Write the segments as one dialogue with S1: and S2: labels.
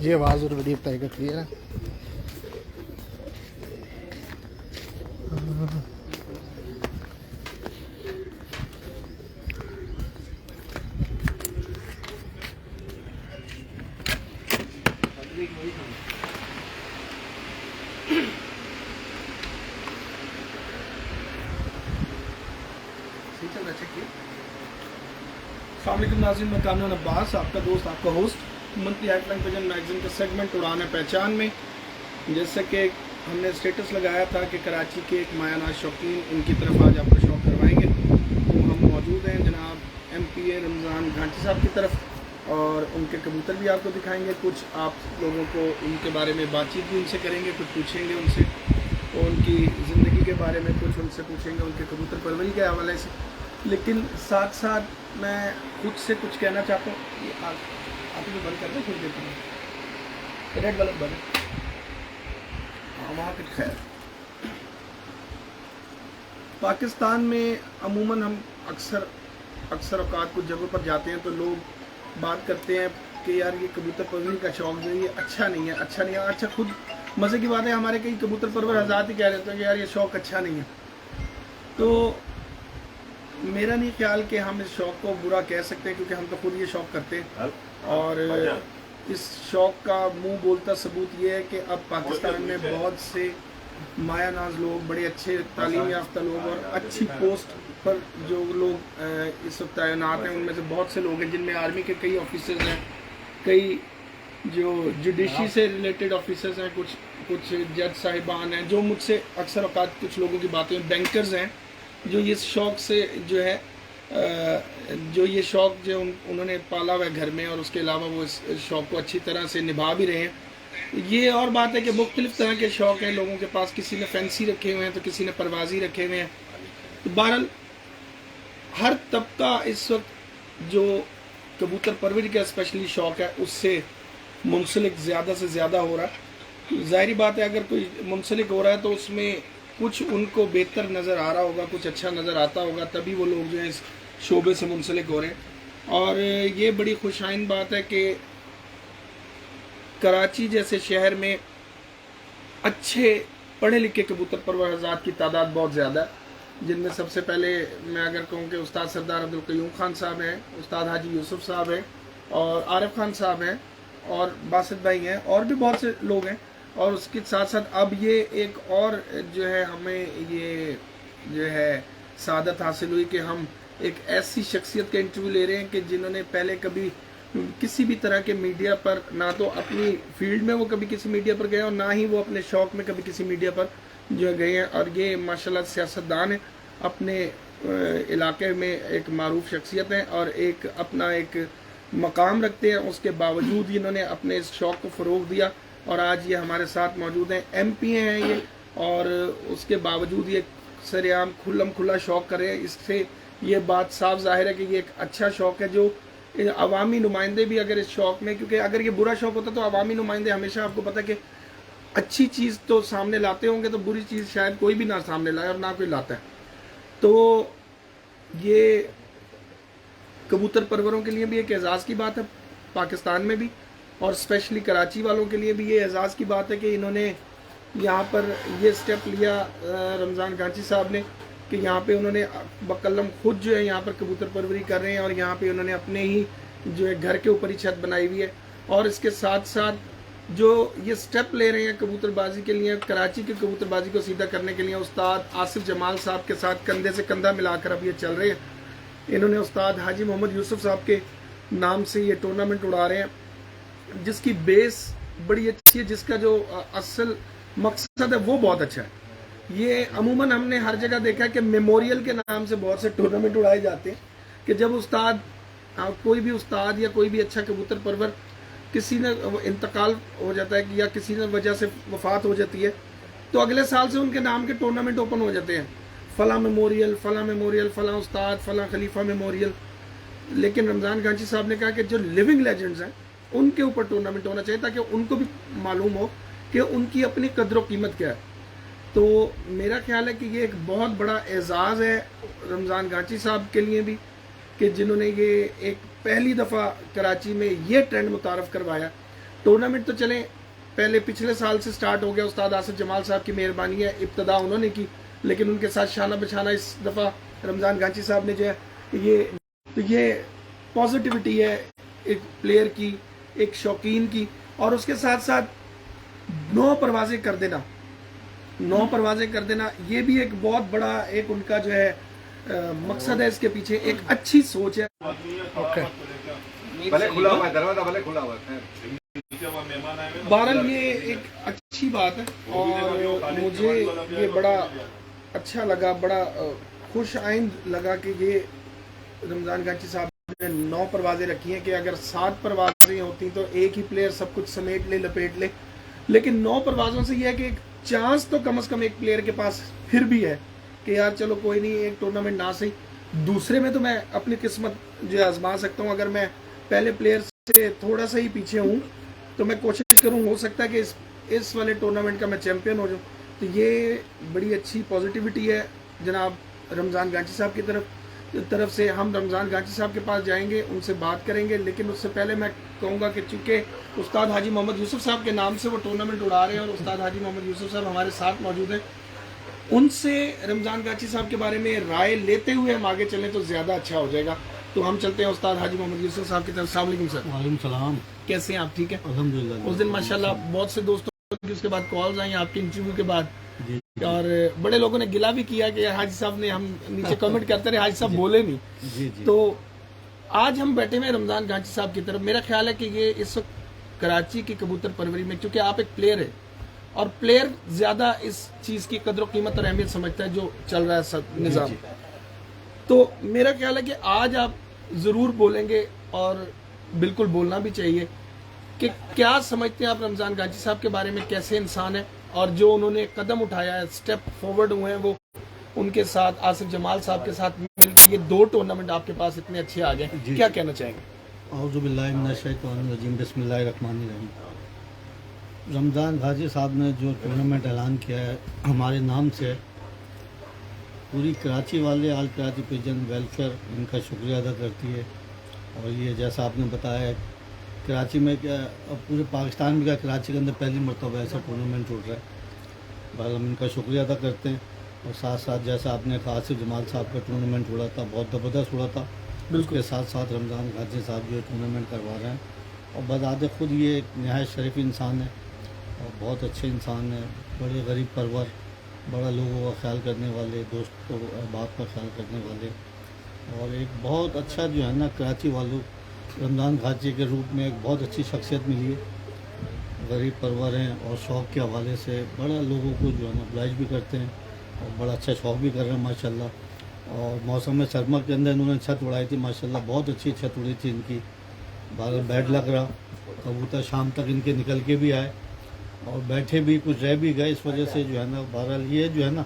S1: ये आवाज़ और वीडियो तय करती है ना।
S2: अस्सलामुअलैकुम नाज़रीन, मैं कानून अब्बास, आपका दोस्त, आपका host monthly headline vision magazine का सेगमेंट उड़ान पहचान में। जैसे कि हमने स्टेटस लगाया था कि कराची के एक मायानाज शौकीन, उनकी तरफ आज आपका शौक करवाएंगे। तो हम मौजूद हैं जनाब MPA रमज़ान घांची साहब की तरफ, और उनके कबूतर भी आपको दिखाएंगे। कुछ आप लोगों को उनके बारे में बातचीत भी उनसे करेंगे, कुछ पूछेंगे उनसे, और उनकी ज़िंदगी के बारे में कुछ उनसे पूछेंगे, उनके कबूतर परवरी के हवाले से। लेकिन साथ साथ मैं खुद से कुछ कहना चाहता हूँ। आप भी बंद कर दें, खुद देते हैं रेड वाला बंद। हाँ, वहाँ के खैर पाकिस्तान में अमूमन हम अक्सर औकात कुछ जगहों पर जाते हैं तो लोग बात करते हैं कि यार ये कबूतर परवरी का शौक जो है ये अच्छा नहीं है। अच्छा, खुद मज़े की बात है, हमारे कई कबूतर परवर हज़रात ही कह रहे थे कि यार ये शौक अच्छा नहीं है। तो मेरा नहीं ख्याल कि हम इस शौक़ को बुरा कह सकते हैं, क्योंकि हम तो खुद ये शौक़ करते हैं। और इस शौक़ का मुंह बोलता सबूत ये है कि अब पाकिस्तान में बहुत से मायानाज लोग, बड़े अच्छे तालीम याफ्ता लोग और अच्छी पोस्ट पर जो लोग इस वक्त तैनात हैं, उनमें से बहुत से लोग हैं जिनमें आर्मी के कई ऑफिसर्स हैं, कई जो जुडिशरी से रिलेटेड ऑफिसर्स हैं, कुछ जज साहिबान हैं जो मुझसे अक्सर औकात कुछ लोगों की बातें, बैंकर्स हैं जो ये शौक़ से जो है जो ये शौक़ जो उन्होंने पाला हुआ है घर में, और उसके अलावा वो इस शौक़ को अच्छी तरह से निभा भी रहे हैं। ये और बात है कि मुख्तलिफ़ तरह के शौक़ हैं लोगों के पास, किसी ने फैंसी रखे हुए हैं तो किसी ने परवाज़ी रखे हुए हैं। तो बहरहाल हर तबका इस वक्त जो कबूतर परवरी का स्पेशली शौक़ है उससे मुंसलिक ज़्यादा से ज़्यादा हो रहा है। ज़ाहिरी बात है, अगर कोई मुंसलिक हो रहा है तो उसमें कुछ उनको बेहतर नज़र आ रहा होगा, कुछ अच्छा नज़र आता होगा, तभी वो लोग जो है इस शोबे से मुंसलिक हो रहे हैं। और ये बड़ी खुशाइन बात है कि कराची जैसे शहर में अच्छे पढ़े लिखे कबूतर परवर हज़रात की तादाद बहुत ज़्यादा है, जिनमें सबसे पहले मैं अगर कहूँ कि उस्ताद सरदार अब्दुल क़य्यूम खान साहब हैं, उस्ताद हाजी यूसुफ साहब हैं, और आरिफ खान साहब हैं, और बासित भाई हैं, और भी बहुत से लोग हैं। और उसके साथ साथ अब ये एक और जो है हमें ये जो है सादत हासिल हुई कि हम एक ऐसी शख्सियत का इंटरव्यू ले रहे हैं कि जिन्होंने पहले कभी किसी भी तरह के मीडिया पर, ना तो अपनी फील्ड में वो कभी किसी मीडिया पर गए और ना ही वो अपने शौक़ में कभी किसी मीडिया पर जो गए हैं। और ये माशाल्लाह सियासतदान है, अपने इलाके में एक मारूफ शख्सियत है और एक अपना एक मकाम रखते हैं। उसके बावजूद इन्होंने अपने इस शौक़ को फ़रोग़ दिया और आज ये हमारे साथ मौजूद हैं। MPA हैं ये, और उसके बावजूद ये सरेआम खुला शौक़ कर रहे हैं। इससे ये बात साफ जाहिर है कि ये एक अच्छा शौक़ है जो अवामी नुमाइंदे भी अगर इस शौक़ में, क्योंकि अगर ये बुरा शौक़ होता तो अवामी नुमाइंदे हमेशा, आपको पता कि अच्छी चीज़ तो सामने लाते होंगे तो बुरी चीज़ शायद कोई भी ना सामने लाए और ना कोई लाता है। तो ये कबूतर परवरों के लिए भी एक एजाज़ की बात है पाकिस्तान में भी, और स्पेशली कराची वालों के लिए भी ये एजाज़ की बात है कि इन्होंने यहाँ पर ये स्टेप लिया रमज़ान घांची साहब ने, कि यहाँ पे उन्होंने बकलम खुद जो है यहाँ पर कबूतर परवरी कर रहे हैं, और यहाँ पे उन्होंने अपने ही जो है घर के ऊपर ही छत बनाई हुई है। और इसके साथ साथ जो ये स्टेप ले रहे हैं कबूतरबाजी के लिए, कराची की कबूतरबाजी को सीधा करने के लिए, उस्ताद आसिफ जमाल साहब के साथ कंधे से कंधा मिलाकर अब ये चल रहे हैं। इन्होंने उस्ताद हाजी मोहम्मद यूसुफ साहब के नाम से ये टूर्नामेंट उड़ा रहे हैं, जिसकी बेस बड़ी अच्छी है, जिसका जो असल मकसद है वो बहुत अच्छा है। ये अमूमन हमने हर जगह देखा है कि मेमोरियल के नाम से बहुत से टूर्नामेंट उड़ाए जाते हैं, कि जब उस्ताद कोई भी उस्ताद या कोई भी अच्छा कबूतर परवर किसी ने इंतकाल हो जाता है या किसी ने वजह से वफात हो जाती है, तो अगले साल से उनके नाम के टूर्नामेंट ओपन हो जाते हैं, फ़लाँ मेमोरियल, फ़लाँ उस्ताद, फ़लाँ खलीफा मेमोरियल। लेकिन रमज़ान घांची साहब ने कहा कि जो लिविंग लेजेंड्स हैं उनके ऊपर टूर्नामेंट होना चाहिए, ताकि उनको भी मालूम हो कि उनकी अपनी कदर व कीमत क्या है। तो मेरा ख्याल है कि ये एक बहुत बड़ा एजाज़ है रमज़ान घांची साहब के लिए भी, कि जिन्होंने ये एक पहली दफ़ा कराची में ये ट्रेंड मुतारफ़ करवाया। टूर्नामेंट तो चले पहले पिछले साल से स्टार्ट हो गया, उस्ताद आसिफ जमाल साहब की मेहरबानी है, इब्तदा उन्होंने की, लेकिन उनके साथ शाना बछाना इस दफ़ा रमज़ान गांची साहब ने जो है ये पॉजिटिविटी है एक प्लेयर की, एक शौकीन की, और उसके साथ साथ 9 परवाज़ें कर देना, 9 परवाज़ें कर देना, ये भी एक बहुत बड़ा एक उनका जो है मकसद है, इसके पीछे एक अच्छी सोच है।
S1: ओके,
S3: भले खुला हुआ है दरवाजा, भले खुला हुआ है।
S2: बहरहाल ये एक अच्छी बात है और मुझे ये बड़ा अच्छा लगा, बड़ा खुश आइंद लगा कि ये रमज़ान गांची साहब ने 9 परवाज़ें रखी हैं कि अगर 7 परवाज़ें होती तो एक ही प्लेयर सब कुछ समेट ले, लपेट ले, लेकिन 9 परवाज़ों से यह है कि एक चांस तो कम से कम एक प्लेयर के पास फिर भी है कि यार चलो कोई नहीं, एक टूर्नामेंट ना सही, दूसरे में तो मैं अपनी किस्मत जो आजमा सकता हूँ। अगर मैं पहले प्लेयर से थोड़ा सा ही पीछे हूँ तो मैं कोशिश करूँ, हो सकता है कि इस वाले टूर्नामेंट का मैं चैंपियन हो जाऊँ। तो ये बड़ी अच्छी पॉजिटिविटी है जनाब रमज़ान गांची साहब की तरफ से। हम रमज़ान गांची साहब के पास जाएंगे, उनसे बात करेंगे, लेकिन उससे पहले मैं कहूँगा कि चूँकि उस्ताद हाजी मोहम्मद यूसुफ साहब के नाम से वो टूर्नामेंट उड़ा रहे हैं और उस्ताद हाजी मोहम्मद यूसुफ साहब हमारे साथ मौजूद हैं, उनसे रमज़ान गांची साहब के बारे में राय लेते हुए हम आगे चलें तो ज़्यादा अच्छा हो जाएगा। तो हम चलते हैं उस्ताद हाजी मोहम्मद यूसुफ साहब की तरफ। अस्सलाम वालेकुम सर।
S4: वालेकुम सलाम।
S2: कैसे हैं आप? ठीक है
S4: अल्हम्दुलिल्लाह।
S2: उस दिन माशाल्लाह बहुत से दोस्तों की उसके बाद कॉल्स आई आपके इंटरव्यू के बाद,
S4: जी,
S2: और बड़े लोगों ने गिला भी किया कि हाजी साहब ने, हम नीचे कमेंट करते रहे हाजी साहब बोले नहीं।
S4: जी जी।
S2: तो आज हम बैठे हुए रमज़ान गांची साहब की तरफ। मेरा ख्याल है कि ये इस वक्त कराची की कबूतर परवरी में, क्योंकि आप एक प्लेयर है और प्लेयर ज्यादा इस चीज की कदर कीमत और अहमियत समझता है जो चल रहा है सब निज़ाम, तो मेरा ख्याल है कि आज आप जरूर बोलेंगे और बिल्कुल बोलना भी चाहिए कि क्या समझते हैं आप रमज़ान गांची साहब के बारे में, कैसे इंसान है, और जो उन्होंने कदम उठाया है, स्टेप फॉरवर्ड हुए हैं, वो उनके साथ आसिफ जमाल साहब के साथ मिलकर ये 2 टूर्नामेंट आपके पास इतने अच्छे आ गए, क्या कहना चाहेंगे?
S4: औज़ु बिल्लाहि मिनश शैतानिर रजीम, बिस्मिल्लाहिर रहमानिर रहीम। रमज़ान गाजी साहब ने जो टूर्नामेंट ऐलान किया है हमारे नाम से, पूरी कराची वाले, आल कराची पिजन वेलफेयर इनका शुक्रिया अदा करती है। और ये जैसा आपने बताया है कराची में क्या, अब पूरे पाकिस्तान में क्या, कराची के अंदर पहली मरतबा ऐसा टूर्नामेंट उठ रहा है। बहरहाल हम इनका शुक्रिया अदा करते हैं। और साथ साथ जैसा आपने कहा आसिफ जमाल साहब का टूर्नामेंट उड़ा था, बहुत ज़बरदस्त उड़ा था, उसके साथ साथ रमज़ान गाजी साहब जो टूर्नामेंट करवा रहे हैं, और बज़ात खुद ये एक नहायत शरीफ इंसान है और बहुत अच्छे इंसान है, बड़े गरीब परवर, बड़ा लोगों का ख्याल करने वाले, दोस्तों बाप का ख्याल करने वाले, और एक बहुत अच्छा जो है ना कराची वालों रमज़ान गाजी के रूप में एक बहुत अच्छी शख्सियत मिली है। गरीब परवर हैं और शौक़ के हवाले से बड़ा लोगों को जो है ना oblige भी करते हैं और बड़ा अच्छा शौक़ भी कर रहे हैं माशाल्लाह। और मौसम सरमा के अंदर इन्होंने छत उड़ाई थी माशाल्लाह, बहुत अच्छी छत उड़ी थी इनकी। बाहर बैड लग रहा, कबूतर शाम तक इनके निकल के भी आए और बैठे भी, कुछ रह भी गए। इस वजह से जो है ना बहरहाल ये जो है ना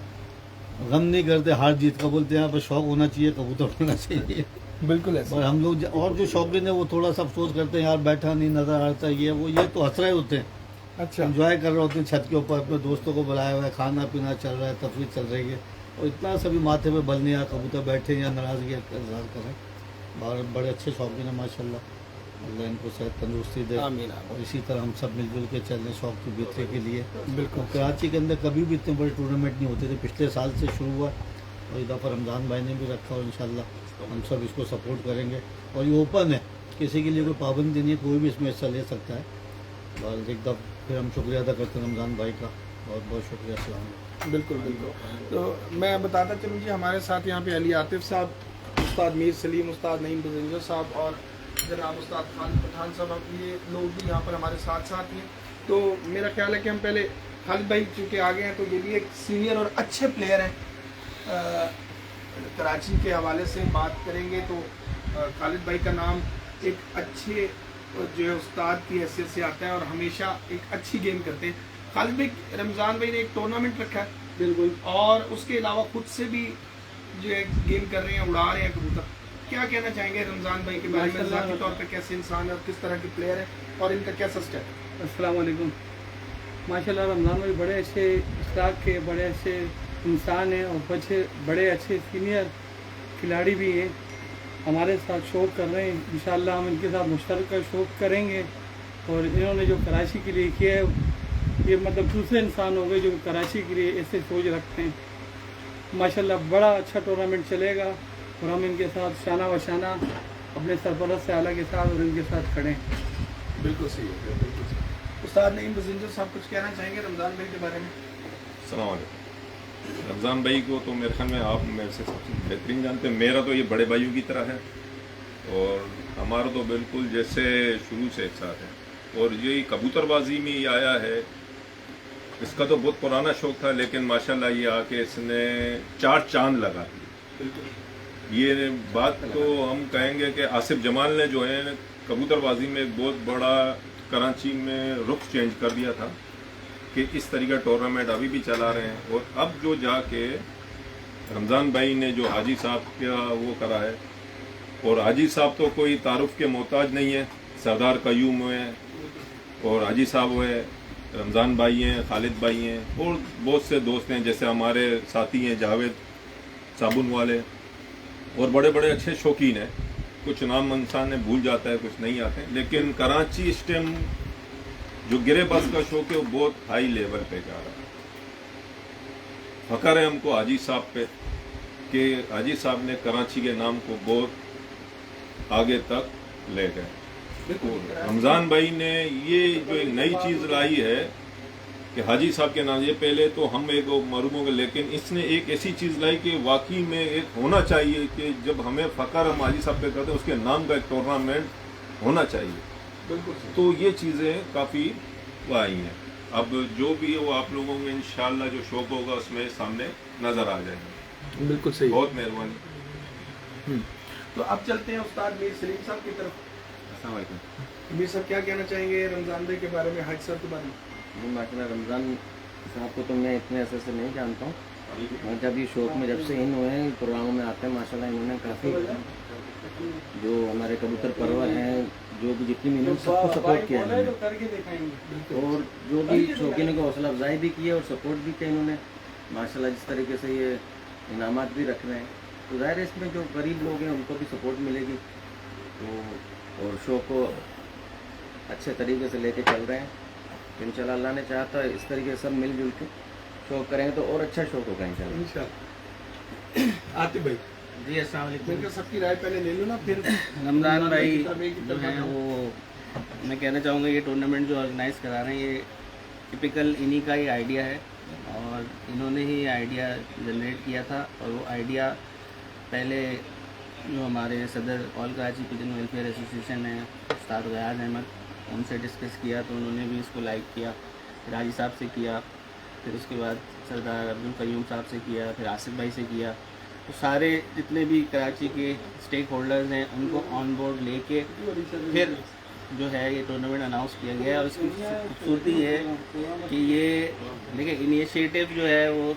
S4: गम नहीं करते हार जीत का, बोलते हैं बस शौक़ होना चाहिए, कबूतर होना चाहिए।
S2: बिल्कुल ऐसा।
S4: और हम लोग और जो शौकीन है वो थोड़ा सा अफसोस करते हैं यार बैठा नहीं नज़र आता, ये वो, ये तो हंस रहे होते हैं,
S2: अच्छा,
S4: एंजॉय कर रहे होते हैं छत के ऊपर, अपने दोस्तों को बुलाया हुआ है, खाना पीना चल रहा है, तफरीह चल रही है, और इतना सभी माथे पे बल नहीं आया, कबूतर बैठे या नाराज़गी का इजहार करें। और बड़े अच्छे शौकीन है माशाल्लाह, अल्लाह इनको सेहत तंदुरुस्ती दे,
S2: आमीन
S4: और इसी तरह हम सब मिलजुल के चल रहे शौक़ की बेहतरी के लिए।
S2: बिल्कुल।
S4: कराची के अंदर कभी भी इतने बड़े टूर्नामेंट नहीं होते थे, पिछले साल से शुरू हुआ और इस दफ़ा रमज़ान भाई ने भी रखा, और इंशाल्लाह हम सब इसको सपोर्ट करेंगे। और ये ओपन है, किसी के लिए कोई पाबंदी नहीं है, कोई भी इसमें हिस्सा ले सकता है। और एक दफ़ा फिर हम शुक्रिया अदा करते हैं रमज़ान भाई का, बहुत बहुत शुक्रिया। अस्सलाम।
S2: बिल्कुल बिल्कुल। तो मैं बताता चलूँ जी, हमारे साथ यहाँ पे अली आतिफ साहब, उस्ताद मीर सलीम, उस्ताद नईम बजिंजर साहब और जनाब उस्ताद खालिद पठान साहब, ये लोग भी यहाँ पर हमारे साथ साथ हैं। तो मेरा ख्याल है कि हम पहले खालिद भाई चूँकि आ गए हैं, तो ये भी एक सीनियर और अच्छे प्लेयर हैं, कराची के हवाले से बात करेंगे तो खालिद भाई का नाम एक अच्छे जो है उस्ताद की हैसियत से आता है और हमेशा एक अच्छी गेम करते हैं। खालिद भाई, रमज़ान भाई ने एक टूर्नामेंट रखा है, बिल्कुल, और उसके अलावा खुद से भी जो है गेम कर रहे हैं, उड़ा रहे हैं कबूतर। क्या कहना चाहेंगे रमज़ान भाई के बारे में, ज़ाती तौर पर कैसे इंसान है और किस तरह के प्लेयर है और इनका कैसा स्टेप है?
S5: अस्सलाम वालेकुम। माशाल्लाह रमज़ान भाई बड़े अच्छे इस्लाक के, बड़े अच्छे इंसान हैं और बड़े अच्छे सीनियर खिलाड़ी भी हैं, हमारे साथ शौक़ कर रहे हैं। इंशाल्लाह हम इनके साथ मुश्तरक शौक़ करेंगे और इन्होंने जो कराची के लिए किया है, ये मतलब दूसरे इंसान हो गए जो कराची के लिए ऐसे सोच रखते हैं। माशाल्लाह बड़ा अच्छा टूर्नामेंट चलेगा और हम इनके साथ शाना व शाना अपने सरपरस्त आला के साथ और इनके साथ खड़े हैं।
S2: बिल्कुल सही है, बिल्कुल सही। उस्ताद नईम बजिंजर साहब कुछ कहना चाहेंगे रमज़ान भाई के बारे में?
S6: अस्सलाम वालेकुम। रमज़ान भाई को तो मेरे ख्याल में आप मेरे से सबसे बेहतरीन जानते हैं। मेरा तो ये बड़े भाइयों की तरह है और हमारा तो बिल्कुल जैसे शुरू से एक साथ है। और ये कबूतरबाजी में ही आया है, इसका तो बहुत पुराना शौक था, लेकिन माशाल्लाह ये आके इसने 4 चांद लगा दिए। ये बात तो हम कहेंगे कि आसिफ जमाल ने जो है कबूतरबाजी में एक बहुत बड़ा कराची में रुख चेंज कर दिया था कि इस तरीका टूर्नामेंट अभी भी चला रहे हैं। और अब जो जाके रमज़ान भाई ने जो हाजी साहब का वो करा है, और हाजी साहब तो कोई तारुफ के मोहताज नहीं है, सरदार कयूम है और हाजी साहब है, रमज़ान भाई हैं, खालिद भाई हैं और बहुत से दोस्त हैं, जैसे हमारे साथी हैं जावेद साबुन वाले, और बड़े बड़े अच्छे शौकीन हैं। कुछ नाम इंसान ने भूल जाता है, कुछ नहीं आते हैं, लेकिन कराची इस टाइम जो गिरेबाज का शौक है वो बहुत हाई लेवल पे जा रहा है। फ़ख्र है हमको हाजी साहब पे कि हाजी साहब ने कराची के नाम को बहुत आगे तक ले गए। रमज़ान भाई ने ये जो एक नई चीज़ लाई है कि हाजी साहब के नाम, ये पहले तो हम एक मालूम होंगे, लेकिन इसने एक ऐसी चीज़ लाई कि वाकई में एक होना चाहिए कि जब हमें फ़ख्र हम हाजी साहब पे करते हैं उसके नाम का एक टूर्नामेंट होना चाहिए।
S2: बिल्कुल।
S6: तो ये चीज़ें काफ़ी वो आई हैं। अब जो भी है वो आप लोगों में इंशाल्लाह जो शौक होगा उसमें सामने नज़र आ जाएगा।
S2: बिल्कुल सही।
S6: बहुत मेहरबानी।
S2: तो अब चलते हैं उस्ताद मीर सलीम साहब की तरफ।
S7: अस्सलाम वालेकुम।
S2: मीर साहब क्या कहना चाहेंगे रमज़ान भाई के बारे में, हाजी साहब के बारे में?
S7: जी माशाल्लाह, रमज़ान साहब को तो मैं इतने अरसे से नहीं जानता हूँ, मगर जब ये शौक में जब से इन हुए हैं, प्रोग्रामों में आते हैं, माशाल्लाह इन्होंने काफ़ी जो हमारे कबूतर परवर हैं, जो भी जितनी भी इन्होंने सबको सपोर्ट किया है और जो भी शौकीनों की हौसला अफजाई भी की है और सपोर्ट भी किया इन्होंने माशाल्लाह। जिस तरीके से ये इनामात भी रख रहे हैं, तो ज़ाहिर है इसमें जो गरीब लोग हैं उनको भी सपोर्ट मिलेगी। तो और शो को अच्छे तरीके से लेके चल रहे हैं। इंशाल्लाह अल्लाह ने चाहा तो इस तरीके से सब मिलजुल के शो करेंगे तो और अच्छा शो होगा इंशाल्लाह।
S2: आतिफ भाई
S7: जी अस्सलाम वालेकुम।
S2: सबकी राय पहले ले लो ना, फिर
S8: रमज़ान भाई जो है वो मैं कहना चाहूँगा ये टूर्नामेंट जो ऑर्गेनाइज़ करा रहे हैं ये टिपिकल इन्हीं का ही आइडिया है और इन्होंने ही आइडिया जनरेट किया था। और वो आइडिया पहले जो हमारे सदर all Karachi pigeon welfare association है उस्ताद गयाज अहमद, उनसे डिस्कस किया तो उन्होंने भी इसको लाइक किया, फिर हाजी साहब से किया, फिर उसके बाद सरदार अब्दुल कयूम साहब से किया, फिर आसिफ भाई से किया। तो सारे जितने भी कराची के स्टेक होल्डर्स हैं उनको ऑन बोर्ड लेके फिर जो है ये टूर्नामेंट अनाउंस किया गया। और इसकी खूबसूरती है कि ये देखिए इनिशिएटिव जो है वो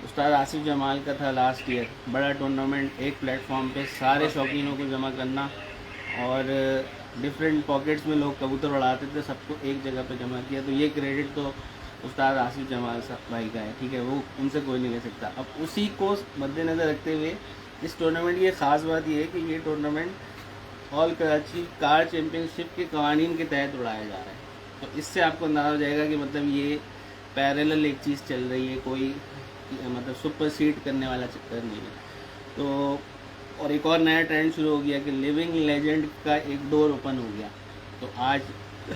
S8: उस्ताद आसिफ जमाल का था लास्ट ईयर। बड़ा टूर्नामेंट एक प्लेटफॉर्म पे सारे शौकीनों को जमा करना और डिफरेंट पॉकेट्स में लोग कबूतर उड़ाते थे, सबको एक जगह पे जमा किया। तो ये क्रेडिट तो उस्ताद आसिफ जमाल भाई का है, ठीक है, वो उनसे कोई नहीं ले सकता। अब उसी को मद्देनज़र रखते हुए इस टूर्नामेंट की ख़ास बात ये है कि ये tournament all Karachi car championship के कवानीन के तहत उड़ाया जा रहा है। तो इससे आपको अंदाज़ा हो जाएगा कि मतलब ये पैरेलल एक चीज़ चल रही है, कोई मतलब सुपर सीड करने वाला चक्कर नहीं है। तो और एक और नया ट्रेंड शुरू हो गया कि लिविंग लेजेंड का एक डोर ओपन हो गया। तो आज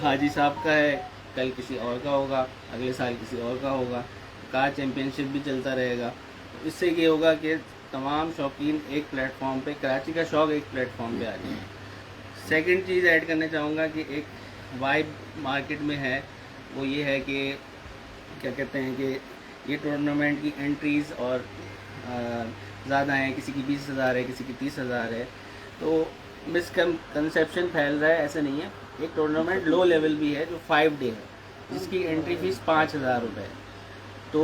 S8: हाजी साहब का है, कल किसी और का होगा, अगले साल किसी और का होगा। कार चैम्पियनशिप भी चलता रहेगा। तो इससे ये होगा कि तमाम शौकीन एक प्लेटफॉर्म पे, कराची का शौक एक प्लेटफॉर्म पे आ जाएंगे। सेकंड चीज़ ऐड करना चाहूँगा कि एक वाइब मार्केट में है, वो ये है कि क्या कहते हैं कि ये टूर्नामेंट की एंट्रीज़ और ज़्यादा हैं, किसी की 20,000 है, किसी की 30,000 है। तो मिसकंसेप्शन फैल रहा है, ऐसा नहीं है। एक टूर्नामेंट लो लेवल भी है जो 5 डे है, जिसकी एंट्री फ़ीस 5,000 रुपये है। तो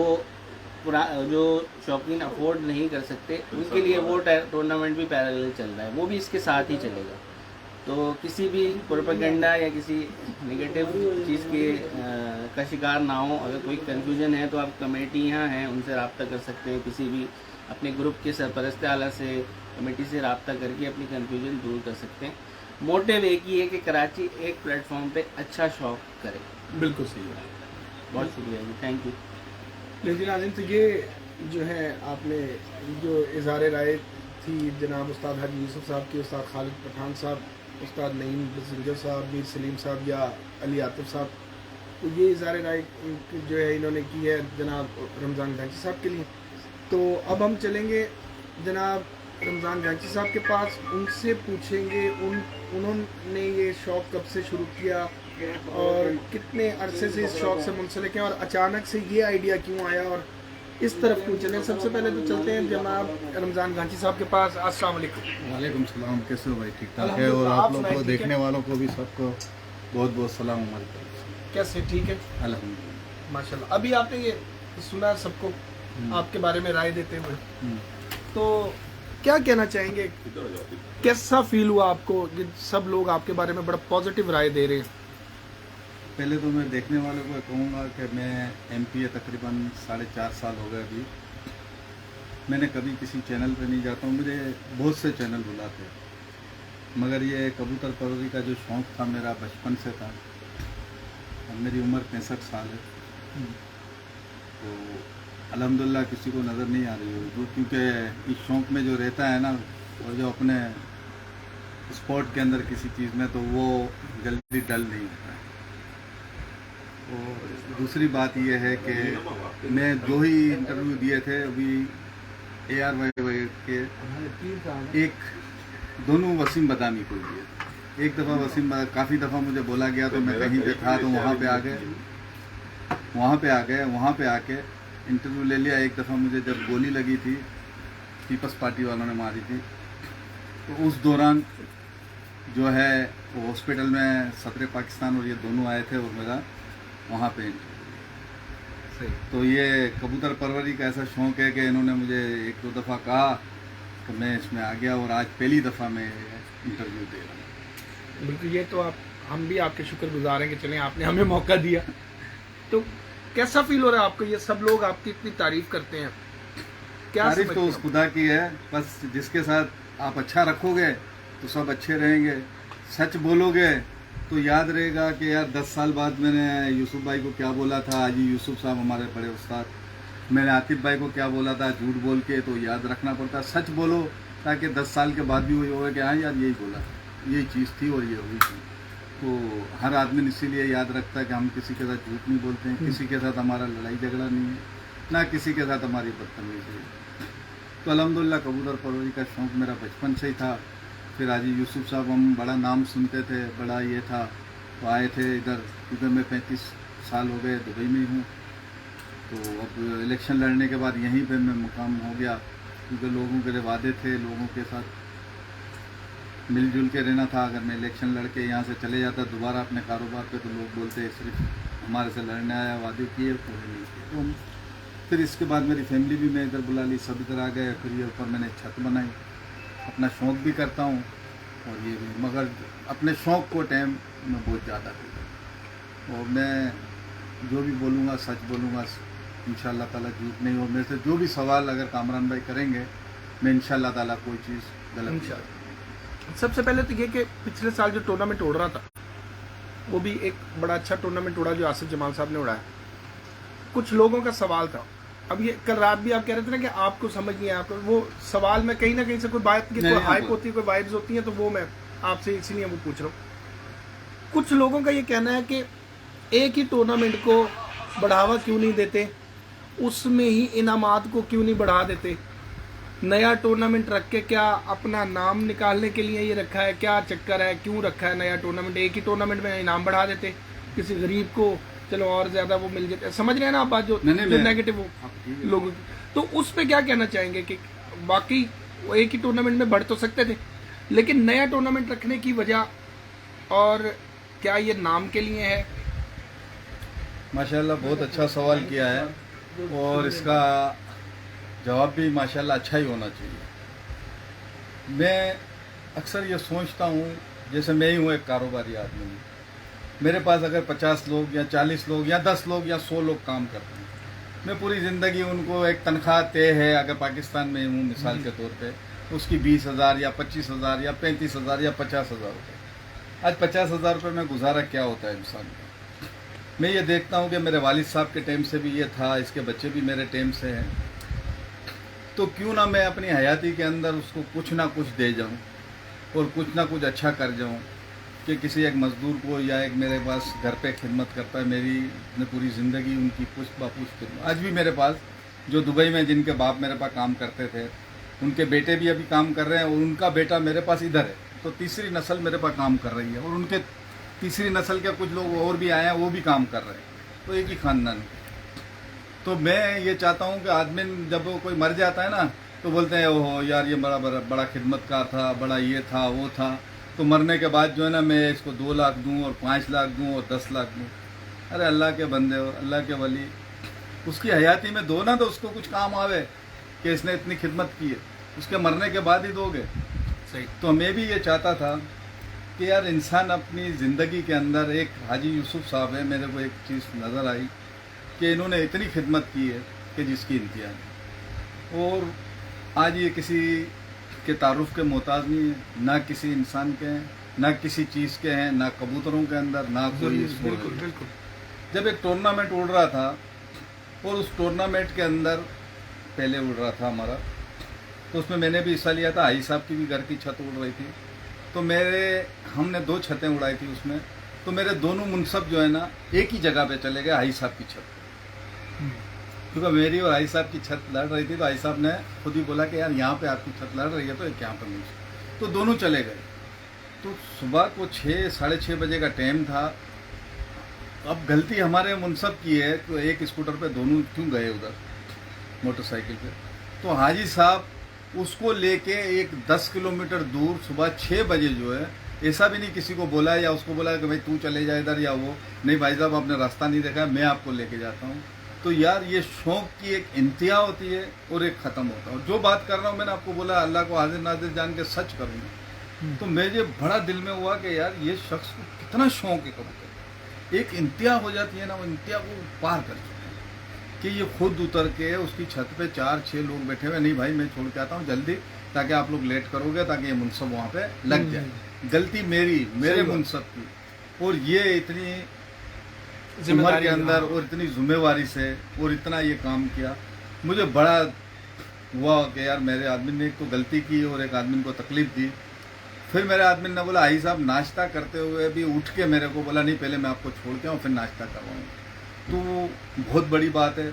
S8: जो शौकीन अफोर्ड नहीं कर सकते उनके लिए वो टूर्नामेंट भी पैरेलल चल रहा है, वो भी इसके साथ ही चलेगा। तो किसी भी प्रोपेगेंडा या किसी नेगेटिव चीज़ के का शिकार ना हो। अगर कोई कन्फ्यूजन है तो आप कमेटियाँ हैं उनसे रब्ता कर सकते हैं, किसी भी अपने ग्रुप के सरपरस्त आला से, कमेटी से रब्ता करके अपनी कन्फ्यूजन दूर कर सकते हैं। मोटिव एक ही है कि कराची एक प्लेटफॉर्म पे अच्छा शौक करे।
S2: बिल्कुल सही है।
S8: बहुत शुक्रिया जी, थैंक यू।
S2: लेकिन नाज़रीन, तो ये जो है आपने जो इज़हार राय थी जनाब उस्ताद हाजी यूसुफ साहब की, उस्ताद खालिद पठान साहब, उस्ताद नईम बसिंजर साहब, मीर सलीम साहब या अली आतिफ साहब, तो ये इज़हार राय जो है इन्होंने की है जनाब रमज़ान घांची साहब के लिए। तो अब हम चलेंगे जनाब रमज़ान घांची साहब के पास, उनसे पूछेंगे उन्होंने ये शौक़ कब से शुरू किया और कितने अरसे से इस शौक़ से मुंसलिक हैं और अचानक से ये आइडिया क्यों आया और इस तरफ क्यों चले। सबसे पहले तो चलते हैं जनाब रमज़ान घांची साहब के पास। अस्सलाम वालेकुम।
S1: वालेकुम सलाम, कैसे हो भाई? ठीक ठाक है। और आप लोग को, देखने वालों को भी सबको बहुत बहुत सलाम हमारी तरफ से।
S2: कैसे? ठीक है
S1: अल्हम्दुलिल्लाह
S2: माशाल्लाह। अभी आपने ये सुना सबको आपके बारे में राय देते हुए, तो क्या कहना चाहेंगे? कैसा फील हुआ आपको कि सब लोग आपके बारे में बड़ा पॉजिटिव राय दे रहे हैं?
S1: पहले तो मैं देखने वालों को कहूँगा कि मैं MP तकरीबन 4.5 साल हो गए अभी। मैंने कभी किसी चैनल पे नहीं जाता हूँ, मुझे बहुत से चैनल बुलाते हैं, मगर ये कबूतर परवरी का जो शौक़ था मेरा बचपन से था। अब मेरी उम्र 65 साल है, तो अल्हम्दुलिल्लाह किसी को नज़र नहीं आ रही होगी, क्योंकि इस शौक़ में जो रहता है ना, और जो अपने स्पोर्ट के अंदर किसी चीज़ में, तो वो जल्दी डल नहीं होता है। और दूसरी बात यह है कि मैं जो ही इंटरव्यू दिए थे अभी ARY के, एक दोनों वसीम बदामी को दिए। एक दफ़ा वसीम काफ़ी दफ़ा मुझे बोला गया, तो मैं कहीं पे था तो वहाँ पे आ गए, वहाँ पे आके इंटरव्यू ले लिया। एक दफ़ा मुझे जब गोली लगी थी, पीपल्स पार्टी वालों ने मारी थी, तो उस दौरान जो है वो हॉस्पिटल में सदर पाकिस्तान और ये दोनों आए थे और मेरा वहाँ पे इंटरव्यू। तो ये कबूतर परवरी का ऐसा शौक़ है कि इन्होंने मुझे 1-2 दफ़ा कहा तो मैं इसमें आ गया, और आज पहली दफ़ा मैं इंटरव्यू दे रहा हूँ।
S2: बिल्कुल, ये तो हम भी आपके शुक्रगुजार हैं कि चलें आपने हमें मौका दिया। तो कैसा फील हो रहा है आपको? ये सब लोग आपकी इतनी तारीफ करते हैं, क्या
S1: तारीफ तो उस खुदा की है, बस जिसके साथ आप अच्छा रखोगे तो सब अच्छे रहेंगे। सच बोलोगे तो याद रहेगा कि यार 10 साल बाद मैंने यूसुफ भाई को क्या बोला था, हाजी यूसुफ साहब हमारे बड़े उस्ताद, मैंने आतिफ भाई को क्या बोला था, झूठ बोल के तो याद रखना पड़ता। सच बोलो ताकि 10 साल के बाद भी वही होगा कि हाँ यार यही बोला, यही चीज़ थी और ये हुई थी। तो हर आदमी इसीलिए याद रखता है कि हम किसी के साथ झूठ नहीं बोलते हैं, किसी के साथ हमारा लड़ाई झगड़ा नहीं है, ना किसी के साथ हमारी बदतमीजी है। तो अल्हम्दुलिल्लाह कबूतर परवरी का शौक़ मेरा बचपन से ही था। फिर हाजी यूसुफ साहब, हम बड़ा नाम सुनते थे, बड़ा ये था, तो आए थे इधर, क्योंकि मैं 35 साल हो गए दुबई में ही हूँ। तो अब इलेक्शन लड़ने के बाद यहीं पे मैं मुकाम हो गया, क्योंकि लोगों के वादे थे, लोगों के साथ मिलजुल के रहना था। अगर मैं इलेक्शन लड़के यहाँ से चले जाता दोबारा अपने कारोबार पे, तो लोग बोलते सिर्फ हमारे से लड़ने आया, वादे किए पूरे नहीं किए। तो फिर इसके बाद मेरी फैमिली भी मैं इधर बुला ली, सब इधर आ गए। फिर ये ऊपर मैंने छत बनाई, अपना शौक़ भी करता हूँ और ये भी, मगर अपने शौक़ को टाइम में बहुत ज़्यादा देता हूँ। और मैं जो भी बोलूँगा सच बोलूँगा इंशाअल्लाह ताला, झूठ नहीं। और मेरे से जो भी सवाल अगर कामरान भाई करेंगे, मैं इंशाअल्लाह ताला कोई चीज़ गलत नहीं।
S2: सबसे पहले तो ये कि पिछले साल जो टूर्नामेंट उड़ रहा था, वो भी एक बड़ा अच्छा टूर्नामेंट उड़ा जो आसिफ जमाल साहब ने उड़ाया। कुछ लोगों का सवाल था, अब ये कल रात भी आप कह रहे थे ना कि आपको समझ नहीं आया, आपको वो सवाल में कहीं ना कहीं से कोई बात की कोई हाइप होती है, कोई वाइब्स होती हैं, तो वो मैं आपसे इसीलिए वो पूछ रहा हूँ। कुछ लोगों का ये कहना है कि एक ही टूर्नामेंट को बढ़ावा क्यों नहीं देते, उसमें ही इनामात को क्यों नहीं बढ़ा देते, नया टूर्नामेंट रख के क्या अपना नाम निकालने के लिए ये रखा है, क्या चक्कर है, क्यों रखा है नया टूर्नामेंट? एक ही टूर्नामेंट में इनाम बढ़ा देते, किसी गरीब को चलो और ज़्यादा वो मिल जाते। समझ रहे हैं ना आप बात, जो नेगेटिव लोगों की। तो उस पर क्या कहना चाहेंगे कि बाकी वो एक ही टूर्नामेंट में बढ़ तो सकते थे, लेकिन नया टूर्नामेंट रखने की वजह, और क्या ये नाम के लिए है?
S1: माशाल्लाह बहुत अच्छा सवाल किया है, और इसका जवाब भी माशाल्लाह अच्छा ही होना चाहिए। मैं अक्सर ये सोचता हूँ, जैसे मैं ही हूँ एक कारोबारी आदमी, मेरे पास अगर 50 लोग या 40 लोग या 10 लोग या 100 लोग काम करते हैं, मैं पूरी ज़िंदगी उनको एक तनख्वाह तय है, अगर पाकिस्तान में हूँ मिसाल के तौर पे, उसकी 20,000 या 25,000 या 35,000 या 50,000 रुपये, आज 50,000 रुपये में गुजारा क्या होता है इंसान का। मैं ये देखता हूँ कि मेरे वालिद साहब के टाइम से भी ये था, इसके बच्चे भी मेरे टाइम से हैं, तो क्यों ना मैं अपनी हयाती के अंदर उसको कुछ ना कुछ दे जाऊँ और कुछ ना कुछ अच्छा कर जाऊँ कि किसी एक मज़दूर को, या एक मेरे पास घर पे खिदमत करता है, मेरी ने पूरी ज़िंदगी उनकी पुष्ट बापुष्ट खिदमत। आज भी मेरे पास जो दुबई में जिनके बाप मेरे पास काम करते थे, उनके बेटे भी अभी काम कर रहे हैं और उनका बेटा मेरे पास इधर है, तो तीसरी नस्ल मेरे पास काम कर रही है और उनके तीसरी नस्ल के कुछ लोग और भी आए हैं, वो भी काम कर रहे हैं, तो एक ही खानदान। तो मैं ये चाहता हूँ कि आदमी जब वो कोई मर जाता है ना, तो बोलते हैं ओहो यार ये बड़ा खिदमतकार था, बड़ा ये था वो था, तो मरने के बाद जो है ना मैं इसको 2 लाख दूँ और 5 लाख दूँ और 10 लाख दूँ। अरे अल्लाह के बंदे हो, अल्लाह के वली, उसकी हयाती में दो ना, तो उसको कुछ काम आवे कि इसने इतनी खिदमत की है, उसके मरने के बाद ही दोगे।
S2: सही।
S1: तो मैं भी ये चाहता था कि यार इंसान अपनी ज़िंदगी के अंदर, एक हाजी यूसुफ साहब है, मेरे को एक चीज़ नज़र आई कि इन्होंने इतनी खिदमत की है कि जिसकी इंतहा नहीं, और आज ये किसी के तारुफ के मोहताज नहीं है, ना किसी इंसान के हैं, ना किसी चीज़ के हैं, ना कबूतरों के अंदर, ना कोई
S2: बिल्कुल बिल्कुल।
S1: जब एक टूर्नामेंट उड़ रहा था और उस टूर्नामेंट के अंदर पहले उड़ रहा था हमारा, तो उसमें मैंने भी हिस्सा लिया था। हाई साहब की भी घर की छत उड़ रही थी, तो हमने 2 छतें उड़ाई थी उसमें, तो मेरे दोनों मुनसब जो है ना एक ही जगह पे चले गए, हाई साहब की छत पे। क्योंकि मेरी और हाई साहब की छत लड़ रही थी, तो हाई साहब ने खुद ही बोला कि यार यहाँ पे आपकी छत लड़ रही है तो यहाँ पर नहीं, तो दोनों चले गए। तो सुबह को 6 साढ़े 6 बजे का टाइम था। अब गलती हमारे मुनसब की है, तो एक स्कूटर पे दोनों क्यों गए उधर मोटरसाइकिल पे। तो हाजी साहब उसको लेके एक 10 किलोमीटर दूर सुबह 6 बजे जो है, ऐसा भी नहीं किसी को बोला या उसको बोला कि भाई तू चले जा इधर या वो, नहीं भाई साहब आपने रास्ता नहीं देखा है, मैं आपको लेके जाता हूँ। तो यार ये शौक की एक इंतहा होती है और एक ख़त्म होता है। जो बात कर रहा हूँ मैंने आपको बोला, अल्लाह को हाजिर नाजिर जान के सच करूँगा, तो मुझे बड़ा दिल में हुआ कि यार ये शख्स को कितना शौक है कबूतर। एक इंतहा हो जाती है ना, वो इंतहा को पार कर चुके हैं कि ये खुद उतर के उसकी छत पे 4-6 लोग बैठे हुए, नहीं भाई मैं छोड़ के आता हूँ जल्दी, ताकि आप लोग लेट करोगे, ताकि ये मुनसब वहाँ पे लग जाए। गलती मेरे मुनसब की, और ये इतनी उम्र के अंदर और इतनी जिम्मेवारी से और इतना ये काम किया, मुझे बड़ा हुआ कि यार मेरे आदमी ने एक तो गलती की और एक आदमी को तकलीफ दी। फिर मेरे आदमी ने बोला आई साहब नाश्ता करते हुए भी उठ के मेरे को बोला नहीं पहले मैं आपको छोड़ के आऊँ फिर नाश्ता करवाऊँ, तो बहुत बड़ी बात है।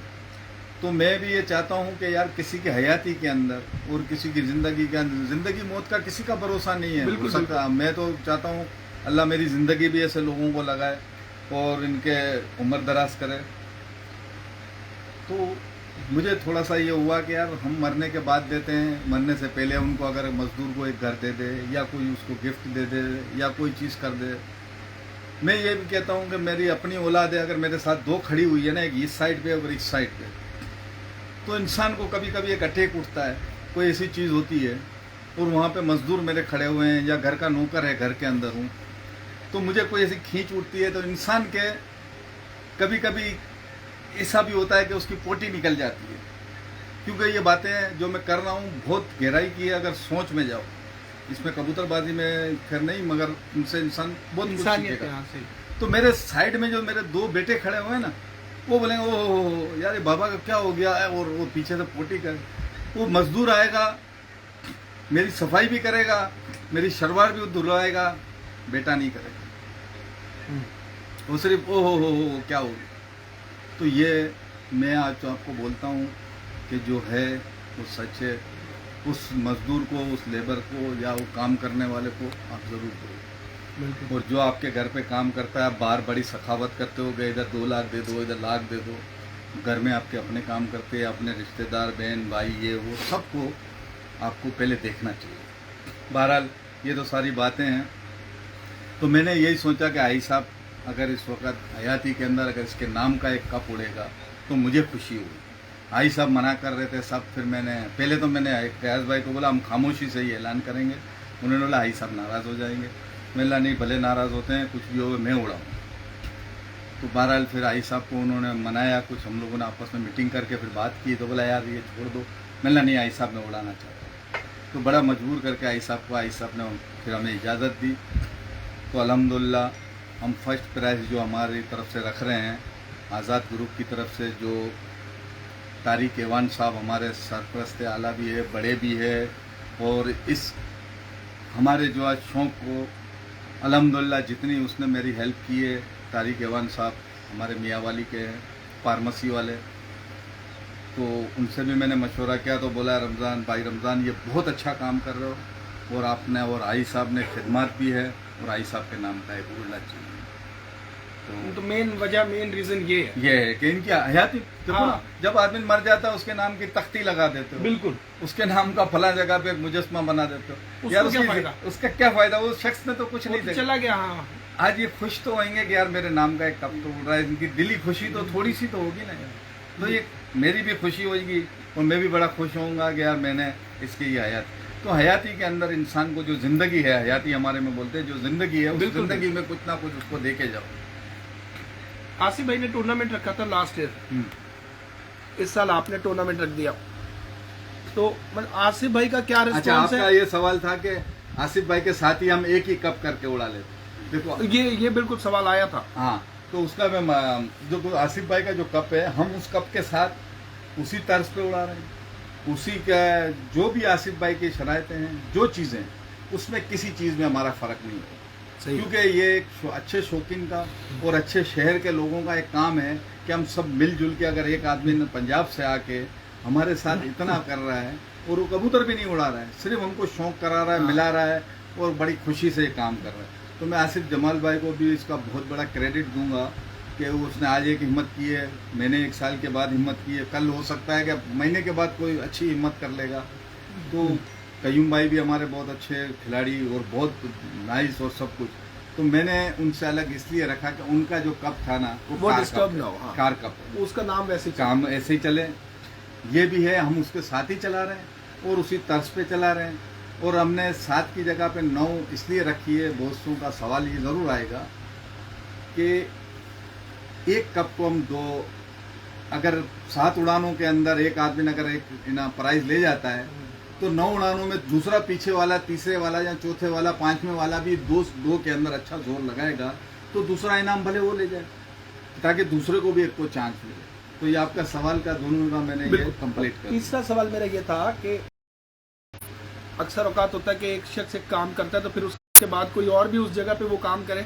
S1: तो मैं भी ये चाहता हूँ कि यार किसी की हयाती के अंदर और किसी की ज़िंदगी के अंदर, ज़िंदगी मौत का किसी का भरोसा नहीं है।
S2: बिल्कुल,
S1: हो सकता मैं तो चाहता हूँ अल्लाह मेरी ज़िंदगी भी ऐसे लोगों को लगाए और इनके उम्र दराज करे। तो मुझे थोड़ा सा ये हुआ कि यार हम मरने के बाद देते हैं, मरने से पहले उनको अगर मजदूर को एक घर दे दे या कोई उसको गिफ्ट दे दे या कोई चीज़ कर दे। मैं ये भी कहता हूँ कि मेरी अपनी औलाद है, अगर मेरे साथ 2 खड़ी हुई है ना, एक इस साइड पे और इस साइड पे, तो इंसान को कभी कभी एक अटैक उठता है, कोई ऐसी चीज़ होती है और वहाँ पे मजदूर मेरे खड़े हुए हैं या घर का नौकर है, घर के अंदर हूँ, तो मुझे कोई ऐसी खींच उठती है। तो इंसान के कभी कभी ऐसा भी होता है कि उसकी पोटी निकल जाती है, क्योंकि ये बातें जो मैं कर रहा हूँ बहुत गहराई की है। अगर सोच में जाओ, इसमें कबूतरबाजी में खैर नहीं, मगर उनसे इंसान बहुत कुछ सीखेगा। तो मेरे साइड में जो मेरे 2 बेटे खड़े हुए हैं ना, वो बोलेंगे ओह यार ये बाबा का क्या हो गया है, और वो पीछे से पोटी कर, वो मजदूर आएगा मेरी सफाई भी करेगा, मेरी शलवार भी धुलवाएगा, बेटा नहीं करेगा, वो सिर्फ ओ हो क्या हो गया। तो ये मैं आज तो आपको बोलता हूँ कि जो है वो सच है। उस मजदूर को, उस लेबर को या वो काम करने वाले को आप ज़रूर करो। और जो आपके घर पे काम करता है, आप बाहर बड़ी सखावत करते हो गए, इधर 2 लाख दे दो, इधर लाख दे दो, घर में आपके अपने काम करते हैं, अपने रिश्तेदार बहन भाई ये वो सबको आपको पहले देखना चाहिए। बहरहाल ये तो सारी बातें हैं। तो मैंने यही सोचा कि आई साहब अगर इस वक्त हयाती के अंदर अगर इसके नाम का एक कप उड़ेगा तो मुझे खुशी हुई। आई साहब मना कर रहे थे सब, फिर पहले तो मैंने फयाज भाई को बोला हम खामोशी से ही ऐलान करेंगे, उन्होंने बोला आई साहब नाराज़ हो जाएंगे। मैंने बोला नहीं भले नाराज़ होते हैं, कुछ भी हो मैं उड़ाऊँ। तो बहरहाल फिर आई साहब को उन्होंने मनाया, कुछ हम लोगों ने आपस में मीटिंग करके फिर बात की, तो बोला यार ये छोड़ दो। मैंने बोला नहीं आई साहब मैं उड़ाना चाहता हूँ। तो बड़ा मजबूर करके आई साहब ने फिर हमें इजाज़त दी। तो अल्हम्दुलिल्लाह हम फर्स्ट प्राइज़ जो हमारी तरफ से रख रहे हैं, आज़ाद ग्रुप की तरफ से, जो तारिक एवान साहब हमारे सरपरस्त आला भी है, बड़े भी है, और इस हमारे जो आज शौक़ को अल्हम्दुलिल्लाह जितनी उसने मेरी हेल्प की है, तारिक एवान साहब हमारे मियाँ वाली के हैं, फार्मेसी वाले, तो उनसे भी मैंने मशवरा किया तो बोला रमज़ान भाई, रमज़ान ये बहुत अच्छा काम कर रहे हो, और आपने और आई साहब ने खिदमत भी है, और आई साहब के नाम का एक उड़ना चाहिए।
S2: तो मेन रीज़न ये
S1: है कि इनकी हयाती देखो
S2: हाँ।
S1: ना, जब आदमी मर जाता है उसके नाम की तख्ती लगा देते हो,
S2: बिल्कुल,
S1: उसके नाम का फला जगह पे एक मुजस्मा बना देते हो,
S2: उसको
S1: यार
S2: क्या फायदा?
S1: उसका क्या फायदा? वो शख्स ने तो कुछ
S2: वो
S1: नहीं
S2: तो
S1: देखा।
S2: चला गया। हाँ,
S1: आज ये खुश तो होंगे कि यार मेरे नाम का एक कप तो उड़ रहा है, इनकी दिली खुशी तो थोड़ी सी तो होगी ना यार, तो ये मेरी भी खुशी होगी, और मैं भी बड़ा खुश होऊंगा कि यार मैंने इसकी ये हयात। तो हयाती के अंदर इंसान को जो जिंदगी है, हयाती हमारे में बोलते हैं, जो जिंदगी है उस
S2: बिल्कुल,
S1: जिंदगी में कुछ ना कुछ उसको देके जाओ।
S2: आसिफ भाई ने टूर्नामेंट रखा था लास्ट ईयर, इस साल आपने टूर्नामेंट रख दिया, तो मतलब आसिफ भाई का क्या
S1: अच्छा,
S2: रिस्पॉन्स
S1: आपका
S2: है?
S1: ये सवाल था कि आसिफ भाई के साथ ही हम एक ही कप करके उड़ा लेते, देखो
S2: ये बिल्कुल सवाल आया था।
S1: हाँ, तो उसका मैं जो आसिफ भाई का जो कप है, हम उस कप के साथ उसी तर्ज पे उड़ा रहे हैं, उसी का जो भी आसिफ भाई की शरायतें हैं, जो चीज़ें, उसमें किसी चीज़ में हमारा फ़र्क नहीं है, क्योंकि ये एक अच्छे शौकीन का और अच्छे शहर के लोगों का एक काम है कि हम सब मिलजुल के, अगर एक आदमी ने पंजाब से आके हमारे साथ इतना कर रहा है और वो कबूतर भी नहीं उड़ा रहा है, सिर्फ हमको शौक़ करा रहा है, मिला रहा है, और बड़ी खुशी से ये काम कर रहा है, तो मैं आसिफ जमाल भाई को भी इसका बहुत बड़ा क्रेडिट दूंगा कि उसने आज एक हिम्मत की है, मैंने 1 साल के बाद हिम्मत की है, कल हो सकता है कि महीने के बाद कोई अच्छी हिम्मत कर लेगा। तो कयूम भाई भी हमारे बहुत अच्छे खिलाड़ी और बहुत नाइस और सब कुछ, तो मैंने उनसे अलग इसलिए रखा कि उनका जो कप था ना
S2: वो डिस्टर्ब ना हो। हाँ।
S1: कार कप,
S2: उसका नाम वैसे
S1: काम ऐसे ही चले, ये भी है, हम उसके साथ ही चला रहे हैं और उसी तर्ज पे चला रहे हैं, और हमने 7 की जगह पे 9 इसलिए रखी है। दोस्तों का सवाल ये ज़रूर आएगा कि एक कप को हम 2, अगर 7 उड़ानों के अंदर एक आदमी ने अगर एक प्राइज ले जाता है, तो 9 उड़ानों में दूसरा पीछे वाला, तीसरे वाला या चौथे वाला, 5वें वाला भी 2 के अंदर अच्छा जोर लगाएगा, तो दूसरा इनाम भले वो ले जाए, ताकि दूसरे को भी एक को चांस मिले। तो ये आपका सवाल का दोनों का मैंने ये कंप्लीट कर दिया।
S2: तीसरा सवाल मेरा ये था कि अक्सर औकात होता है कि एक शख्स एक काम करता है तो फिर उसके बाद कोई और भी उस जगह पे वो काम करे,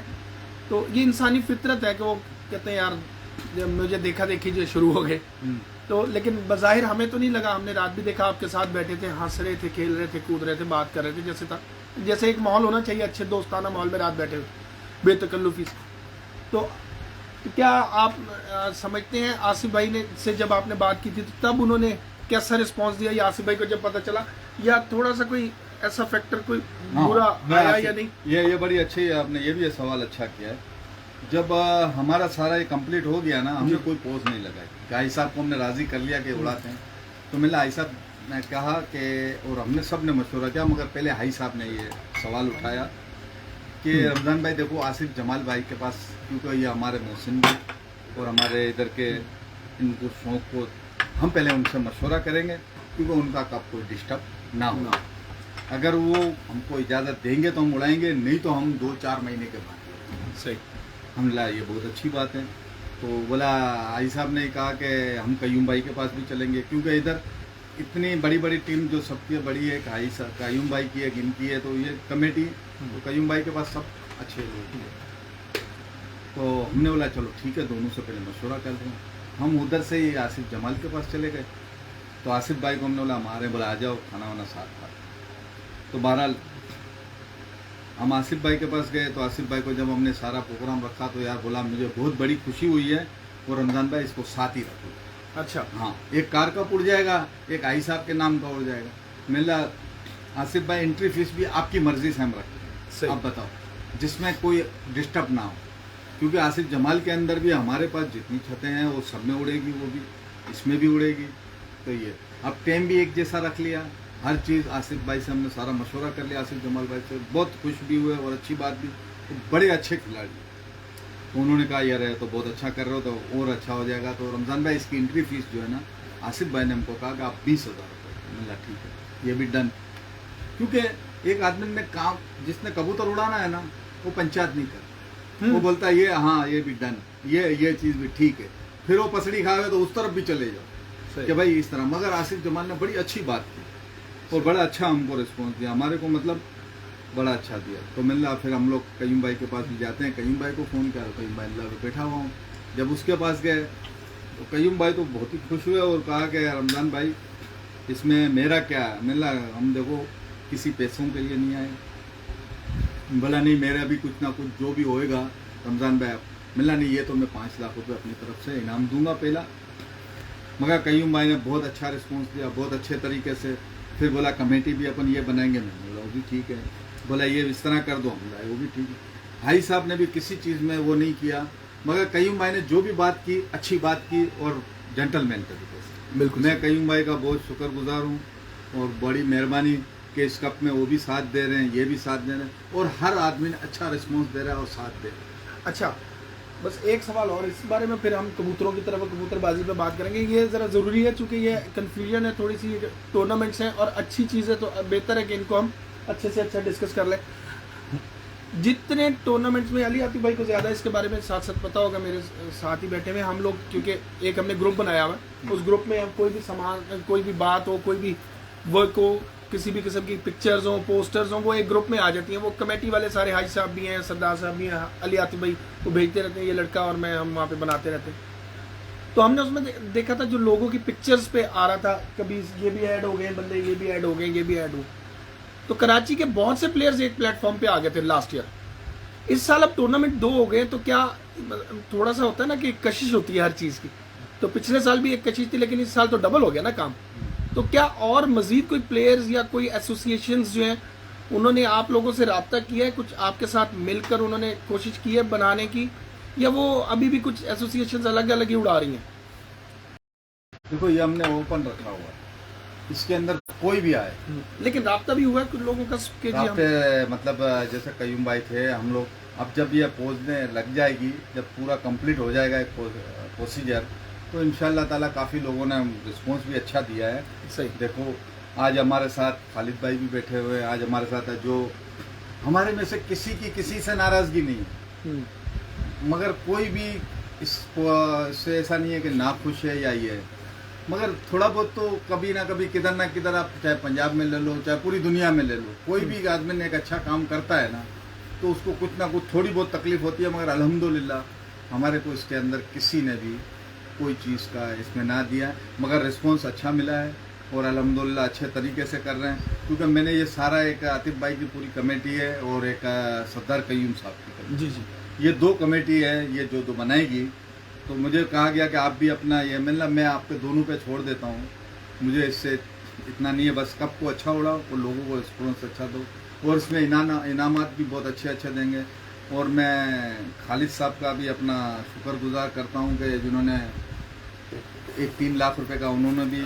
S2: तो ये इंसानी फितरत है कि वो कहते हैं यार जब मुझे देखा देखी जो शुरू हो गए, तो लेकिन बज़ाहिर हमें तो नहीं लगा, हमने रात भी देखा आपके साथ बैठे थे, हंस रहे थे, खेल रहे थे, कूद रहे थे, बात कर रहे थे, जैसे था जैसे एक माहौल होना चाहिए, अच्छे दोस्ताना माहौल में रात बैठे हुए बेतकल्लुफी। तो क्या आप समझते हैं आसिफ भाई ने से जब आपने बात की थी तो तब उन्होंने कैसा रिस्पांस दिया, या आसिफ भाई को जब पता चला, या थोड़ा सा कोई ऐसा फैक्टर कोई बुरा आया या नहीं?
S1: ये बड़ी अच्छी आपने ये भी सवाल अच्छा किया है। जब हमारा सारा ये कंप्लीट हो गया ना, हमने कोई पोज नहीं लगाई, आई साहब को हमने राजी कर लिया कि उड़ाते हैं, तो मिला आई साहब ने कहा कि, और हमने सब ने मशवरा किया, मगर पहले हाई साहब ने ये सवाल उठाया कि रमज़ान भाई देखो, आसिफ जमाल भाई के पास, क्योंकि ये हमारे मोहसिन भी और हमारे इधर के इनको शौक़ को हम पहले उनसे मशवरा करेंगे, क्योंकि उनका कब कोई डिस्टर्ब ना हो, अगर वो हमको इजाज़त देंगे तो हम उड़ाएंगे, नहीं तो हम 2-4 महीने के बाद।
S2: सही,
S1: हम ला ये बहुत अच्छी बात है। तो बोला आई साहब ने कहा कि हम कयूम भाई के पास भी चलेंगे, क्योंकि इधर इतनी बड़ी बड़ी टीम जो सबकी बड़ी है, कयूम भाई की है, इनकी है, तो ये कमेटी, तो कयूम भाई के पास सब अच्छे लोग हैं। तो हमने बोला चलो ठीक है, दोनों से पहले मशवरा कर रहे हैं। हम उधर से ही आसिफ जमाल के पास चले गए, तो आसिफ भाई को हमने बोला हमारे, बोला आ जाओ खाना वाना साथ खा। तो बहरहाल हम आसिफ भाई के पास गए, तो आसिफ भाई को जब हमने सारा प्रोग्राम रखा तो यार बोला मुझे बहुत बड़ी खुशी हुई है, और रमज़ान भाई इसको साथ ही रखो।
S2: अच्छा,
S1: हाँ, एक कार का उड़ जाएगा, एक आई साहब के नाम का उड़ जाएगा। मिला आसिफ भाई एंट्री फीस भी आपकी मर्जी से हम रखते हैं, आप बताओ जिसमें कोई डिस्टर्ब ना हो, क्योंकि आसिफ जमाल के अंदर भी हमारे पास जितनी छतें हैं वो सब में उड़ेगी, वो भी इसमें भी उड़ेगी। तो ये अब टाइम भी एक जैसा रख लिया, हर चीज़ आसिफ भाई से हमने सारा मशवरा कर लिया, आसिफ जमाल भाई से बहुत खुश भी हुए, और अच्छी बात भी, तो बड़े अच्छे खिलाड़ी, तो उन्होंने कहा यार तो बहुत अच्छा कर रहे हो, तो और अच्छा हो जाएगा। तो रमज़ान भाई इसकी एंट्री फीस जो है ना, आसिफ भाई ने हमको कहा कि आप 20,000 रुपये, मिला ठीक है, ये भी डन, क्योंकि एक आदमी ने काम, जिसने कबूतर उड़ाना है ना, वो पंचायत नहीं करता। वो बोलता है ये हाँ ये भी डन, ये चीज़ भी ठीक है, फिर वो पसड़ी खावे तो उस तरफ भी चले जाओ कि भाई इस तरह। मगर आसिफ जमाल ने बड़ी अच्छी बात की और बड़ा अच्छा हमको रिस्पॉन्स दिया, हमारे को मतलब बड़ा अच्छा दिया। तो मिलना फिर हम लोग कयूम भाई के पास भी जाते हैं, कयूम भाई को फ़ोन किया तो कयूम भाई बैठा हुआ हूँ। जब उसके पास गए तो कयूम भाई तो बहुत ही खुश हुए और कहा कि रमज़ान भाई इसमें मेरा क्या है। मिला हम देखो किसी पैसों के लिए नहीं आए, बोला नहीं मेरा भी कुछ ना कुछ जो भी होएगा रमज़ान भाई। मिला नहीं ये तो मैं 5 लाख रुपए अपनी तरफ से इनाम दूंगा पहला। मगर कयूम भाई ने बहुत अच्छा रिस्पॉन्स दिया, बहुत अच्छे तरीके से। फिर बोला कमेटी भी अपन ये बनाएंगे, मैंने बोला वो भी ठीक है। बोला ये इस तरह कर दो, हम बोला वो भी ठीक है। भाई साहब ने भी किसी चीज़ में वो नहीं किया, मगर कयूम भाई ने जो भी बात की अच्छी बात की और जेंटलमैन तरीके से।
S2: बिल्कुल
S1: मैं कयूम भाई का बहुत शुक्रगुजार हूँ और बड़ी मेहरबानी कि इस कप में वो भी साथ दे रहे हैं, ये भी साथ दे रहे हैं और हर आदमी ने अच्छा रिस्पॉन्स दे रहा है और साथ दे रहा है।
S2: अच्छा, बस एक सवाल और इस बारे में, फिर हम कबूतरों की तरफ कबूतरबाजी पे बात करेंगे। ये ज़रा ज़रूरी है चूँकि ये कन्फ्यूजन है थोड़ी सी, टूर्नामेंट्स हैं और अच्छी चीज़ें, तो बेहतर है कि इनको हम अच्छे से अच्छा डिस्कस कर लें। जितने टूर्नामेंट्स में अली आतिफ भाई को ज़्यादा इसके बारे में साथ साथ पता होगा, मेरे साथ ही बैठे हुए हम लोग, क्योंकि एक हमने ग्रुप बनाया हुआ है, उस ग्रुप में हम कोई भी सामान, कोई भी बात हो, कोई भी वर्क हो, किसी भी किस्म की पिक्चर्स हो, पोस्टर्स हो, वो एक ग्रुप में आ जाती हैं। वो कमेटी वाले सारे हाजी साहब भी हैं, सरदार साहब भी हैं, अली आतिफ भाई को भेजते रहते हैं, ये लड़का और मैं हम वहाँ पे बनाते रहते हैं। तो हमने उसमें देखा था जो लोगों की पिक्चर्स पे आ रहा था, कभी ये भी ऐड हो गए बंदे, ये भी ऐड हो गए, ये भी ऐड हो। तो कराची के बहुत से प्लेयर्स एक प्लेटफॉर्म पे आ गए थे लास्ट ईयर। इस साल अब टूर्नामेंट 2 हो गए, तो क्या थोड़ा सा होता है ना कि कशिश होती है हर चीज़ की। तो पिछले साल भी एक कशिश थी, लेकिन इस साल तो डबल हो गया ना काम। तो क्या और मजीद कोई प्लेयर्स या कोई एसोसिएशंस जो हैं उन्होंने आप लोगों से रब्ता किया है, कुछ आपके साथ मिलकर उन्होंने कोशिश की है बनाने की, या वो अभी भी कुछ एसोसिएशंस अलग अलग ही उड़ा रही हैं?
S1: देखो ये हमने ओपन रखा हुआ है, इसके अंदर कोई भी आए।
S2: लेकिन रब्ता भी हुआ है कुछ लोगों का कि जी हम
S1: राब्ते मतलब जैसे कयूम भाई थे हम लोग, अब जब ये पहुंचने लग जाएगी, जब पूरा कंप्लीट हो जाएगा एक प्रोसीजर, तो इंशाल्लाह ताला काफ़ी लोगों ने रिस्पॉन्स भी अच्छा दिया है।
S2: सही।
S1: देखो आज हमारे साथ खालिद भाई भी बैठे हुए हैं, आज हमारे साथ है, जो हमारे में से किसी से नाराज़गी नहीं है, मगर कोई भी इससे ऐसा नहीं है कि नाखुश है या ये है। मगर थोड़ा बहुत तो कभी ना किधर आप चाहे पंजाब में ले लो, चाहे पूरी दुनिया में ले लो, कोई भी आदमी ने एक अच्छा काम करता है ना, तो उसको कुछ ना कुछ थोड़ी बहुत तकलीफ होती है। मगर अल्हम्दुलिल्लाह हमारे को इसके अंदर किसी ने भी कोई चीज़ का इसमें ना दिया, मगर रिस्पॉन्स अच्छा मिला है और अल्हम्दुलिल्लाह अच्छे तरीके से कर रहे हैं। क्योंकि मैंने ये सारा एक आतिफ भाई की पूरी कमेटी है और एक सरदार कयूम साहब की कमेटी,
S2: जी
S1: ये 2 कमेटी है, ये जो बनाएगी। तो मुझे कहा गया कि आप भी अपना ये मिलना, मैं आपके दोनों पे छोड़ देता हूँ, मुझे इससे इतना नहीं है, बस कप को अच्छा उड़ाओ और लोगों को रिस्पॉन्स अच्छा दो, और इसमें इनामात भी बहुत अच्छे देंगे। और मैं खालिद साहब का भी अपना शुक्रगुजार करता हूँ कि जिन्होंने एक 3 लाख रुपए का उन्होंने भी,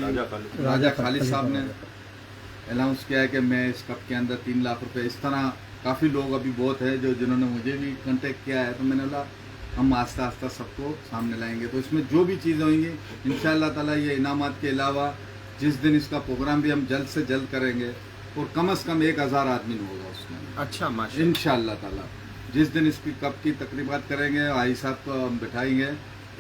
S1: राजा खालिद साहब ने अनाउंस किया है कि मैं इस कप के अंदर 3 लाख रुपए, इस तरह काफ़ी लोग अभी बहुत है जिन्होंने मुझे भी कांटेक्ट किया है। तो मैंने बोला हम आस्ता आस्ता सबको सामने लाएंगे। तो इसमें जो भी चीज़ें होंगी इंशाअल्लाह ताला, ये इनामात के अलावा जिस दिन इसका प्रोग्राम भी हम जल्द से जल्द करेंगे, और कम से कम 1000 आदमी होगा उसमें।
S2: अच्छा माशाल्लाह,
S1: इंशाअल्लाह ताला जिस दिन इसकी कप की तकरीबात करेंगे, आई साहब को हम बिठाएंगे,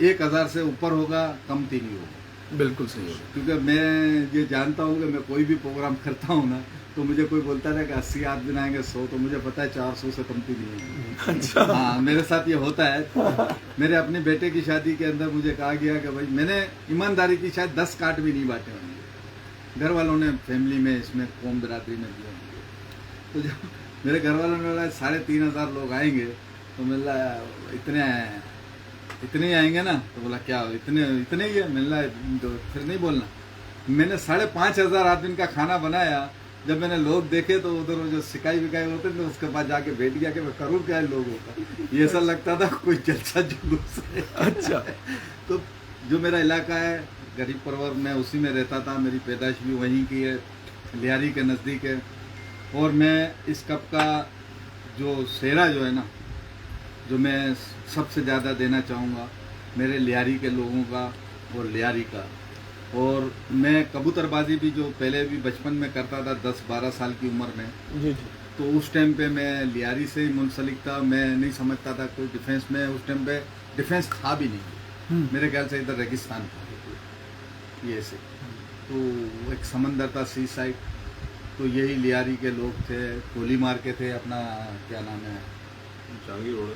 S1: 1000 से ऊपर होगा, कमती नहीं होगा।
S2: बिल्कुल सही होगा।
S1: क्योंकि मैं ये जानता हूँ कि मैं कोई भी प्रोग्राम करता हूँ ना, तो मुझे कोई बोलता था कि 80 आदमी आएंगे 100, तो मुझे पता है 400 से कमती नहीं है।
S2: अच्छा।
S1: हाँ, मेरे साथ ये होता है। मेरे अपने बेटे की शादी के अंदर मुझे कहा गया कि भाई मैंने ईमानदारी की शायद 10 कार्ड भी नहीं बांटे होंगे, घर वालों ने फैमिली में इसमें कौम बिरादरी में दिए होंगे। तो जब मेरे घर वालों ने बोला 3500 लोग आएंगे, तो मिला इतने ही आएंगे ना, तो बोला क्या इतने ही है, मिलना तो फिर नहीं बोलना। मैंने 5500 आदमी का खाना बनाया। जब मैंने लोग देखे तो उधर जो सिकाई विकाई होते थे, उसके बाद जाके बैठ गया कि मैं करूँ क्या है लोगों का। ये ऐसा लगता था कोई जलसा जुलूस है।
S2: अच्छा।
S1: तो जो मेरा इलाका है गरीब परवर, मैं उसी में रहता था, मेरी पैदाइश भी वहीं की है, लियारी के नज़दीक है। और मैं इस कप का जो सेहरा जो है ना, जो मैं सबसे ज़्यादा देना चाहूँगा मेरे लियारी के लोगों का और लियारी का। और मैं कबूतरबाजी भी जो पहले भी बचपन में करता था 10-12 साल की उम्र में,
S2: जी।
S1: तो उस टाइम पे मैं लियारी से ही मुंसलिक था, मैं नहीं समझता था कोई डिफेंस में, उस टाइम पे डिफेंस था भी नहीं, मेरे ख्याल से इधर रेगिस्तान था ये से। तो एक समंदर था सी साइड, तो यही लियारी के लोग थे, गोली मार के थे, अपना क्या नाम है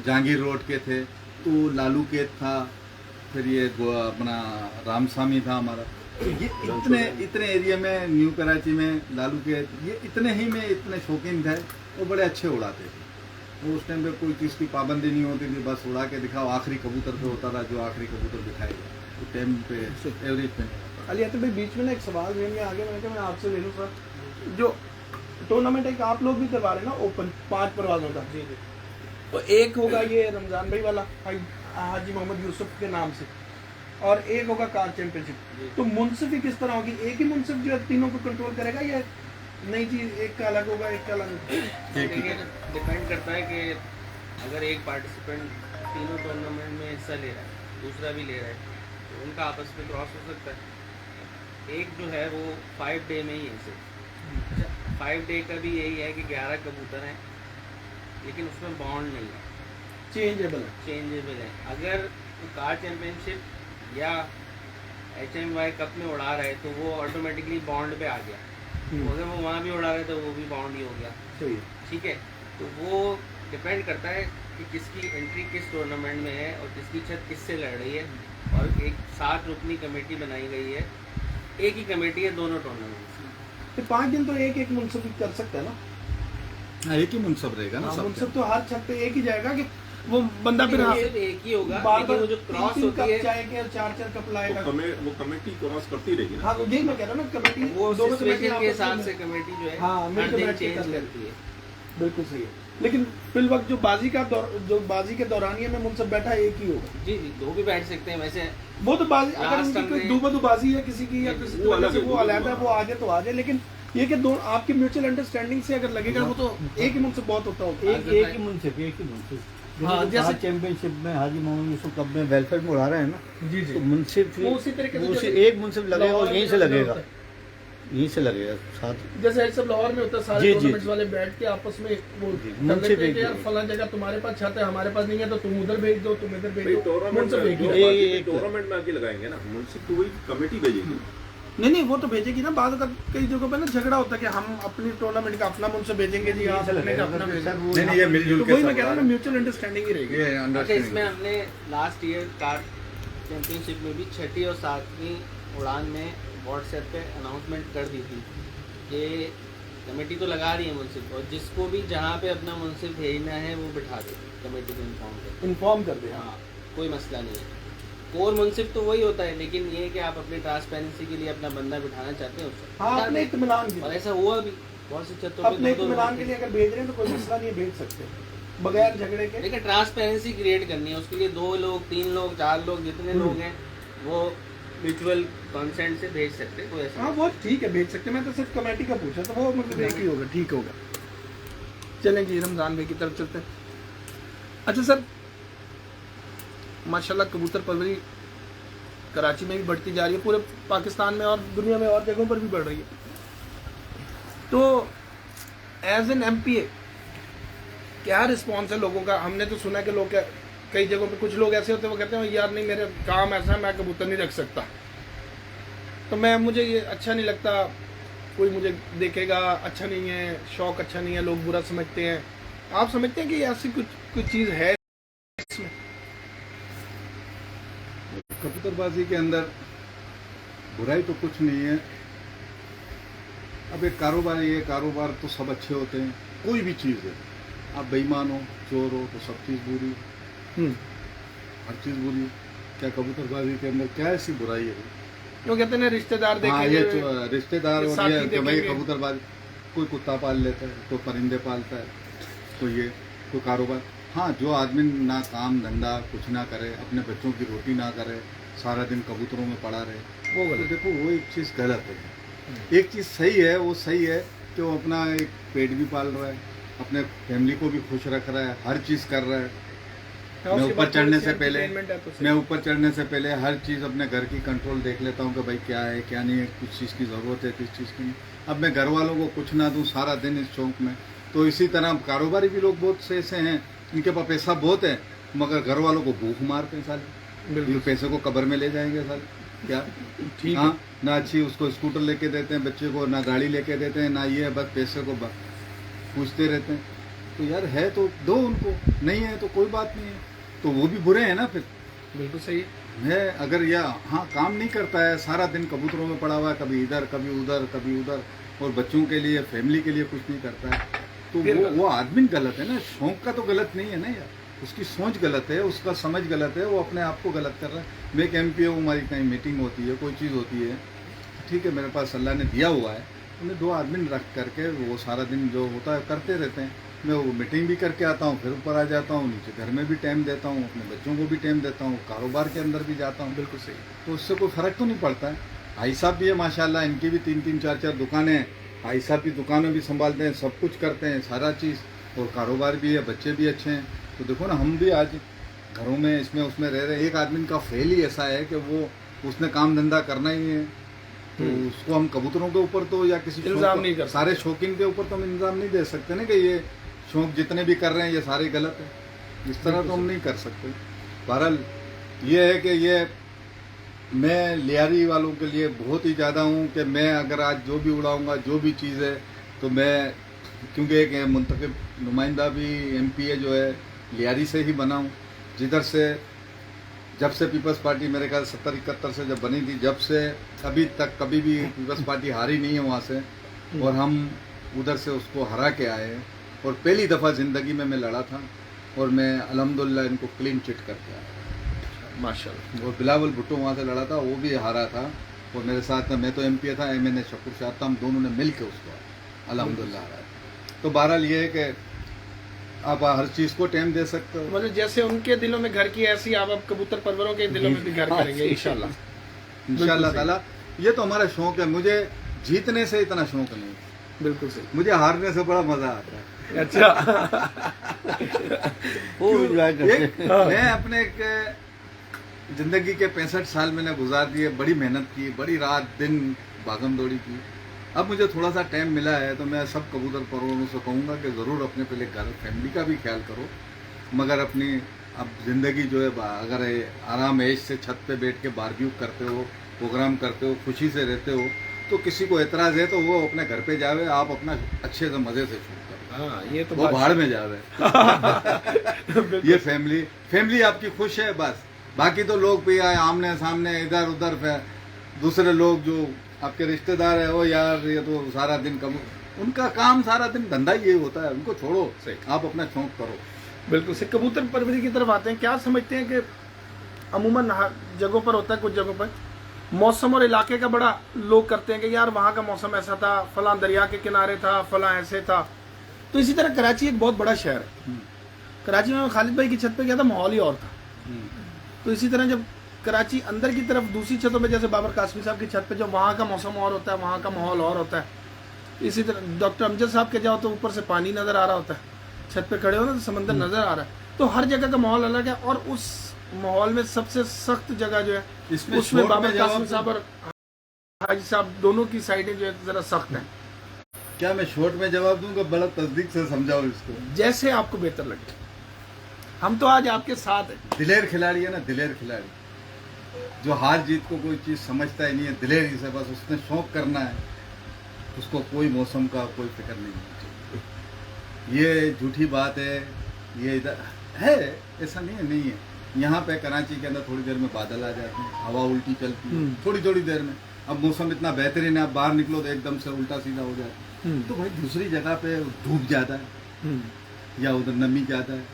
S1: जहांगीर रोड के थे, तो लालू केत था, फिर ये अपना रामस्वामी था हमारा। तो ये इतने एरिया में न्यू कराची में लालू केत ये इतने ही में इतने शौकीन थे, वो बड़े अच्छे उड़ाते थे। वो उस टाइम पे कोई चीज़ की पाबंदी नहीं होती थी, बस उड़ा के दिखाओ, आखिरी कबूतर पे होता था जो आखिरी कबूतर दिखाएगा, तो टाइम पे एवरेज पे नहीं होता।
S2: अली भाई बीच में ना एक सवाल जेब में आगे मैंने कहा मैं आपसे ले लूँ सर, जो टूर्नामेंट एक आप लोग भी करवा रहे हैं ना ओपन 5 परवाजों का, जी जी, तो एक होगा ये रमजान भाई वाला हाजी मोहम्मद यूसुफ के नाम से, और एक होगा कार चैंपियनशिप। तो मुनसिफ किस तरह होगी, एक ही मुनसिफ जो है तीनों को कंट्रोल करेगा या नई चीज, एक का अलग होगा एक का अलग होगा?
S8: डिपेंड करता है कि अगर एक पार्टिसिपेंट तीनों टूर्नामेंट में हिस्सा ले रहा है, दूसरा भी ले रहा है, तो उनका आपस में क्रॉस हो सकता है। एक जो है वो 5 डे में ही है सिर्फ, 5 डे का भी यही है कि 11 कबूतर हैं, लेकिन उसमें बॉन्ड नहीं है, चेंजेबल है। अगर कार चैंपियनशिप या HMY कप में उड़ा रहे तो वो ऑटोमेटिकली बॉन्ड पे आ गया, तो अगर वो वहाँ भी उड़ा रहे तो वो भी बॉन्ड ही हो गया, ठीक है। तो वो डिपेंड करता है कि किसकी एंट्री किस टूर्नामेंट में है और किसकी छत किससे लड़ रही है, और एक 7 रुकनी कमेटी बनाई गई है, एक ही कमेटी है दोनों टूर्नामेंट।
S2: तो 5 दिन तो एक मुनसिफ कर सकते हैं ना?
S1: हाँ, एक ही मुनसब रहेगा ना, सब
S2: मुनसिफ तो हर छत पे एक ही जाएगा कि वो बंदा फिर
S8: सिर्फ एक ही होगा,
S2: बार
S8: लेकिन
S2: बार
S8: वो जो क्रॉस होती है
S2: जाएंगे 4 कप लाएगा।
S6: वो कमेटी क्रॉस करती रहेगी ना।
S2: हाँ यही मैं कह रहा हूँ ना, कमेटी
S8: वो
S2: दोनों कमेटी
S8: सिचुएशन के
S2: आपस
S8: हिसाब
S2: में-
S8: से कमेटी जो है
S2: हाँ, मिल
S8: हर
S2: के
S8: दिन
S2: बैठ के
S8: चेंज
S2: कर
S8: करती है।
S2: बिल्कुल सही है, लेकिन फिल वक्त जो बाजी के दौरानिए में मुनसिफ बैठा एक ही होगा।
S8: जी जी, दो भी बैठ सकते हैं वैसे।
S2: वो तो बाजी अगर
S8: Last
S2: उनकी कोई
S8: हमने-
S2: दुबदुबाजी है किसी की या किसी
S6: वो
S2: तरह
S6: अलग
S2: से
S6: है,
S2: वो
S6: वो
S2: अलग है,
S6: अलग
S2: वो आगे तो आगे, लेकिन ये कि दो आपकी म्यूचुअल अंडरस्टैंडिंग से अगर लगेगा वो तो एक ही मुनसिफ बहुत होता होगा।
S4: एक ही मुंसिफ
S2: हाँ,
S4: जैसे
S2: जैसे-
S4: चैंपियनशिप में हाजी मोहम्मद यूसुफ कप में वेलफेयर में उड़ा रहे हैं ना,
S2: जी
S4: तो मुंसिफ
S2: वो उसी तरीके से
S4: उसी
S2: जैसे
S4: एक मुंसिफ लगेगा और यहीं से लगेगा,
S2: होता है।
S4: यहीं से लगेगा साथ।
S2: जैसे सब लाहौर में होता है, सारे
S4: जी, जी,
S2: टूर्नामेंट्स
S4: जी।
S2: वाले बैठ के आपस में वो
S4: जी,
S2: कर
S4: मुनसिफ
S2: लेते हैं
S4: एक
S2: कि यार
S4: ही।
S2: फला जगह तुम्हारे पास छत है हमारे पास नहीं है, तो तुम उधर भेज दो, तुम इधर भेज
S6: भाई
S2: दो,
S6: टूर्नामेंट
S2: मुनसिफ एक ही
S6: में
S2: है।
S4: एक-
S6: टूर्नामेंट में आके लगाएंगे ना, मुंसिफ तो वही कमेटी भेजेगी।
S2: नहीं वो तो भेजेगी ना, बाद में कई जगहों पे ना झगड़ा होता है कि हम अपनी टूर्नामेंट का अपना मुनसिफ भेजेंगे जी, आप अपने का अपना भेजेंगे।
S1: नहीं ये मिलजुल
S2: तो
S1: के
S2: वही
S1: सब
S2: मैं कह रहा हूँ
S1: उड़ा रहे
S2: म्यूचुअल अंडरस्टैंडिंग ही रहेगी।
S1: हैं। ये
S8: अच्छा,
S1: अंडरस्टैंडिंग
S8: इसमें हमने लास्ट ईयर कार चैंपियनशिप में भी 6ठी और 7वीं उड़ान में व्हाट्सएप पे अनाउंसमेंट कर दी थी कि कमेटी तो लगा रही है मुनसिफ, और जिसको भी जहाँ पे अपना मुनसिफ भेजना है वो बिठा दे, कमेटी को
S2: इन्फॉर्म कर दे।
S8: हाँ, कोई मसला नहीं है। कोर मुनसिफ तो वही होता है, लेकिन ये है कि आप अपनी ट्रांसपेरेंसी के लिए अपना बंदा बिठाना चाहते हैं उससे
S2: हाँ
S8: बिठा
S2: अपने
S8: दें।
S2: इत्मीनान के
S8: और
S2: लिए,
S8: ऐसा हुआ भी बहुत सी छतों पे
S2: अपने
S8: दो-दो
S2: इत्मीनान
S8: लोग
S2: के
S8: थे।
S2: लिए अगर भेज रहे हैं तो कोई मसला नहीं है, भेज सकते हैं बगैर झगड़े के।
S8: लेकिन ट्रांसपेरेंसी क्रिएट करनी है, उसके लिए 2 लोग 3 लोग 4 लोग जितने लोग हैं वो म्यूचुअल कंसेंट से भेज सकते हैं, कोई ऐसा
S2: हाँ वो ठीक है, भेज सकते हैं। मैं तो सिर्फ कमेटी का पूछा, तो वो मतलब एक ही होगा, ठीक होगा। चलेंगे रमजान भाई की तरफ चलते हैं। अच्छा सर, माशाल्लाह कबूतर परवरी कराची में भी बढ़ती जा रही है, पूरे पाकिस्तान में और दुनिया में और जगहों पर भी बढ़ रही है। तो एज एन MPA क्या रिस्पॉन्स है लोगों का? हमने तो सुना कि लोग कई जगहों पे कुछ लोग ऐसे होते हैं वो कहते हैं यार नहीं मेरे काम ऐसा है, मैं कबूतर नहीं रख सकता, तो मुझे ये अच्छा नहीं लगता, कोई मुझे देखेगा अच्छा नहीं है, शौक अच्छा नहीं है, लोग बुरा समझते हैं। आप समझते हैं कि ऐसी कुछ चीज़ है इसमें?
S1: कबूतरबाजी के अंदर बुराई तो कुछ नहीं है। अब एक कारोबार है, ये कारोबार तो सब अच्छे होते हैं, कोई भी चीज़ है, आप बेईमान हो चोर हो तो सब चीज़ बुरी, हर चीज़ बुरी। क्या कबूतरबाजी के अंदर क्या ऐसी बुराई है?
S2: क्यों कहते हैं ना रिश्तेदार
S1: हाँ, ये
S2: देखेंगे,
S1: रिश्तेदार और
S2: साथी
S1: ये कि भाई
S2: देखेंगे।
S1: कबूतरबाजी, कोई कुत्ता पाल लेता है, कोई परिंदे पालता है, तो ये कोई कारोबार। हाँ, जो आदमी ना काम धंधा कुछ ना करे, अपने बच्चों की रोटी ना करे, सारा दिन कबूतरों में पड़ा रहे, वो गलत। देखो वो एक चीज़ गलत है। एक चीज़ सही है, वो सही है कि वो अपना एक पेट भी पाल रहा है, अपने फैमिली को भी खुश रख रहा है, हर चीज़ कर रहा है। मैं ऊपर चढ़ने से पहले हर चीज़ अपने घर की कंट्रोल देख लेता हूँ कि भाई क्या है क्या नहीं है, किस चीज़ की ज़रूरत है किस चीज़ की नहीं। अब मैं घर वालों को कुछ ना दूँ, सारा दिन इस चौक में तो इसी तरह कारोबारी भी लोग बहुत से ऐसे हैं, इनके पास पैसा बहुत है मगर घर वालों को भूख मारते हैं साले, ये पैसे को कब्र में ले जाएंगे साले क्या।
S2: ठीक
S1: हाँ, ना अच्छी उसको स्कूटर लेके देते हैं बच्चे को, ना गाड़ी लेके देते हैं, ना ये बस पैसे को पूछते रहते हैं। तो यार है तो दो उनको, नहीं है तो कोई बात नहीं है, तो वो भी बुरे हैं ना फिर।
S2: बिल्कुल सही
S1: है अगर या हाँ काम नहीं करता है, सारा दिन कबूतरों में पड़ा हुआ है, कभी इधर कभी उधर कभी उधर, और बच्चों के लिए फैमिली के लिए कुछ नहीं करता है, तो वो आदमी गलत है ना। शौक का तो गलत नहीं है ना यार, उसकी सोच गलत है, उसका समझ गलत है, वो अपने आप को गलत कर रहा है। मैं एक MP हूँ, हमारी कहीं मीटिंग होती है, कोई चीज़ होती है, ठीक है, मेरे पास अल्लाह ने दिया हुआ है, उन्हें 2 आदमी रख करके वो सारा दिन जो होता है करते रहते हैं। मैं वो मीटिंग भी करके आता हूँ, फिर ऊपर आ जाता हूँ, नीचे घर में भी टाइम देता हूँ, अपने बच्चों को भी टाइम देता हूँ, कारोबार के अंदर भी जाता हूँ।
S2: बिल्कुल सही।
S1: तो उससे कोई फ़र्क तो नहीं पड़ता है। भाई साहब भी है माशाल्लाह, इनकी भी 3-3 4-4 दुकानें हैं, भाई साहब भी दुकानें भी संभालते हैं, सब कुछ करते हैं, सारा चीज़, और कारोबार भी है, बच्चे भी अच्छे हैं। तो देखो ना, हम भी आज घरों में इसमें उसमें रह रहे हैं। एक आदमी का फेल ही ऐसा है कि वो उसने काम धंधा करना ही है, तो उसको हम कबूतरों के ऊपर तो या किसी
S2: इल्जाम नहीं कर सकते।
S1: सारे शौकीन के ऊपर तो हम इल्जाम नहीं दे सकते ना कि ये शौक जितने भी कर रहे हैं ये सारे गलत है, इस तरह तो हम नहीं कर सकते। बहरहाल ये है कि ये मैं लियारी वालों के लिए बहुत ही ज़्यादा हूँ कि मैं अगर आज जो भी उड़ाऊँगा, जो भी चीज़ है, तो मैं, क्योंकि एक मुंतखब नुमाइंदा भी MP है जो है लियारी से ही बना हूँ, जिधर से जब से पीपल्स पार्टी मेरे ख्याल 70-71 से जब बनी थी, जब से अभी तक कभी भी पीपल्स पार्टी हारी नहीं है वहाँ से, और हम उधर से उसको हरा के आए हैं। और पहली दफ़ा ज़िंदगी में मैं लड़ा था और मैं अल्हम्दुलिल्लाह इनको क्लीन चिट करके आया
S2: माशाल्लाह।
S1: और बिलावल भुट्टो वहाँ से लड़ा था, वो भी हारा था, और मेरे साथ मैं तो MP था, MNA शकुर शाह था, हम दोनों ने मिल के उसको अल्हम्दुलिल्लाह हराया। तो बहरहाल ये है कि आप हर चीज़ को टाइम दे सकते हो।
S2: मतलब जैसे उनके दिलों में घर की, ऐसी आप अब कबूतर परवरों के दिलों में भी घर करेंगे इंशाल्लाह।
S1: इंशाल्लाह ताला। ये तो हमारा शौक है, मुझे जीतने से इतना शौक नहीं,
S2: बिल्कुल सही।
S1: मुझे हारने से बड़ा मजा आता है।
S2: अच्छा।
S1: मैं अपने एक जिंदगी के 65 साल मैंने गुजार दिए, बड़ी मेहनत की, बड़ी रात दिन भागम दौड़ी की। अब मुझे थोड़ा सा टाइम मिला है तो मैं सब कबूतर परवरों से कहूँगा कि ज़रूर अपने पहले घर फैमिली का भी ख्याल करो, मगर अपनी अब ज़िंदगी जो है अगर आराम ऐश से छत पे बैठ के बारबेक्यू करते हो, प्रोग्राम करते हो, खुशी से रहते हो, तो किसी को एतराज़ है तो वो अपने घर पे जावे, आप अपना अच्छे से मज़े से शूट करो।
S2: हाँ, ये तो
S1: वो भाड़ में जावे। ये फैमिली आपकी खुश है बस, बाकी तो लोग भी आए आमने सामने इधर उधर, दूसरे लोग जो आपके रिश्तेदार है, वो यार ये तो सारा दिन कब उनका काम सारा दिन धंधा ही होता है, उनको छोड़ो, आप अपना शौक करो।
S2: बिल्कुल से कबूतर परवरी की तरफ आते हैं। क्या समझते हैं कि अमूमन जगहों पर होता है, कुछ जगहों पर मौसम और इलाके का बड़ा लोग करते हैं कि यार वहाँ का मौसम ऐसा था, फलां दरिया के किनारे था, फलां ऐसे था। तो इसी तरह कराची एक बहुत बड़ा शहर है। कराची में खालिद भाई की छत पे गया था, माहौल ही और था। तो इसी तरह जब कराची अंदर की तरफ दूसरी छतों पे, जैसे बाबर कासमी साहब की छत पे, जो वहाँ का मौसम और होता है, वहाँ का माहौल और होता है। इसी तरह डॉक्टर अमजद साहब के जाओ तो ऊपर से पानी नज़र आ रहा होता है, छत पे खड़े हो ना तो समंदर नज़र आ रहा है। तो हर जगह का माहौल अलग है, और उस माहौल में सबसे सख्त जगह जो है उसमें बाबर कासमी साहब और हाजी साहब दोनों की साइडें जो है ज़रा सख्त हैं।
S1: क्या मैं शॉर्ट में जवाब दूंगा? बड़ा तस्दीक से समझाओ इसको,
S2: जैसे आपको बेहतर लगे। हम तो आज आपके साथ हैं।
S1: दिलेर खिलाड़ी है ना, दिलेर खिलाड़ी जो हार जीत को कोई चीज़ समझता ही नहीं है, दिलेरी से बस उसने शौक करना है, उसको कोई मौसम का कोई फिक्र नहीं है। ये झूठी बात है, ये इधर है, ऐसा नहीं है, नहीं है। यहाँ पे कराची के अंदर थोड़ी देर में बादल आ जाते हैं, हवा उल्टी चलती है थोड़ी थोड़ी देर में। अब मौसम इतना बेहतरीन है, आप बाहर निकलो तो एकदम से उल्टा सीधा हो जाता है। तो भाई दूसरी जगह पे धूप ज़्यादा है, या उधर नमी ज़्यादा है,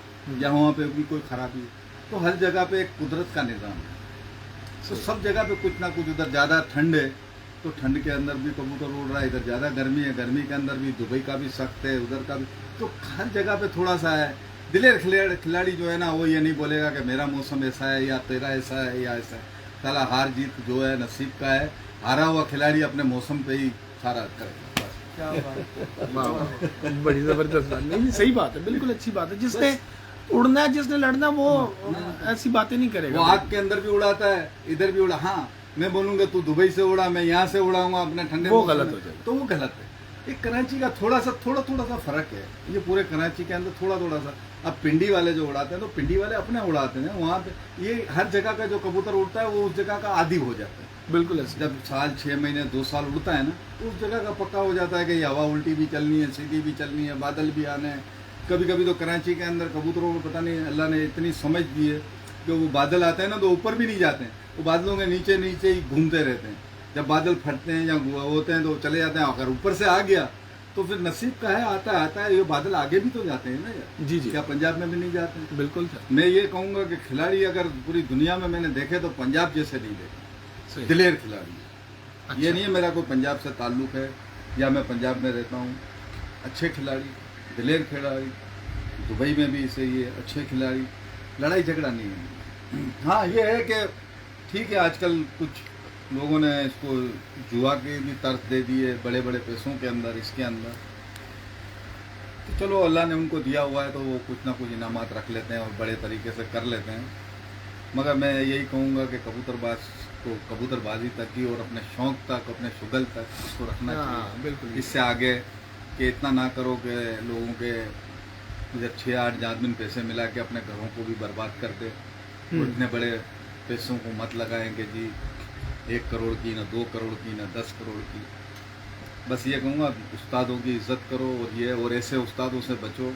S1: या वहाँ पे भी कोई खराबी है। तो हर जगह पे एक कुदरत का निज़ाम है, तो सब जगह पे कुछ ना कुछ। उधर ज़्यादा ठंड है तो ठंड के अंदर भी कबूतर उड़ रहा है, इधर ज़्यादा गर्मी है, गर्मी के अंदर भी दुबई का भी सख्त है, उधर का भी। तो हर जगह पे थोड़ा सा है। दिलेर खिलाड़ी जो है ना, वो ये नहीं बोलेगा कि मेरा मौसम ऐसा है या तेरा ऐसा है या ऐसा है। साला हार जीत जो है नसीब का है, हारा हुआ खिलाड़ी अपने मौसम पे ही सारा करेगा।
S2: क्या बात, बड़ी जबरदस्त बात। नहीं, सही बात है, बिल्कुल अच्छी बात है। जिसने उड़ना है, जिसने लड़ना, वो ऐसी बातें नहीं करेगा।
S1: वो आग के अंदर भी उड़ाता है, इधर भी उड़ा। हाँ, मैं बोलूंगा तू दुबई से उड़ा, मैं यहाँ से उड़ाऊंगा अपने ठंडे,
S2: वो गलत हो जाएगा।
S1: तो वो गलत है। एक कराची का थोड़ा सा फर्क है, ये पूरे कराची के अंदर थोड़ा सा। अब पिंडी वाले जो उड़ाते हैं तो पिंडी वाले अपने उड़ाते हैं, वहाँ पे ये हर जगह का जो कबूतर उड़ता है वो उस जगह का आदी हो जाता है।
S2: बिल्कुल ऐसे।
S1: जब साल 6 महीने 2 साल उड़ता है ना, तो उस जगह का पक्का हो जाता है कि हवा उल्टी भी चलनी है, सीधी भी चलनी है, बादल भी आने हैं। कभी कभी तो कराची के अंदर कबूतरों को पता नहीं अल्लाह ने इतनी समझ दी है कि वो बादल आते हैं ना तो ऊपर भी नहीं जाते हैं, वो बादलों के नीचे नीचे ही घूमते रहते हैं। जब बादल फटते हैं या होते हैं तो चले जाते हैं। अगर ऊपर से आ गया तो फिर नसीब का है, आता है। ये बादल आगे भी तो जाते हैं ना यार।
S2: जी जी,
S1: क्या पंजाब में भी नहीं जाते हैं?
S2: बिल्कुल सर।
S1: मैं ये कहूँगा कि खिलाड़ी अगर पूरी दुनिया में मैंने देखे तो पंजाब जैसे नहीं देखे,
S2: सही।
S1: दिलेर खिलाड़ी।
S2: अच्छा।
S1: ये नहीं है मेरा कोई पंजाब से ताल्लुक है या मैं पंजाब में रहता हूँ। अच्छे खिलाड़ी, दिलेर खिलाड़ी, दुबई में भी इसे ये अच्छे खिलाड़ी, लड़ाई झगड़ा नहीं है। हाँ ये है कि ठीक है आजकल कुछ लोगों ने इसको जुआ की भी तर्ज दे दी है, बड़े बड़े पैसों के अंदर, इसके अंदर। तो चलो अल्लाह ने उनको दिया हुआ है तो वो कुछ ना कुछ इनामात रख लेते हैं और बड़े तरीके से कर लेते हैं। मगर मैं यही कहूँगा कि कबूतरबाज को कबूतरबाजी तक ही और अपने शौक़ तक, अपने शुगल तक इसको रखना चाहिए।
S2: बिल्कुल।
S1: इससे आगे कि इतना ना करो कि लोगों के जब 6-8 आदमी पैसे मिला के अपने घरों को भी बर्बाद कर दे। और इतने बड़े पैसों को मत लगाएं कि जी 1 करोड़ की, ना 2 करोड़ की, ना 10 करोड़ की। बस ये कहूँगा उस्तादों की इज्जत करो और ऐसे उस्तादों से बचो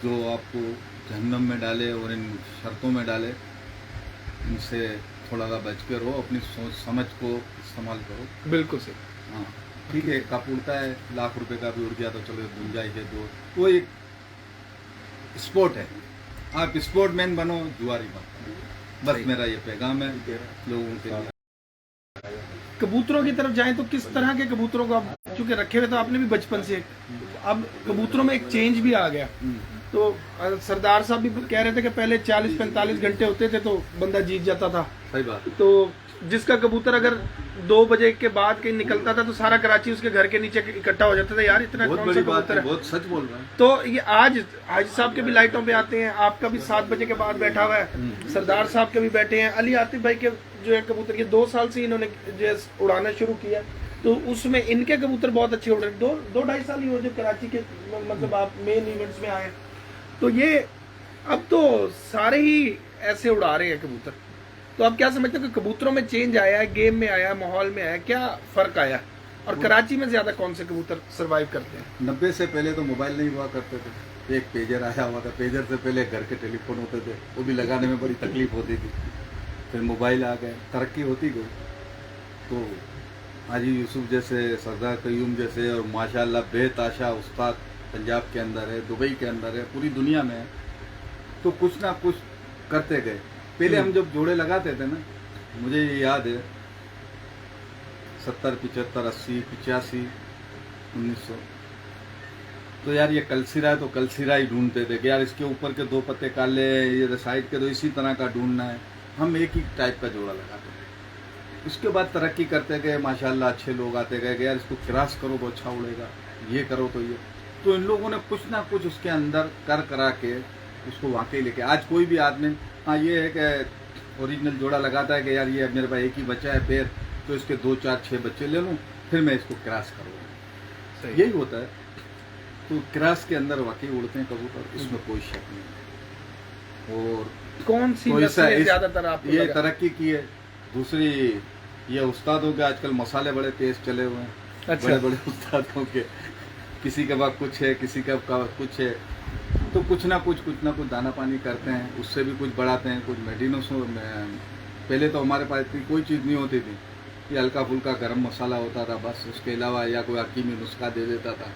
S1: जो आपको जहन्नम में डाले और इन शर्तों में डाले। इनसे थोड़ा सा बच के रहो, अपनी सोच समझ को इस्तेमाल करो।
S2: बिल्कुल सही।
S1: हाँ ठीक है, कप उड़ता है, लाख रुपए का भी उड़ गया तो चलो गुंजाइश है दो। वो एक स्पोर्ट है, आप स्पोर्टमैन बनो, जुआरी मत बनो। बस मेरा ये पैगाम है लोगों के लिए।
S2: कबूतरों की तरफ जाएं तो किस तरह के कबूतरों को आप चूंकि रखे हुए तो आपने भी बचपन से, अब कबूतरों में एक चेंज भी आ गया। तो सरदार साहब भी कह रहे थे कि पहले 40-45 घंटे होते थे तो बंदा जीत जाता था।
S1: सही बात।
S2: तो जिसका कबूतर अगर 2 बजे के बाद कहीं निकलता था तो सारा कराची उसके घर के नीचे इकट्ठा हो जाता था, यार इतना
S1: बहुत
S2: कौन सा
S1: बड़ी बात
S2: कबूतर
S1: है,
S2: है।
S1: बहुत सच बोल रहा है।
S2: तो ये आज हाजी साहब के भी लाइटों पे आते हैं, आपका भी 7 बजे के बाद बैठा हुआ है, सरदार साहब के भी बैठे हैं, अली आतिफ भाई के जो है कबूतर ये 2 साल से इन्होंने जो उड़ाना शुरू किया तो उसमें इनके कबूतर बहुत अच्छे उड़ रहे। 2-2.5 साल ही हो जो कराची के मतलब आप मेन इवेंट्स में आए, तो ये अब तो सारे ही ऐसे उड़ा रहे हैं कबूतर। तो आप क्या समझते हो कि कबूतरों में चेंज आया है, गेम में आया, माहौल में आया, क्या फर्क आया? और कराची में ज्यादा कौन से कबूतर सरवाइव करते हैं?
S1: 90 से पहले तो मोबाइल नहीं हुआ करते थे, एक पेजर आया हुआ था। पेजर से पहले घर के टेलीफोन होते थे, वो भी लगाने में बड़ी तकलीफ होती थी। फिर मोबाइल आ गए, तरक्की होती गई। तो हाजी यूसुफ जैसे, सरदार कयूम जैसे और माशाल्लाह बेताशा उस्ताद पंजाब के अंदर है, दुबई के अंदर है, पूरी दुनिया में है। तो कुछ ना कुछ करते गए। पहले हम जब जोड़े लगाते थे ना, मुझे ये याद है 70, 75, 80, 85, 1900, तो यार ये कलसिरा है तो कलसिरा ही ढूंढते थे कि यार इसके ऊपर के 2 पत्ते काले, ये साइड के 2 इसी तरह का ढूंढना है। हम एक ही टाइप का जोड़ा लगाते थे। उसके बाद तरक्की करते गए, माशाल्लाह अच्छे लोग आते गए कि यार इसको क्रॉस करो तो अच्छा उड़ेगा, ये करो तो ये। तो इन लोगों ने कुछ ना कुछ उसके अंदर करा के उसको वाकई लेके आज कोई भी आदमी, हाँ ये है कि ओरिजिनल जोड़ा लगाता है कि यार ये मेरे पास एक ही बच्चा है पैर, तो इसके 2, 4, 6 बच्चे ले लूँ, फिर मैं इसको क्रॉस करूँगा। यही होता है। तो क्रॉस के अंदर वाकई उड़ते हैं कबूतर, इसमें कोई शक नहीं। और
S2: कौन सी
S1: तो
S2: नस्लें ज्यादातर आपको
S1: ये
S2: लगा?
S1: तरक्की की है। दूसरी ये उस्तादों के आजकल मसाले बड़े तेज चले हुए हैं।
S2: अच्छा।
S1: बड़े बड़े उस्तादों के, किसी के पास कुछ है, किसी का कुछ है, तो कुछ ना कुछ दाना पानी करते हैं, उससे भी कुछ बढ़ाते हैं। कुछ मेडिनों में पहले तो हमारे पास इतनी कोई चीज़ नहीं होती थी, ये हल्का फुल्का गरम मसाला होता था बस, उसके अलावा या कोई हकीमी नुस्खा दे देता था।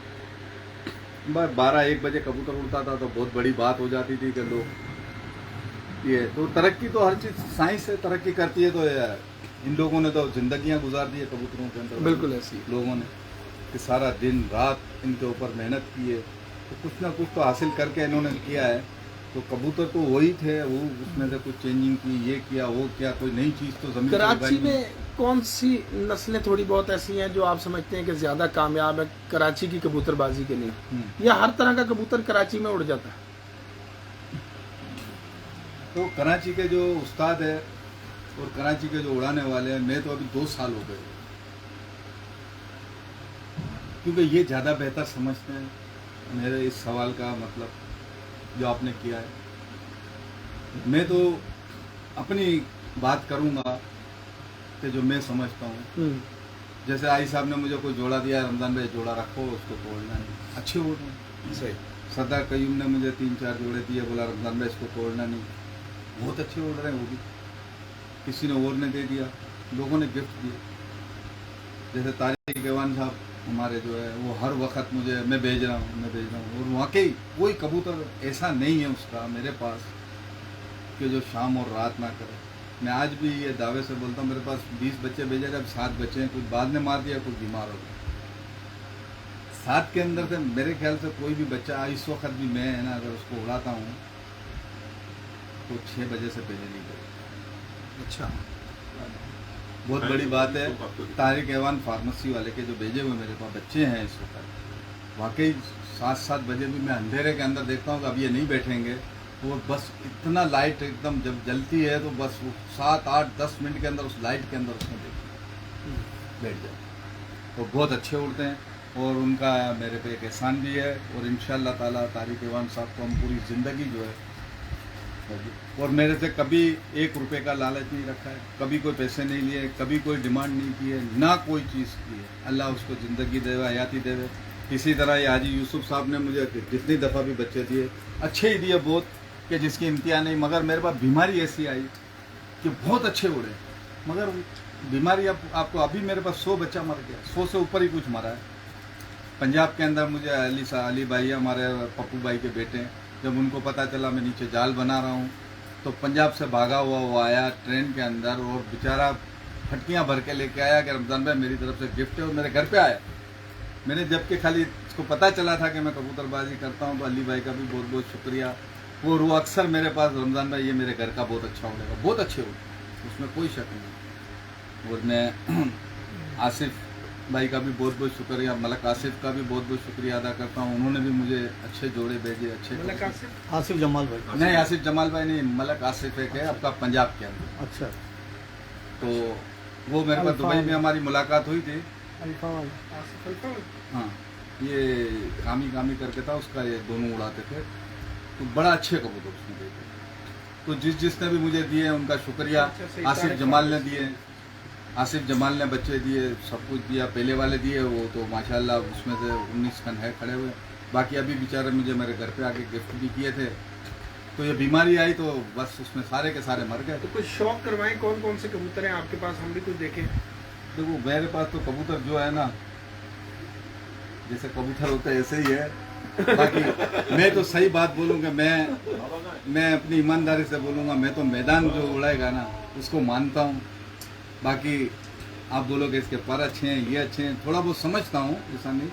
S1: बस 12-1 बजे कबूतर उड़ता था तो बहुत बड़ी बात हो जाती थी कि लोग ये। तो तरक्की तो हर चीज़ साइंस से तरक्की करती है। तो इन लोगों ने तो जिंदगियां गुजार दी है कबूतरों के अंदर।
S2: बिल्कुल ऐसी
S1: लोगों ने कि सारा दिन रात इनके ऊपर मेहनत की है, तो कुछ ना कुछ तो हासिल करके इन्होंने किया है। तो कबूतर तो वही थे, वो उसमें से कुछ चेंजिंग की, ये किया वो किया, कोई नई चीज़ तो जमीन से
S2: कराची
S1: उगाई नहीं।
S2: में कौन सी नस्लें थोड़ी बहुत ऐसी हैं जो आप समझते हैं कि ज्यादा कामयाब है कराची की कबूतरबाजी के लिए, या हर तरह का कबूतर कराची में उड़ जाता है?
S1: तो कराची के जो उस्ताद है और कराची के जो उड़ाने वाले हैं, मैं तो अभी 2 साल हो गए, क्योंकि ये ज़्यादा बेहतर समझते हैं मेरे इस सवाल का मतलब जो आपने किया है। मैं तो अपनी बात करूंगा कि जो मैं समझता हूँ, जैसे आई साहब ने मुझे कोई जोड़ा दिया, रमजान भाई जोड़ा रखो, उसको तोड़ना नहीं, अच्छे वोट हैं।
S2: सही।
S1: सरदार कयूम ने मुझे 3-4 जोड़े दिए, बोला रमजान भाई इसको तोड़ना नहीं, बहुत अच्छे ओढ़ रहे हैं वो भी। किसी ने और ने दे दिया, लोगों ने गिफ्ट दिए। जैसे तारिक एवान साहब हमारे जो है वो हर वक्त मुझे मैं भेज रहा हूँ, और वाकई कोई कबूतर ऐसा नहीं है उसका मेरे पास कि जो शाम और रात ना करे। मैं आज भी ये दावे से बोलता हूँ, मेरे पास 20 बच्चे भेजेगा, 7 बच्चे हैं, कुछ बाद में मार दिया, कुछ बीमार हो गया। 7 के अंदर से मेरे ख्याल से कोई भी बच्चा इस वक्त भी मैं है ना अगर उसको उड़ाता हूँ तो 6 बजे से पहले नहीं करेगा।
S2: अच्छा,
S1: बहुत बड़ी बात है। तारिक एवान फार्मेसी वाले के जो भेजे हुए मेरे पास बच्चे हैं इस वक्त, वाकई 7-7 बजे भी मैं अंधेरे के अंदर देखता हूँ कि अब ये नहीं बैठेंगे, वो बस इतना लाइट एकदम जब जलती है तो बस 7-8-10 मिनट के अंदर उस लाइट के अंदर उसमें बैठ जाए, तो बहुत अच्छे उड़ते हैं। और उनका मेरे पे एक एहसान भी है, और इंशाअल्लाह ताला तारिक एवान साहब को हम पूरी ज़िंदगी जो है, और मेरे से कभी 1 रुपये का लालच नहीं रखा है, कभी कोई पैसे नहीं लिए, कभी कोई डिमांड नहीं की है, ना कोई चीज़ की है। अल्लाह उसको ज़िंदगी देवे, हयाती देवे। इसी तरह ये हाजी यूसुफ साहब ने मुझे जितनी दफ़ा भी बच्चे दिए, अच्छे ही दिए बहुत, कि जिसकी इम्तिहान नहीं। मगर मेरे पास बीमारी ऐसी आई कि बहुत अच्छे उड़े, मगर बीमारी आपको अभी मेरे पास 100 बच्चा मर गया, 100 से ऊपर ही कुछ मरा है। पंजाब के अंदर मुझे अली भाई हमारे पप्पू भाई के बेटे, जब उनको पता चला मैं नीचे जाल बना रहा हूँ तो पंजाब से भागा हुआ वो आया ट्रेन के अंदर, और बेचारा फटकियाँ भर के लेके आया कि रमज़ान भाई मेरी तरफ से गिफ्ट है, और मेरे घर पे आया। मैंने जबकि खाली उसको पता चला था कि मैं कबूतरबाजी करता हूँ, तो अली भाई का भी बहुत बहुत शुक्रिया। वो अक्सर मेरे पास, रमज़ान भाई ये मेरे घर का बहुत अच्छा उड़ेगा, बहुत अच्छे उड़े, उसमें कोई शक नहीं। और मैं आसिफ भाई का भी बहुत बहुत शुक्रिया, मलक आसिफ का भी बहुत बहुत शुक्रिया अदा करता हूँ। उन्होंने भी मुझे अच्छे जोड़े भेजे, अच्छे।
S2: मलक
S4: आसिफ जमाल भाई
S1: नहीं, आसिफ जमाल भाई नहीं, मलक आसिफ एक है आपका पंजाब के अंदर।
S4: अच्छा,
S1: तो वो मेरे पास दुबई में हमारी मुलाकात हुई थी। हाँ, ये कामी करके था उसका, ये दोनों उड़ाते थे, तो बड़ा अच्छे कबूतर उसने देखे। तो जिसने भी मुझे दिए उनका शुक्रिया। आसिफ जमाल ने दिए, आसिफ जमाल ने बच्चे दिए, सब कुछ दिया। पहले वाले दिए वो तो माशाल्लाह उसमें से 19 खन है खड़े हुए, बाकी अभी बेचारे मुझे मेरे घर पे आके गिफ्ट भी किए थे। तो ये बीमारी आई तो बस उसमें सारे के सारे मर गए।
S2: तो कुछ शौक करवाएं, कौन कौन से कबूतर हैं आपके पास, हम भी कुछ देखें।
S1: देखो मेरे पास तो कबूतर जो है ना, जैसे कबूतर होते हैं ऐसे ही है। बाकी मैं तो सही बात बोलूँगा, मैं अपनी ईमानदारी से बोलूँगा, मैं तो मैदान जो उड़ाएगा ना उसको मानता हूँ। बाकी आप बोलोगे इसके पर अच्छे हैं, ये अच्छे हैं, थोड़ा बहुत समझता हूँ, ऐसा नहीं,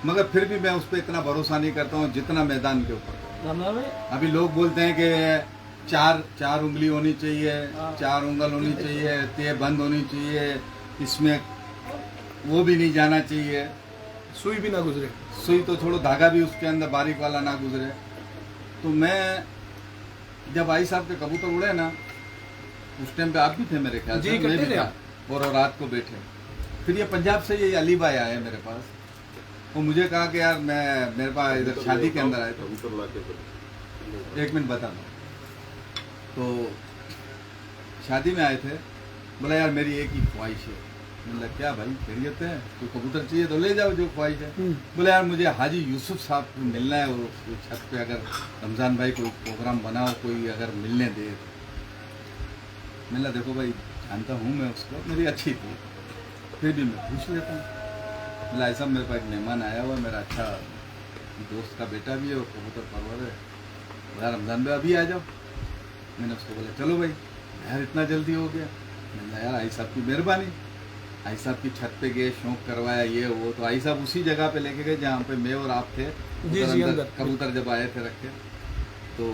S1: मगर फिर भी मैं उस पर इतना भरोसा नहीं करता हूँ जितना मैदान के ऊपर। अभी लोग बोलते हैं कि चार उंगली होनी चाहिए, 4 उंगल होनी चाहिए, ते बंद होनी चाहिए, इसमें वो भी नहीं जाना चाहिए,
S2: सुई भी ना गुजरे,
S1: सुई तो छोड़ो, धागा भी उसके अंदर बारीक वाला ना गुजरे। तो मैं जब आई साहब के कबूतर उड़े ना, उस टाइम पे आप भी थे मेरे ख्याल से, मैं भी था, और रात को बैठे। फिर ये पंजाब से ये अली भाई आए मेरे पास, वो मुझे कहा कि यार मेरे पास इधर शादी के अंदर आए थे, 1 मिनट बता दो। तो शादी में आए थे, बोला यार मेरी एक ही ख्वाहिश है। मैंने क्या भाई खैरियत है, कोई कबूतर चाहिए तो ले जाओ जो ख्वाहिश है। बोले यार मुझे हाजी यूसुफ साहब को मिलना है, और छत पे अगर रमज़ान भाई कोई प्रोग्राम बनाओ, कोई अगर मिलने दे। मैंने देखो भाई जानता हूँ मैं उसको, मेरी अच्छी थी, फिर भी मैं पूछ लेता हूँ। बोला ऐसा मेरे पास एक मेहमान आया हुआ, मेरा अच्छा दोस्त का बेटा भी है और कबूतर परवर है, बोला रमज़ान भाई अभी आ जाओ। मैंने उसको बोला चलो भाई, यार इतना जल्दी हो गया। मैंने यार आई साहब की मेहरबानी, आई साहब की छत पे गए, शौक करवाया, ये वो। तो आई साहब उसी जगह पे लेके गए जहाँ पे मैं और आप थे, अंदर कबूतर जब आए थे रखे। तो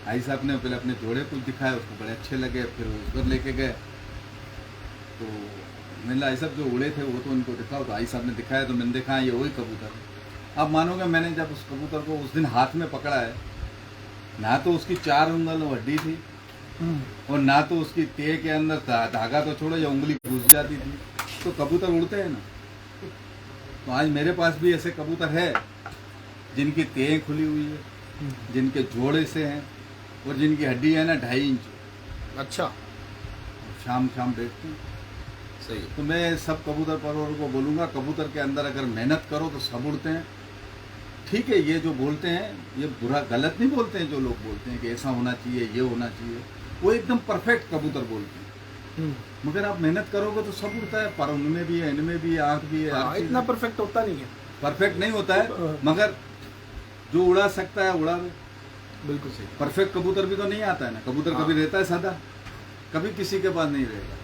S1: आई साहब ने पहले अपने जोड़े कुछ दिखाए, उसको बड़े अच्छे लगे, फिर उधर लेके गए। तो मैंने आई साहब जो उड़े थे वो तो उनको दिखाओ, तो आई साहब ने दिखाया, तो मैंने देखा ये वही कबूतर है। आप मानोगे मैंने जब उस कबूतर को उस दिन हाथ में पकड़ा है, ना तो उसकी 4 उंगल हड्डी थी, और ना तो उसकी ते के अंदर धागा तो छोड़ो या उंगली घुस जाती थी। तो कबूतर उड़ते हैं ना, तो आज मेरे पास भी ऐसे कबूतर है जिनकी तें खुली हुई है, जिनके जोड़े से हैं और जिनकी हड्डी है ना 2.5 इंच।
S2: अच्छा,
S1: शाम शाम देखते हैं।
S2: सही।
S1: तो मैं सब कबूतर परवरों को बोलूँगा, कबूतर के अंदर अगर मेहनत करो तो सब उड़ते हैं। ठीक है, ये जो बोलते हैं ये बुरा गलत नहीं बोलते हैं, जो लोग बोलते हैं कि ऐसा होना चाहिए, ये होना चाहिए, वो एकदम परफेक्ट कबूतर बोलते हैं। मगर आप मेहनत करोगे तो सब उड़ता है, पर उनमें भी है, इनमें भी है, आँख भी है, हर चीज़
S2: इतना
S1: है।
S2: परफेक्ट होता नहीं है।
S1: परफेक्ट नहीं होता है, मगर जो उड़ा सकता है उड़ा दे।
S2: बिल्कुल सही।
S1: परफेक्ट कबूतर भी तो नहीं आता है ना, कबूतर कभी रहता है सादा, कभी किसी के पास नहीं रहेगा।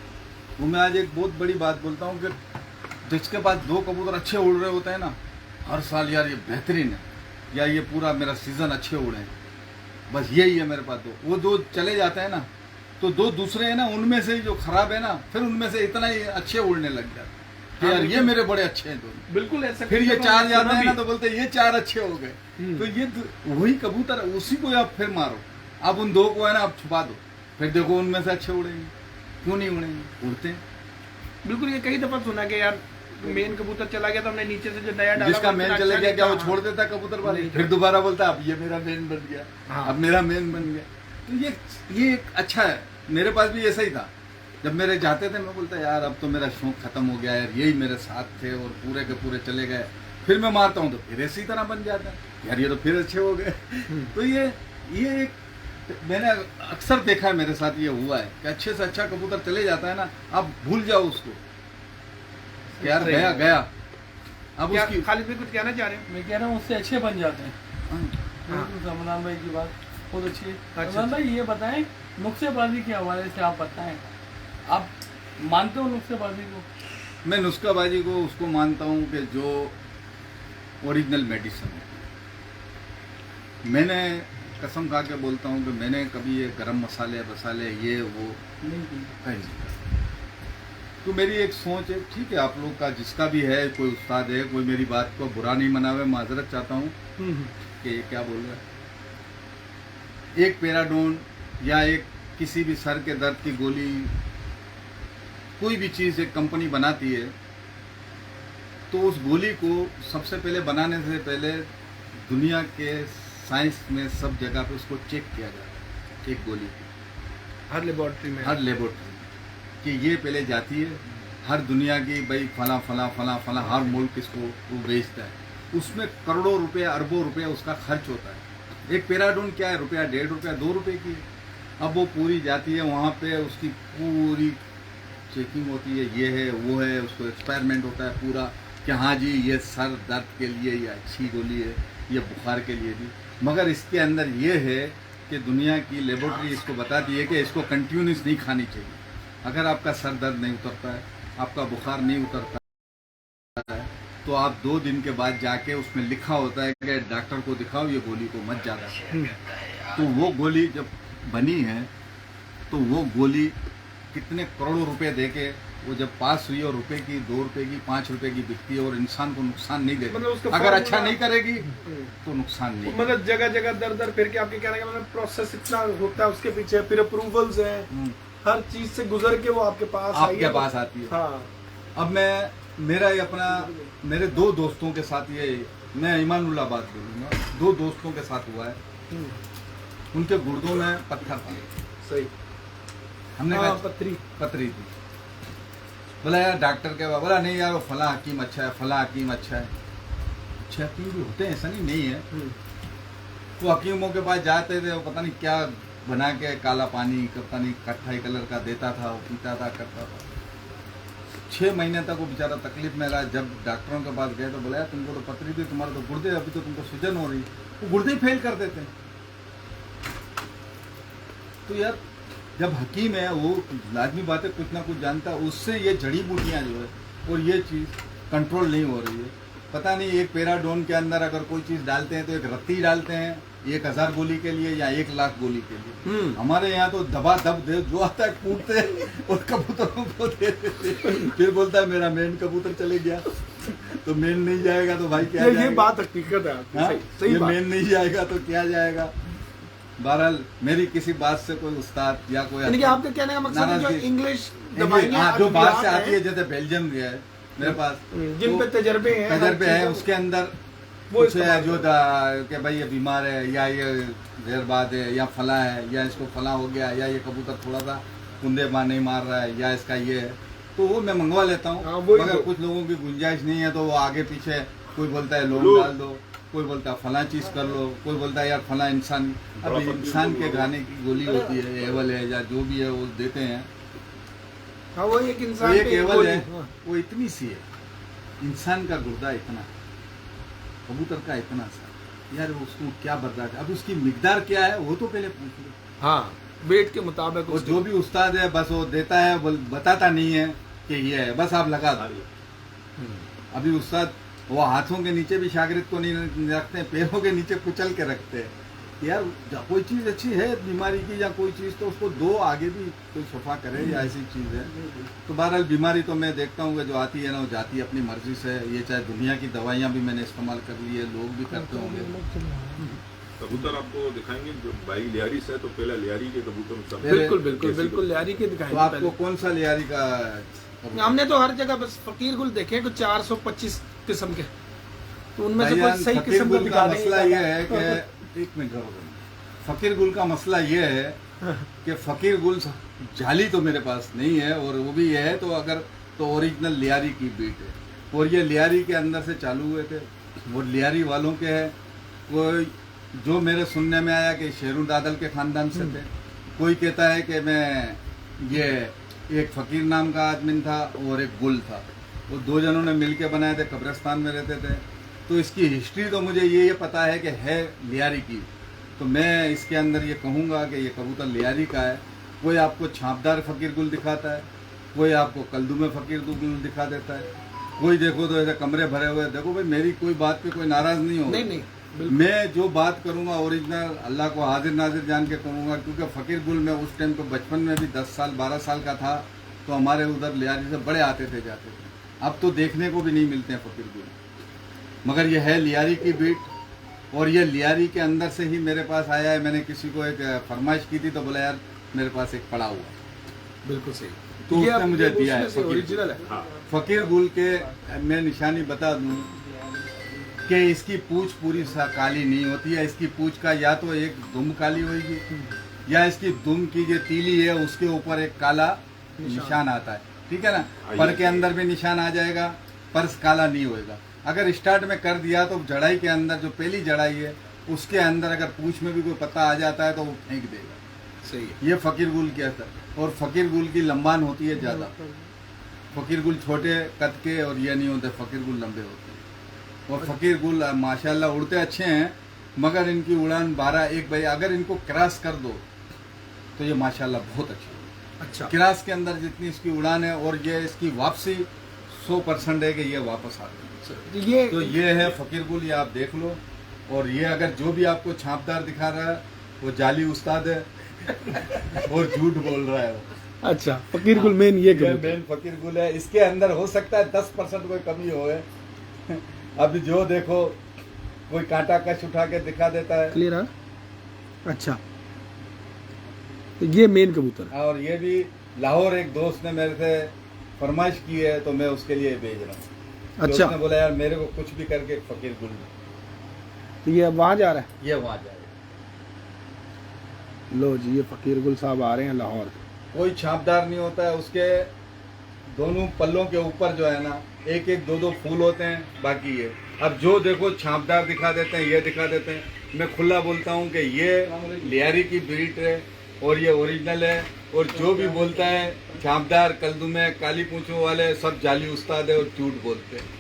S1: वो मैं आज एक बहुत बड़ी बात बोलता हूँ कि जिसके पास 2 कबूतर अच्छे उड़ रहे होते हैं ना, हर साल यार ये बेहतरीन है, या ये पूरा मेरा सीजन अच्छे उड़े हैं, बस यही है मेरे पास 2। वो 2 चले जाते हैं ना, तो 2 दूसरे हैं ना, उनमें से जो खराब है ना, फिर उनमें से इतना ही अच्छे उड़ने लग जाते कि यार ये मेरे बड़े अच्छे हैं दोनों।
S2: बिल्कुल ऐसा।
S1: फिर ये 4 जाते हैं ना तो बोलते हैं ये 4 अच्छे हो गए। तो ये वही कबूतर है, उसी को आप फिर मारो। आप उन 2 को है ना आप छुपा दो, फिर देखो उनमें से अच्छे उड़ेंगे। क्यों नहीं उड़ेंगे? उड़ते हैं।
S2: बिल्कुल, ये कई दफा सुना कि यार मेन कबूतर चला गया तो हमने नीचे से जो नया डाला,
S1: जिसका
S2: वो
S1: मेन
S2: इतना
S1: चले
S2: अच्छा
S1: गया क्या वो
S2: निकला।
S1: छोड़ देता कबूतर वाले?
S2: नहीं,
S1: फिर दोबारा बोलता अब ये मेरा मेन बन गया,
S2: हाँ।
S1: अब मेरा मेन बन गया। तो ये एक अच्छा है। मेरे पास भी ऐसा ही था, जब मेरे जाते थे मैं बोलता यार अब तो मेरा शौक खत्म हो गया यार, यही मेरे साथ थे और पूरे के पूरे चले गए। फिर मैं मारता हूँ तो फिर इसी तरह बन जाता है यार, ये तो फिर अच्छे हो गए। तो ये एक मैंने अक्सर देखा है, मेरे साथ ये हुआ है कि अच्छे से अच्छा कबूतर चले जाता है ना, आप भूल जाओ उसको कि यार गया गया। अब
S2: क्या
S1: उसकी
S2: खालिद भाई कुछ कहना चाह रहे हैं?
S5: मैं कह रहा हूँ उससे अच्छे बन जाते हैं।
S1: हाँ।
S5: बिल्कुल रमजान भाई की बात बहुत अच्छी है।
S2: अच्छा,
S5: रमजान भाई ये बताएं, नुस्खेबाजी के हवाले से आप बताएं, आप मानते हो नुस्खेबाजी को?
S1: मैं नुस्खाबाजी को उसको मानता हूँ कि जो ओरिजिनल मेडिसिन है। मैंने कसम खा के बोलता हूँ कि मैंने कभी ये गरम मसाले बसाले ये वो
S5: नहीं
S1: कहीं नहीं करा। तो मेरी एक सोच है, ठीक है आप लोग का जिसका भी है, कोई उस्ताद है, कोई मेरी बात को बुरा नहीं मनावे, माजरत चाहता हूँ कि ये क्या बोल रहा है। एक पेराडोन या एक किसी भी सर के दर्द की गोली, कोई भी चीज़ एक कंपनी बनाती है तो उस गोली को सबसे पहले बनाने से पहले दुनिया के साइंस में सब जगह पे उसको चेक किया जाता है, एक गोली को
S2: हर लेबोरेटरी में,
S1: हर लेबोरेटरी कि ये पहले जाती है हर दुनिया की, भाई फला फला फला फला हर मुल्क इसको वो बेचता है, उसमें करोड़ों रुपए अरबों रुपए उसका खर्च होता है। एक पेराडोन क्या है, रुपया 1.5 रुपया 2 रुपये की है। अब वो पूरी जाती है वहाँ पे, उसकी पूरी चेकिंग होती है, ये है वो है, उसको एक्सपेरिमेंट होता है पूरा कि हाँ जी ये सर दर्द के लिए ये अच्छी गोली है, ये बुखार के लिए भी। मगर इसके अंदर ये है कि दुनिया की लेबोरेटरी इसको बताती है कि इसको कंटिन्यूस नहीं खानी चाहिए। अगर आपका सर दर्द नहीं उतरता है, आपका बुखार नहीं उतरता है, तो आप 2 दिन के बाद जाके उसमें लिखा होता है कि डॉक्टर को दिखाओ, ये गोली को मत ज़्यादा खाओ। तो वो गोली जब बनी है तो वो गोली कितने करोड़ों रुपए देके वो जब पास हुई और रुपए की 2 रुपए की 5 रुपए की बिकती है और इंसान को नुकसान नहीं
S2: मतलब
S1: देती,
S2: उसका
S1: अगर अच्छा
S2: formula-
S1: नहीं करेगी तो नुकसान नहीं।
S2: मतलब जगह जगह दर दर फिर के आपके कहने का मतलब प्रोसेस इतना होता है उसके पीछे, फिर अप्रूवल्स हैं, हर चीज से गुजर के वो आपके पास आई
S1: आपके
S2: है।
S1: पास आती है।
S2: हाँ,
S1: अब मेरा ये अपना मेरे 2 दोस्तों के साथ ये, मैं ईमानुल्लाह बात बोलूँगा, 2 दोस्तों के साथ हुआ है। उनके गुर्दों में पत्थर था,
S2: सही।
S1: हमने
S2: हाँ,
S1: कहा
S2: पथरी
S1: थी। बोला यार डॉक्टर के पास, बोला नहीं यार वो फला हकीम अच्छा है, फला हकीम अच्छा है। अच्छे हकीम भी होते हैं, ऐसा नहीं है। वो हकीमों के पास जाते थे, वो पता नहीं क्या बना के काला पानी पता नहीं कत्थई कलर का देता था, वो पीता था करता था। 6 महीने तक वो बेचारा तकलीफ में रहा। जब डॉक्टरों के पास गए तो बोला यार तुमको तो पथरी थी, तुम्हारे तो गुर्दे, अभी तो तुमको सूजन हो रही। वो गुर्दे ही फेल कर देते हैं। तो यार जब हकीम है वो लाजमी बात है कुछ ना कुछ जानता है, उससे ये जड़ी बूटियाँ जो है और ये चीज़ कंट्रोल नहीं हो रही है। पता नहीं एक पेराडोन के अंदर अगर कोई चीज़ डालते हैं तो एक रत्ती डालते हैं 1000 गोली के लिए या 1 लाख गोली के लिए। हमारे यहाँ तो दबा दब दे जो आता है कूटते हैं और कबूतरों को दे देते हैं। फिर बोलता है मेरा मेन कबूतर चले गया, तो मेन नहीं जाएगा तो भाई क्या
S2: ये
S1: जाएगा?
S2: बात हकीकत है आपकी,
S1: हाँ?
S2: सही
S1: ये
S2: बात।
S1: मेन नहीं जाएगा तो क्या जाएगा? बहरहाल मेरी किसी बात से कोई उस्ताद या कोई
S2: यानी कि आपके कहने का मकसद है जो
S1: नाराजगी-
S2: इंग्लिश दबाएंगे
S1: हाँ, जो
S2: आप
S1: बाहर से
S2: बात
S1: आती है, जैसे बेल्जियम गया है मेरे पास
S2: जिन पे तजर्बे हैं, हर
S1: तजर्बे है,
S2: चीज़
S1: उसके अंदर
S2: वो
S1: कुछ
S2: इस्तेमाल
S1: है जो कि भाई ये बीमार है या ये देरबाद है या फला है या इसको फला हो गया या ये कबूतर थोड़ा सा कुंदे नहीं मार रहा है या इसका ये है, तो वो मैं मंगवा लेता
S2: हाँ,
S1: हूँ।
S2: वही
S1: मगर
S2: तो।
S1: कुछ लोगों की गुंजाइश नहीं है तो वो आगे पीछे, कोई बोलता है लोग डाल दो, कोई बोलता है फला चीज़ कर लो, कोई बोलता है यार फला इंसान, अब इंसान के गाने की गोली होती है, एवल है या जो भी है वो देते हैं।
S2: हाँ, वो एक
S1: तो
S2: इंसान
S1: एक
S2: पे
S1: एवल
S2: गोली,
S1: है,
S2: हाँ।
S1: वो इतनी सी है, इंसान का गुर्दा इतना, कबूतर का इतना सा, यार उसको क्या बर्दाश्त है, अब उसकी मिकदार क्या है वो तो पहले पूछ लो।
S2: हाँ, वेट के मुताबिक
S1: वो
S2: उसकी-
S1: जो भी उस्ताद है बस वो देता है, बताता नहीं है कि ये है, बस आप लगा दो। अभी उस्ताद वो हाथों के नीचे भी शागिर्द को नहीं रखते, पैरों के नीचे कुचल के रखते हैं। यार कोई चीज़ अच्छी है बीमारी की या कोई चीज़, तो उसको दो, आगे भी कोई सफा करे या ऐसी चीज़ है। तो बहरहाल बीमारी तो मैं देखता हूँ कि जो आती है ना वो जाती है अपनी मर्जी से। ये चाहे दुनिया की दवाइयाँ भी मैंने इस्तेमाल कर ली है, लोग भी करते होंगे।
S6: कबूतर आपको दिखाएंगे जो भाई लियारी से, तो पहले लियारी के कबूतर सब
S2: बिल्कुल बिल्कुल बिल्कुल लियारी के
S1: तो
S2: दिखाएंगे
S1: आपको
S2: पहले।
S1: कौन सा लियारी का?
S2: हमने तो हर जगह बस फकीर गुल देखे कुछ 425 किस्म के, तो उनमें से
S1: भाईजान,
S2: कोई सही
S1: फकीर
S2: किस्म को
S1: गुल
S2: दिखा
S1: का मसला
S2: देंगे।
S1: ये है कि एक मिनट रुको। फकीर गुल का मसला ये है कि फकीर गुल जाली तो मेरे पास नहीं है, और वो भी ये है तो अगर तो ओरिजिनल लियारी की बीट है, और ये लियारी के अंदर से चालू हुए थे, वो लियारी वालों के है। वो जो मेरे सुनने में आया कि शेरू दादल के खानदान से थे, कोई कहता है कि मैं ये एक फकीर नाम का आदमी था और एक गुल था, वो दो जनों ने मिलके बनाए थे, कब्रिस्तान में रहते थे। तो इसकी हिस्ट्री तो मुझे ये पता है कि है लियारी की, तो मैं इसके अंदर ये कहूँगा कि ये कबूतर लियारी का है। कोई आपको छापदार फ़कीर गुल दिखाता है, कोई आपको कलदुमे फ़कीर गुल दिखा देता है, कोई देखो तो ऐसे कमरे भरे हुए। देखो भाई, मेरी कोई बात पे कोई नाराज़ नहीं हो,
S2: नहीं
S1: मैं जो बात करूँगा ओरिजिनल अल्लाह को हाजिर नाजिर जान के करूँगा। क्योंकि फ़कीर गुल में उस टाइम पे बचपन में भी 10 साल 12 साल का था, तो हमारे उधर लियारी से बड़े आते थे जाते थे। अब तो देखने को भी नहीं मिलते हैं फ़कीर गुल, मगर ये है लियारी की बीट। और ये लियारी के अंदर से ही मेरे पास आया है। मैंने किसी को एक फरमाइश की थी तो बोला यार मेरे पास एक पड़ा हुआ है,
S2: बिल्कुल सही।
S1: तो
S2: ये
S1: उसने
S2: अब
S1: मुझे दिया है।
S2: ओरिजिनल है।
S1: फ़कीर गुल के मैं निशानी बता दूं कि इसकी पूंछ पूरी सा काली नहीं होती है। इसकी पूंछ का या तो एक दुम काली होगी, या इसकी दुम की जो तीली है उसके ऊपर एक काला निशान आता है, ठीक है ना। पर के अंदर भी निशान आ जाएगा, पर काला नहीं होएगा। अगर स्टार्ट में कर दिया तो जड़ाई के अंदर जो पहली जड़ाई है उसके अंदर अगर पूंछ में भी कोई पत्ता आ जाता है तो वो फेंक देगा।
S2: सही है।
S1: ये फ़कीर गुल की असर। और फ़कीर गुल की लंबान होती है ज़्यादा। फ़कीर गुल छोटे कद के और ये नहीं होते, फ़कीर गुल लंबे होते हैं। और फ़कीर गुल माशाल्लाह उड़ते अच्छे हैं, मगर इनकी उड़ान 12-1 भाई अगर इनको क्रॉस कर दो तो ये माशाल्लाह बहुत अच्छी है।
S2: अच्छा,
S1: क्रॉस के अंदर जितनी इसकी उड़ान है और ये इसकी वापसी 100% है कि ये वापस आ गई।
S2: ये
S1: तो ये है फ़कीर गुल, ये आप देख लो। और ये अगर जो भी आपको छापदार दिखा रहा है वो जाली उस्ताद है और झूठ बोल रहा है वो।
S2: अच्छा, फकीर गुल मेन ये
S1: मेन फ़कीर गुल है। इसके अंदर हो सकता है 10% कोई कमी हो है। अभी जो देखो कोई कांटा कश उठा के दिखा देता है।
S2: क्लियर है। अच्छा, तो ये मेन कबूतर है।
S1: और ये भी लाहौर एक दोस्त ने मेरे से फरमाइश की है तो मैं उसके लिए भेज रहा हूँ।
S2: अच्छा।
S1: उसने बोला यार मेरे को कुछ भी करके फ़कीर गुल दो।
S2: तो ये अब वहाँ जा रहा है।
S1: ये वहाँ जाएगा।
S2: लो जी, ये फकीर गुल साहब आ रहे हैं लाहौर।
S1: कोई छापदार नहीं होता है। उसके दोनों पल्लों के ऊपर जो है ना एक एक दो दो फूल होते हैं, बाकी ये अब जो देखो छापदार दिखा देते हैं, ये दिखा देते हैं। मैं खुला बोलता हूँ कि ये लियारी की ब्रीड है और ये ओरिजिनल है। और जो भी बोलता है छापदार कलदुमे काली पूंछों वाले सब जाली उस्ताद है और झूठ बोलते हैं।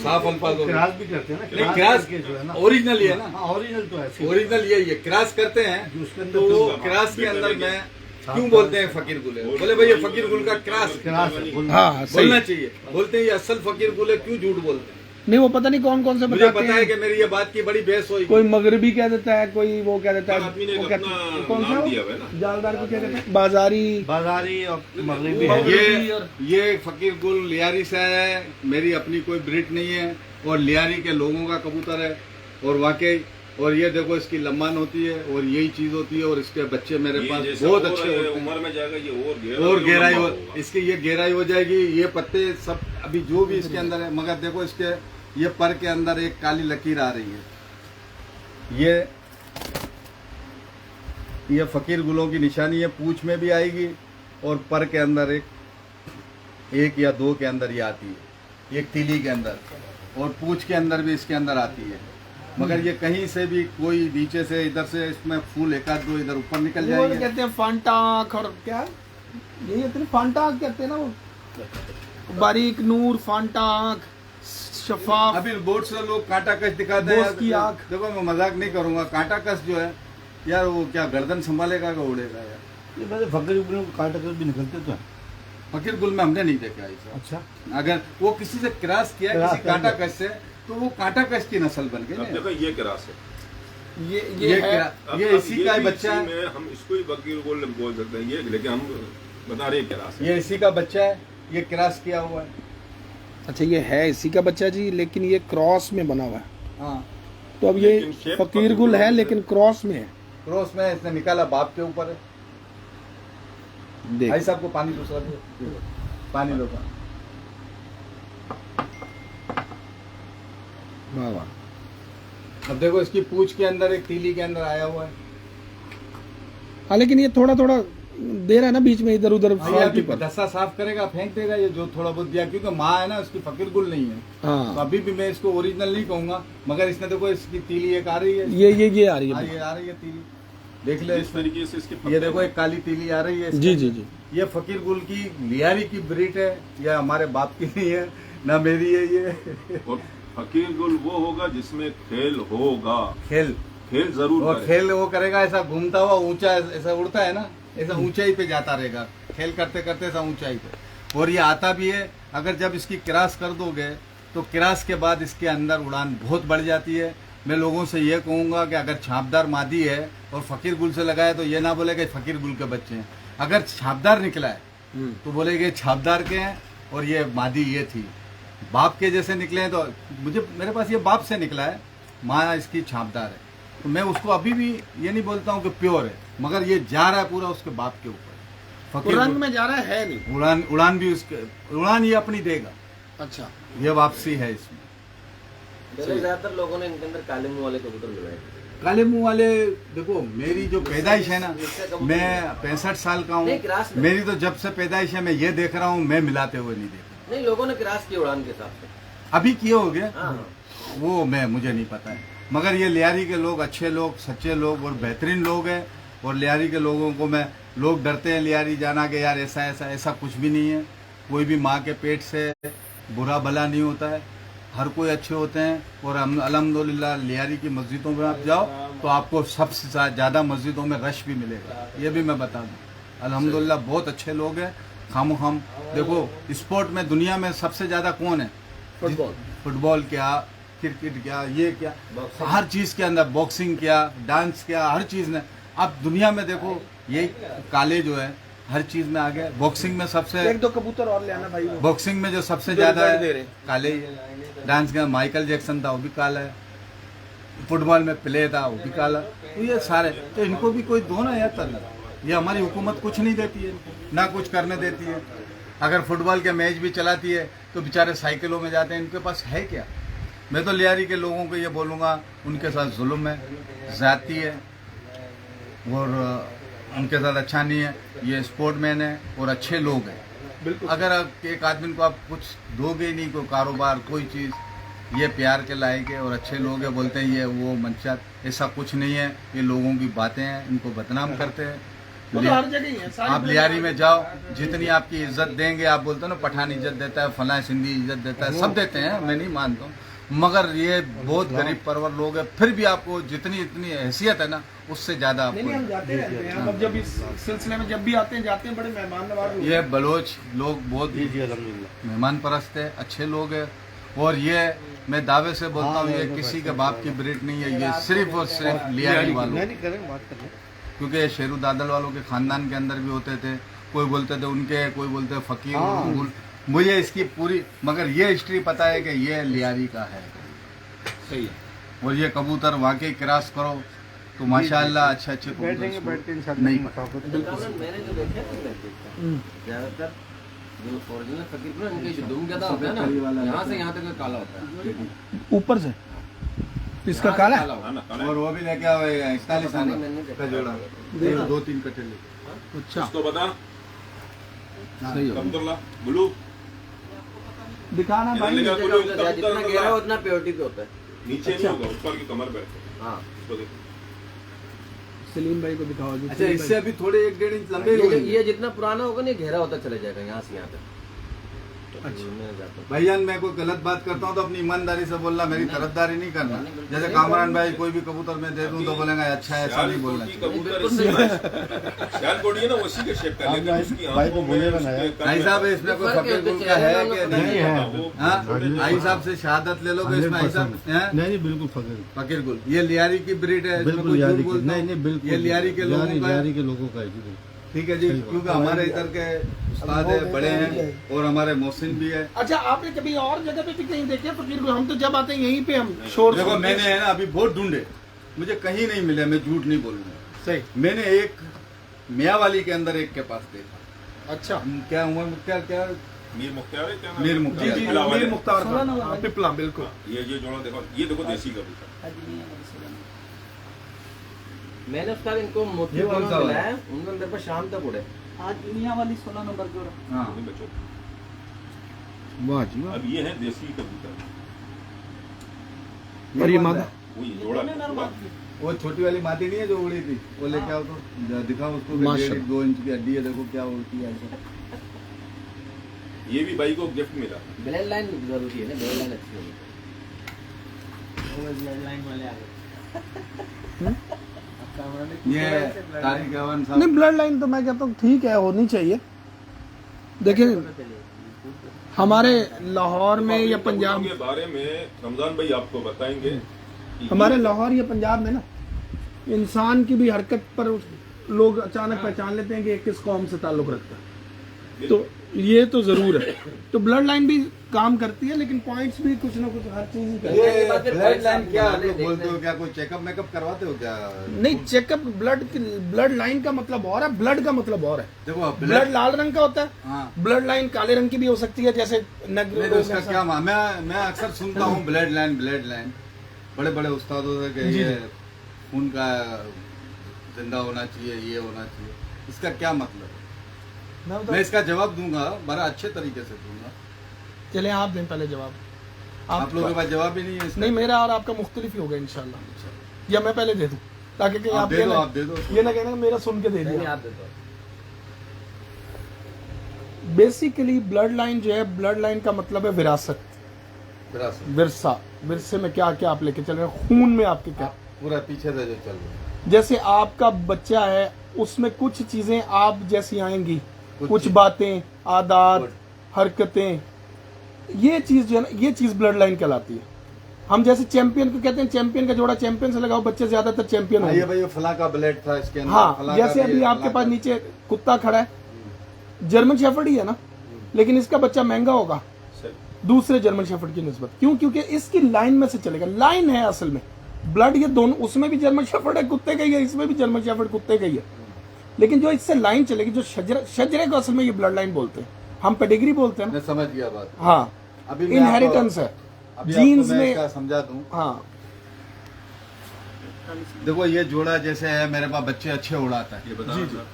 S1: साफ अल्फाज हो
S4: क्रॉस भी करते हैं ना,
S1: नहीं,
S4: क्रॉस
S1: क्रॉस
S4: करके जो है ना,
S1: ओरिजिनल ही है ना।
S4: हाँ, ओरिजिनल तो है।
S1: ओरिजिनल ये क्रॉस करते हैं
S4: जो उसके अंदर
S1: तो वो
S4: तो
S1: क्रॉस के अंदर में क्यों बोलते हैं फ़कीर गुल है? बोले भाई ये फ़कीर गुल का क्रॉस
S4: क्रॉस है, बोल-
S2: हाँ, सही
S1: बोलना
S2: है।
S1: चाहिए। बोलते हैं ये असल फ़कीर गुल है, क्यों झूठ बोलते हैं?
S2: नहीं, वो पता नहीं कौन कौन से
S1: मुझे
S2: बताते
S1: पता है
S2: हैं।
S1: कि मेरी ये बात की बड़ी बहस हुई।
S2: कोई मगरबी कह देता है, कोई वो कह देता
S6: हर
S2: है,
S6: आदमी ने
S2: वो
S6: एक
S2: कहते
S6: अपना
S2: कौन सा
S6: नाम
S2: वो?
S6: दिया हुआ है ना।
S2: जालदार को क्या कहते हैं, बाजारी।
S4: बाजारी और मगरबी
S2: वो-
S4: है।
S1: ये फ़कीर गुल लियारी से आया है। मेरी अपनी कोई ब्रीड नहीं है और लियारी के लोगों का कबूतर है। और वाकई और ये देखो इसकी लम्बान होती है और यही चीज होती है और इसके बच्चे मेरे
S6: ये
S1: पास
S6: जैसा
S1: बहुत
S6: और
S1: अच्छे होते हैं।
S6: उम्र में जाएगा ये
S1: और गहराई हो,
S6: लंबा होगा।
S1: इसकी ये गहराई हो जाएगी। ये पत्ते सब अभी जो भी इसके अंदर है, मगर देखो इसके ये पर के अंदर एक काली लकीर आ रही है। ये फकीर गुलों की निशानी है, पूंछ में भी आएगी और पर के अंदर एक या दो के अंदर ये आती है, एक तीली के अंदर, और पूंछ के अंदर भी इसके अंदर आती है। मगर ये कहीं से भी कोई नीचे से इधर से इसमें फूल एक आध दो इधर ऊपर निकल
S2: वो
S1: जाएंगे।
S2: कहते हैं फांटा आँख और क्या यही होते हैं, फांटा आँख कहते हैं ना वो, बारीक नूर, फांटा आँख, शफाफ।
S1: अभी बोर्ड से लोग कांटा कश दिखाते हैं
S2: बोस
S1: यार।
S2: की आँख।
S1: देखो मैं मजाक नहीं करूंगा, कांटा कश जो है यार वो क्या गर्दन संभालेगा कि उड़ेगा यार।
S4: ये वैसे फकीर गुल में कांटा कर भी निकलते तो हैं।
S1: फकीर गुल में हमने नहीं देखा ऐसा।
S4: अच्छा,
S1: अगर वो किसी से क्रॉस किया
S4: क्रॉस
S1: किसी कांटा कश से, तो वो कांटा कश की नस्ल बन गई
S6: अब
S1: ना।
S6: देखो ये क्रास है,
S2: ये है।
S6: अब-
S1: ये
S6: अब
S1: इसी का ही
S6: भी
S1: बच्चा
S6: इसी
S1: है।
S6: में हम इसको ही बकरी बोल सकते हैं ये, लेकिन हम बता रहे हैं क्रास है।
S1: ये इसी का बच्चा है, ये क्रॉस किया हुआ है।
S2: अच्छा ये है इसी का बच्चा जी, लेकिन ये क्रॉस में बना हुआ है।
S1: हाँ,
S2: तो अब ये
S6: लेकिन शेप
S2: फकीर गुल है लेकिन क्रॉस में है।
S1: क्रॉस में इसने निकाला बाप के ऊपर है।
S2: देख
S1: भाई साहब को पानी दूसरा दो, पानी लो।
S2: वाह वाह।
S1: अब देखो इसकी पूंछ के अंदर एक तीली के अंदर आया हुआ है।
S2: हाँ लेकिन ये थोड़ा थोड़ा दे रहा है ना बीच में इधर उधर
S1: ये
S2: फालतू
S1: अभी
S2: पर।
S1: धस्सा साफ करेगा, फेंक देगा ये जो थोड़ा बहुत दिया, क्योंकि माँ है ना उसकी फकीर गुल नहीं है। तो
S2: हाँ
S1: अभी भी मैं इसको ओरिजिनल नहीं कहूंगा, मगर इसने देखो इसकी तीली एक आ रही है।
S2: ये आ रही
S1: हाँ,
S2: है।
S1: ये आ रही है तीली, देख ले
S6: इस तरीके से इसके
S1: ये
S6: पत्ते
S1: देखो एक काली तीली आ रही है इसके
S2: जी
S1: अंदर।
S2: जी जी।
S1: ये फकीर गुल की लियारी की ब्रीड है, यह हमारे बाप की नहीं है ना मेरी है ये।
S6: और फकीर गुल वो होगा जिसमें खेल होगा,
S1: खेल
S6: खेल जरूर
S1: वो
S6: करेगा।
S1: खेल वो करेगा, ऐसा घूमता हुआ ऊंचा ऐसा उड़ता है ना, ऐसा ऊंचाई पे जाता रहेगा, खेल करते करते ऐसा ऊंचाई पे। और ये आता भी है, अगर जब इसकी क्रॉस कर दोगे तो क्रॉस के बाद इसके अंदर उड़ान बहुत बढ़ जाती है। मैं लोगों से ये कहूंगा कि अगर छापदार मादी है और फकीर गुल से लगाए तो ये ना बोले कि फकीर गुल के बच्चे हैं। अगर छापदार निकला है तो बोलेगे छापदार के हैं और ये मादी ये थी। बाप के जैसे निकले हैं तो मेरे पास ये बाप से निकला है, माँ इसकी छापदार है, तो मैं उसको अभी भी ये नहीं बोलता हूँ कि प्योर है, मगर ये जा रहा है पूरा उसके बाप के ऊपर। फकीर
S2: रंग में जा रहा है नहीं।
S1: उड़ान भी उसके, उड़ान ये अपनी देगा,
S2: अच्छा
S1: ये वापसी है इसमें।
S7: ज्यादातर लोगों ने इनके अंदर काले मुंह वाले कबूतर लगाए।
S1: काले मुंह वाले, देखो मेरी जो पैदाइश है ना, मैं 65 साल का
S7: नहीं,
S1: हूँ,
S7: क्रास नहीं।
S1: मेरी तो जब से पैदाइश है मैं ये देख रहा हूँ, मैं मिलाते हुए नहीं देखा।
S7: नहीं, लोगों ने क्रॉस किया उड़ान के हिसाब से।
S1: अभी किए हो गए
S7: हाँ
S1: वो मुझे नहीं पता है, मगर ये लियारी के लोग अच्छे लोग, सच्चे लोग और बेहतरीन लोग हैं। और लियारी के लोगों को लोग डरते हैं लियारी जाना कि यार ऐसा ऐसा ऐसा कुछ भी नहीं है। कोई भी माँ के पेट से बुरा भला नहीं होता है, हर कोई अच्छे होते हैं। और अल्हम्दुलिल्लाह लियारी की मस्जिदों में आप जाओ तो आपको सबसे ज़्यादा मस्जिदों में रश भी मिलेगा, ये भी मैं बता दूँ। अल्हम्दुलिल्लाह बहुत अच्छे लोग हैं। हम देखो स्पोर्ट में दुनिया में सबसे ज़्यादा कौन है? फुटबॉल क्या, क्रिकेट क्या, ये क्या, हर चीज़ के अंदर, बॉक्सिंग क्या, डांस क्या, हर चीज़ में। अब दुनिया में देखो ये काले जो है हर चीज़ में आ गए। बॉक्सिंग में सबसे,
S2: एक दो कबूतर और ले आना भाई।
S1: बॉक्सिंग में जो सबसे
S2: जो
S1: ज्यादा
S2: रिजल्ट दे
S1: है
S2: रहे।
S1: काले ही है। डांस का माइकल जैक्सन था वो भी काला है, फुटबॉल में प्ले था वो भी काला। तो ये सारे, तो इनको भी कोई दो ना यार तरह। ये हमारी हुकूमत कुछ नहीं देती है, ना कुछ करने देती है। अगर फुटबॉल के मैच भी चलाती है तो बेचारे साइकिलों में जाते हैं, इनके पास है क्या? मैं तो लियारी के लोगों को ये बोलूँगा, उनके साथ जुल्म है, ज़्यादती है और उनके साथ अच्छा नहीं है। ये स्पोर्टमैन है और अच्छे लोग हैं।
S2: बिल्कुल।
S1: अगर एक आदमी को आप कुछ दोगे ही नहीं, कोई कारोबार कोई चीज़, ये प्यार के लायक है और अच्छे लोग हैं, बोलते हैं ये वो मंचात, ऐसा कुछ नहीं है। ये लोगों की बातें हैं, इनको बदनाम करते हैं।
S2: वो तो हर जगह ही है, सारी
S1: आप लियारी में जाओ, जितनी आपकी इज्जत देंगे, आप बोलते हो ना पठान इज्जत देता है, फलां सिंधी इज्जत देता है, सब देते हैं, मैं नहीं मानता हूँ, मगर ये बहुत गरीब परवर लोग हैं। फिर भी आपको जितनी इतनी हैसियत है ना, उससे ज्यादा
S2: नहीं नहीं, हम
S1: आपको।
S2: जाते रहते हैं। हम अब जब इस सिलसिले में जब भी आते हैं जाते हैं, बड़े मेहमान नवाज लोग
S1: ये बलोच लोग बहुत
S4: जी जी अल्हम्दुलिल्लाह।
S1: मेहमान परस्त है, अच्छे लोग हैं। और ये मैं दावे से बोलता हूँ, ये किसी के बाप की ब्रीड नहीं है, ये सिर्फ और सिर्फ लियारी वालों,
S4: नहीं करें, बात करें।
S1: क्योंकि ये शेरू दादल वालों के खानदान के अंदर भी होते थे। कोई बोलते थे उनके, कोई बोलते फकीर गुल। मुझे इसकी पूरी, मगर ये हिस्ट्री पता है कि ये लियारी का है।
S2: सही है।
S1: और ये कबूतर वाकई क्रॉस करो तो माशाल्लाह अच्छे कबूतर नहीं
S7: मैंने जो देखा ज्यादातर जो ओरिजिनल फकीर इनके जो दुम ज्यादा होता है ना, यहाँ से यहाँ तक काला होता है,
S2: ऊपर से इसका काला है।
S1: और वो भी लेके आएगा 41 आने का जोड़ा, 2-3 कट्टे लेके।
S2: अच्छा
S6: उसको बता
S1: सही हो
S6: अब्दुल्ला ब्लू
S2: दिखाना भाई।
S6: इधर ले जा,
S7: जितना गहरा हो उतना प्योरिटी पे होता है।
S6: नीचे नहीं होगा, ऊपर की कमर पे।
S7: हाँ,
S6: उसको देखो।
S2: सलीम भाई को दिखाओ जी।
S1: अच्छा, इससे अभी थोड़े 1-1.5 इंच लंबे हुए।
S7: ये जितना पुराना होगा ना गहरा होता चला जाएगा यहाँ से यहाँ तक।
S1: अच्छा
S7: मैं जाता हूँ।
S1: भाईजान, मैं कोई गलत बात करता हूँ तो अपनी ईमानदारी से बोलना, मेरी तरफदारी नहीं करना। जैसे कामरान भाई कोई भी कबूतर मैं दे दूं तो बोलेंगे अच्छा है, ऐसा नहीं बोलना चाहिए।
S6: कबूतर शायद कोडी है ना, उसी के शेप का, लेकिन उसकी
S4: भाई को
S6: आंखों में,
S4: बोलेगा ना यार।
S6: उसके
S1: भाई साहब, इसमें कोई फकीर गुल का है कि नहीं है? हाँ, भाई साहब से शहादत ले लोगे इसमें? भाई साहब हैं?
S4: नहीं बिल्कुल
S1: फकीर गुल, ये लियारी की ब्रीड है, इसमें
S4: बिल्कुल
S1: कोई
S4: यारी
S1: झूठ
S4: की,
S1: बोलता
S4: नहीं
S1: हूं?
S4: बिल्कुल
S1: ये लियारी के लोगों का है।
S4: यारी के लोगों का है जी, बिल्कुल।
S1: ठीक है जी, क्योंकि हमारे इधर के उस्ताद है, बड़े हैं, और हमारे मोहसिन भी है।
S2: अच्छा, आपने कभी और जगह पे भी कहीं देखे फकीर को? हम तो जब आते हैं यहीं पे हम शोर
S1: देखो,
S2: सुनते
S1: मैंने
S2: हैं।
S1: है ना अभी बहुत ढूंढे, मुझे कहीं नहीं मिले, मैं झूठ नहीं बोलूंगा।
S2: सही।
S1: मैंने एक मियावाली के अंदर एक के पास देखा।
S2: अच्छा,
S1: क्या हुआ, क्या क्या
S6: मीर मुख्तार है क्या नाम?
S1: मीर मुख्तार।
S2: जी जी,
S6: पिपला वाले।
S2: मीर मुख्तार खान, हाँ, पिपला, बिल्कुल।
S6: ये जोड़ा देखो, ये देखो देसी कबूतर।
S7: मैंने उसका इनको मोती
S1: ये कौन सा
S7: वाला
S1: वाला?
S7: मिलाया, उनके अंदर पर शाम तक उड़े।
S5: आज दुनिया वाली 16 नंबर जोड़ा।
S1: हाँ,
S6: ये बच्चों,
S2: वाह जी वाह।
S6: अब ये है देसी कबूतर,
S2: और ये
S1: कौन
S2: मादा?
S1: सा है?
S6: वो ये जोड़ा
S1: वो छोटी वाली मादी नहीं है जो उड़ी थी, वो लेके आओ तो दिखाओ उसको।
S2: माशाल्लाह।
S1: 2 इंच की हड्डी है, देखो क्या उड़ती है ऐसा।
S6: ये भी भाई को गिफ्ट मिला।
S7: ब्लड लाइन जरूरी है ना, ब्लड लाइन अच्छी होगी।
S1: ये तारिक अवन
S2: नहीं,
S1: साहब,
S2: ब्लड लाइन तो मैं कहता हूँ ठीक है, होनी चाहिए। देखिए, हमारे लाहौर में या पंजाब,
S6: के बारे में रमजान भाई आपको बताएंगे कि
S2: हमारे लाहौर या पंजाब में ना इंसान की भी हरकत पर लोग अचानक पहचान लेते हैं कि ये किस कौम से ताल्लुक रखता है। तो ये तो जरूर है। तो ब्लड लाइन भी काम करती है, लेकिन पॉइंट्स भी कुछ ना कुछ हर चीज ही करती है।
S1: ये ब्लड लाइन क्या आप लोग बोलते हो? क्या कोई चेकअप मेकअप करवाते हो क्या?
S2: नहीं, चेकअप ब्लड लाइन का मतलब और है, ब्लड का मतलब और है।
S1: देखो,
S2: ब्लड लाल रंग का होता है,
S1: हाँ,
S2: ब्लड लाइन काले रंग की भी हो सकती है, जैसे नग
S1: नहीं तो उसका क्या मैं अक्सर सुनता हूँ ब्लड लाइन बड़े बड़े उस्तादों से कि ये खून का जिंदा होना चाहिए, ये होना चाहिए। इसका क्या मतलब है? मैं इसका जवाब दूंगा, बड़ा अच्छे तरीके से दूंगा।
S2: चले आप दें पहले जवाब।
S1: आप लोगों के पास जवाब ही नहीं है इसका।
S2: नहीं, मेरा और आपका मुख्तलिफ ही होगा इंशाल्लाह। या मैं पहले दे दूं ताकि कि
S1: आप दे
S2: ये
S1: दो,
S2: ना-
S1: आप दे दो।
S2: ये ना कहना मेरा सुन के दे
S7: नहीं
S2: दिया।
S7: आप देते हो।
S2: बेसिकली ब्लड लाइन जो है, ब्लड लाइन का मतलब है विरासत,
S1: विरासत।
S2: विरसा। विरसे में क्या क्या आप लेके चल रहे हैं, खून में आपके क्या।
S1: पूरा पीछे से जो चल रहा है।
S2: जैसे आपका बच्चा है, उसमें कुछ चीजें आप जैसी आएंगी, कुछ बातें, आदत, हरकतें, ये चीज जो है ना, ये चीज ब्लड लाइन कहलाती है। हम जैसे चैंपियन को कहते हैं, चैंपियन का जोड़ा चैंपियन से लगाओ, बच्चे ज्यादातर चैंपियन
S1: हाँ, ये
S2: होंगे।
S1: भाई फला का ब्लड था इसके अंदर।
S2: हाँ,
S1: फला का
S2: जैसे
S1: भी
S2: अभी
S1: है,
S2: आपके
S1: फला
S2: पास
S1: का।
S2: नीचे कुत्ता खड़ा है, जर्मन शेफर्ड ही है ना, लेकिन इसका बच्चा महंगा होगा दूसरे जर्मन शेफर्ड की निस्बत। क्यों? क्योंकि इसकी लाइन में से चलेगा। लाइन है असल में ब्लड, ये दोनों, उसमें भी जर्मन शेफर्ड है कुत्ते का ही है, इसमें भी जर्मन शेफर्ड कुत्ते का ही है, लेकिन जो इससे लाइन चलेगी, जो शजरे को असल में ये ब्लड लाइन बोलते हैं, हम पेडिग्री बोलते हैं ना।
S1: मैं समझ गया बात।
S2: हाँ,
S1: अभी मैं
S2: इनहेरिटेंस है,
S1: अभी
S2: जीन्स
S1: आपको मैं
S2: में।
S1: इसका समझा दूं।
S2: हाँ,
S1: देखो, ये जोड़ा जैसे है, मेरे पास बच्चे अच्छे उड़ाता है।
S6: ये बता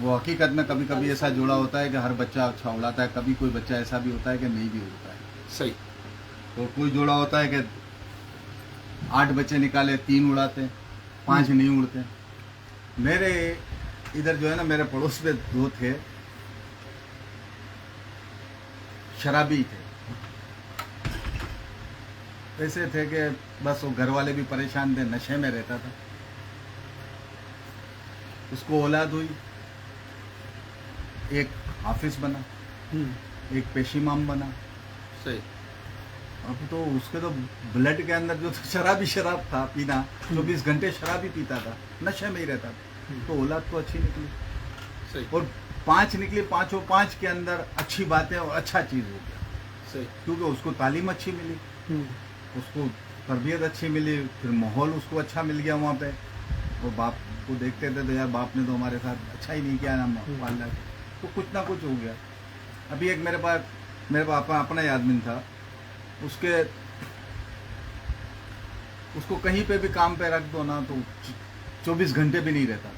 S1: वो हकीकत में कभी कभी ऐसा जोड़ा होता है कि हर बच्चा अच्छा उड़ाता है, कभी कोई बच्चा ऐसा भी होता है कि नहीं भी उड़ता है।
S2: सही।
S1: तो कोई जोड़ा होता है कि 8 बच्चे निकाले, 3 उड़ाते हैं, 5 नहीं उड़ते। मेरे इधर जो है ना, मेरे पड़ोस में 2 थे, शराबी थे। ऐसे थे कि बस वो घर वाले भी परेशान थे, नशे में रहता था। उसको औलाद हुई, एक हाफिज बना, एक पेशीमाम बना।
S2: सही।
S1: अब तो उसके तो ब्लड के अंदर जो शराब था पीना, 24 घंटे शराब ही पीता था, नशे में ही रहता था। तो औलाद तो अच्छी निकली।
S2: सही।
S1: और 5 निकली, 5 के अंदर अच्छी बातें और अच्छा चीज हो गया।
S2: सही।
S1: क्योंकि उसको तालीम अच्छी मिली, उसको तरबियत अच्छी मिली, फिर माहौल उसको अच्छा मिल गया वहाँ पे। वो बाप को देखते थे तो यार बाप ने तो हमारे साथ अच्छा ही नहीं किया ना पालना, तो कुछ ना कुछ हो गया। अभी एक मेरे पापा अपना ही आदमी था, उसको कहीं पे भी काम पे रख दो ना तो 24 घंटे भी नहीं रहता,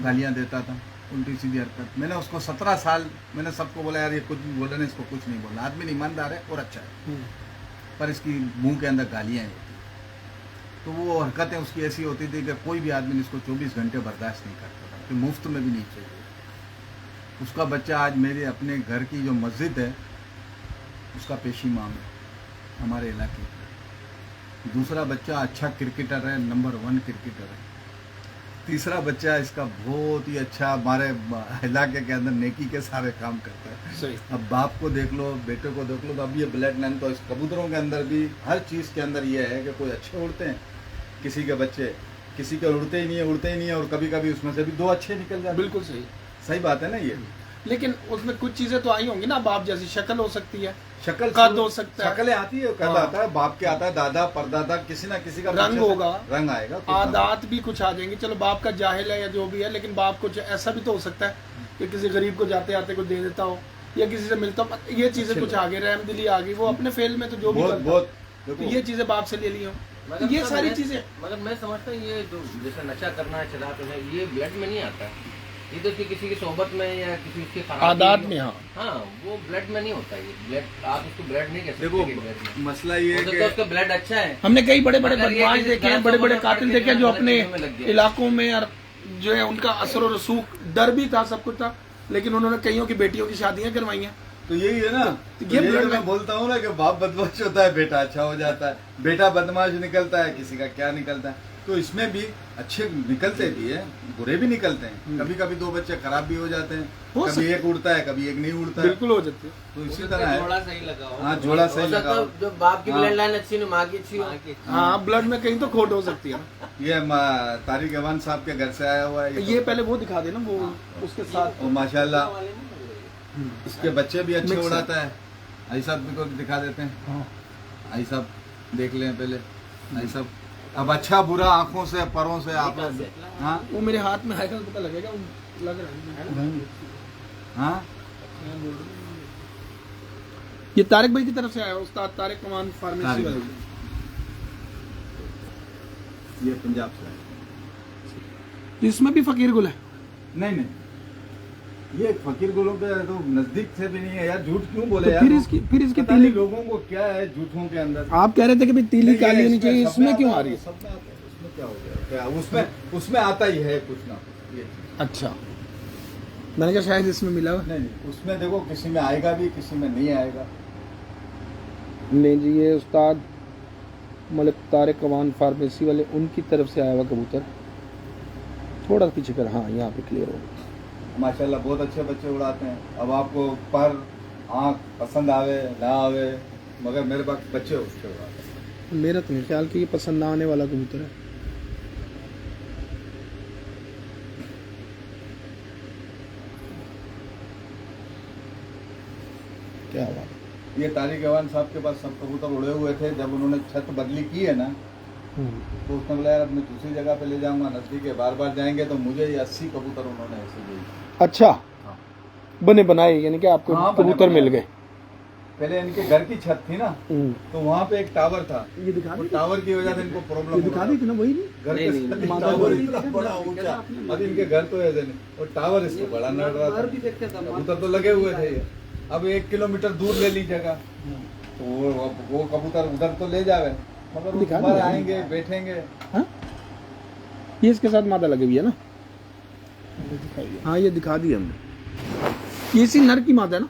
S1: गालियाँ देता था, उल्टी सीधी हरकत। मैंने उसको 17 साल मैंने सबको बोला यार ये कुछ भी बोला नहीं, इसको कुछ नहीं बोला, आदमी ईमानदार है और अच्छा है, पर इसकी मुंह के अंदर गालियाँ होती। तो वो हरकतें उसकी ऐसी होती थी कि कोई भी आदमी इसको 24 घंटे बर्दाश्त नहीं करता था, कि मुफ्त में भी नहीं चाहिए। उसका बच्चा आज मेरे अपने घर की जो मस्जिद है उसका पेशी इमाम है हमारे इलाके का। दूसरा बच्चा अच्छा क्रिकेटर है, नंबर 1 क्रिकेटर है। तीसरा बच्चा इसका बहुत ही अच्छा हमारे इलाके के अंदर नेकी के सारे काम करता है।
S2: सही।
S1: अब बाप को देख लो, बेटे को देख लो, तो अब ये ब्लड लाइन तो इस कबूतरों के अंदर भी हर चीज़ के अंदर ये है कि कोई अच्छे उड़ते हैं, किसी के बच्चे किसी के उड़ते ही नहीं है, और कभी कभी उसमें से भी 2 अच्छे निकल जाते हैं।
S2: बिल्कुल सही।
S1: सही बात है ना ये।
S2: लेकिन उसमें कुछ चीजें तो आई होंगी ना, बाप जैसी शक्ल हो सकती है,
S1: शक्ल
S2: कद हो सकता है,
S1: शक्लें आती है, कद आता है, बाप के आता है, दादा परदादा किसी ना किसी का
S2: रंग
S1: पीछे से
S2: होगा,
S1: रंग आएगा, कुछ ना
S2: आदात भी कुछ आ जाएंगी। चलो बाप का जाहिल है या जो भी है, लेकिन बाप कुछ ऐसा भी तो हो सकता है कि किसी गरीब को जाते आते कुछ दे देता हो या किसी से मिलता हो, ये चीजें कुछ आगे रहमदिली आ गई, वो अपने फेल में तो जो भी
S1: बहुत
S2: करता
S1: बहुत
S2: तो
S1: देखो,
S2: ये चीजें बाप से ले ली हो,
S7: मगर
S2: ये
S7: तो
S2: सारी
S7: मैं-
S2: चीजें।
S7: मगर मैं समझता हूँ ये जो जैसे नशा करना है, शराब पीना है, ये ब्लड में नहीं आता, ये तो किसी की सोहबत में या किसी के खराबी
S2: आदात में। हाँ,
S7: हाँ, वो ब्लड में नहीं होता ये ब्लड, आप उसको ब्लड नहीं कह सकते
S1: देखो
S7: कि blood में।
S1: मसला ये
S7: हो
S1: है
S7: सकता है
S1: कि
S7: उसका ब्लड अच्छा है,
S2: हमने कई बड़े बड़े
S7: मगर ये
S2: बदमाश
S7: किसी
S2: देखे हैं,
S7: गलत
S2: बड़े बड़े
S7: लोगों ने
S2: कातिल
S7: पकड़ के
S2: देखे हैं जो
S7: गलत
S2: अपने
S7: चीजों में लग गया।
S2: इलाकों में और जो है उनका असर और रसूख, डर भी था, सब कुछ था, लेकिन उन्होंने कईयों की बेटियों की शादियां करवाई हैं।
S1: तो यही है ना,
S2: तो
S1: तो
S2: ये
S1: यही
S2: blood
S1: तो मैं
S2: में-
S1: बोलता हूँ ना कि बाप बदमाश होता है, बेटा अच्छा हो जाता है, बेटा बदमाश निकलता है, किसी का क्या निकलता है। तो इसमें भी अच्छे निकलते भी है, बुरे भी निकलते हैं, कभी कभी 2 बच्चे खराब भी हो जाते हैं,
S2: हो
S1: कभी
S2: सकता
S1: एक उड़ता है, कभी एक नहीं उड़ता है,
S2: बिल्कुल हो जाती है।
S1: तो इसी
S7: हो
S1: तरह
S7: सकता है
S1: है।
S7: जोड़ा सही लगा हो।
S1: हाँ, जोड़ा सही
S7: हो सकता
S1: लगा
S7: है
S1: हो।
S7: जो बाप की
S1: हाँ।
S7: ब्लड लाइन अच्छी हो, माँ की अच्छी हो।
S2: हाँ, ब्लड में कहीं तो खोट हो सकती है ना।
S1: ये तारिक अवान साहब के घर से आया हुआ है
S2: ये पहले वो दिखा देना, वो उसके साथ
S1: और माशाल्लाह इसके बच्चे भी अच्छे
S2: Mix है।
S1: उड़ाता है। आई साहब को दिखा देते हैं, आई साहब देख लें पहले, आई साहब अब अच्छा बुरा आंखों से परों से आप लोग। हाँ
S2: वो मेरे हाथ में आएगा तो पता लगेगा, वो लग रहा है।
S1: हाँ,
S2: ये तारिक भाई की तरफ से आया, उस्ताद तारिक कमान फार्मेसी
S1: तारिक
S2: वाले।
S1: ये पंजाब से है।
S2: तो इसमें भी फकीर गुल है।
S1: नहीं नहीं, ये फकीर गुलों के तो नजदीक से भी नहीं है यार, झूठ क्यों बोले
S2: तो
S1: यार।
S2: फिर इसकी
S1: पता नहीं
S2: तीली,
S1: लोगों को क्या है झूठों के अंदर।
S2: आप कह रहे थे कि भाई तीली
S1: नहीं,
S2: काली
S1: ये
S2: होनी चाहिए,
S1: सब
S2: इसमें
S1: में
S2: क्यों
S1: आता
S2: आ रही
S1: है,
S2: है?
S1: सब में आता है, उसमें क्या हो गया, क्या उसमें आता ही है कुछ ना कुछ ये चीज़।
S2: अच्छा, मैंने कहा शायद इसमें मिला हुआ।
S1: नहीं नहीं, उसमें देखो किसी में आएगा भी, किसी में नहीं आएगा।
S2: नहीं जी, ये उस्ताद मलिक तारिक कमान फार्मेसी वाले, उनकी तरफ से आया हुआ कबूतर। थोड़ा पीछे कर, हाँ यहाँ पे क्लियर हो।
S1: माशाल्लाह बहुत अच्छे बच्चे उड़ाते हैं। अब आपको पर आँख पसंद आवे ना आवे, मगर मेरे पास बच्चे अच्छे उड़ाते हैं।
S2: मेरा तो नहीं ख्याल कि ये पसंद ना आने वाला कबूतर है। क्या बात है।
S1: ये तारिक अवान साहब के पास सब कबूतर उड़े हुए थे, जब उन्होंने छत बदली की है ना, तो उसने बोला यार अब मैं दूसरी जगह पे ले जाऊंगा, नजदीक है, बार बार जाएंगे तो मुझे ये 80 कबूतर उन्होंने ऐसे दिए।
S2: अच्छा,
S1: हाँ।
S2: बने बनाए, यानी कि आपको
S1: हाँ, बने
S2: कबूतर मिल
S1: बनाए।
S2: गए।
S1: पहले इनके घर की छत थी ना, तो वहाँ पे एक टावर था,
S2: ये दिखा
S1: वो टावर की वजह से इनको प्रॉब्लम
S2: दिखा दी थी ना, वही नहीं।
S1: घर के साथ
S2: माता
S1: टावर
S2: बोली।
S1: इतना बड़ा ऊंचा, अब इनके घर तो ऐसे नहीं, और टावर इसको बड़ा नड़ रहा था, कबूतर तो लगे हुए थे। अब 1 किलोमीटर दूर ले ली जगह, तो वो कबूतर उधर तो ले जावे, मगर
S2: दिखा
S1: ऊपर
S2: दिया।
S1: आएंगे बैठेंगे।
S2: हाँ? ये इसके साथ मादा लगी हुई है ना। हाँ, ये दिखा दी हमने। ये इसी नर की मादा है ना।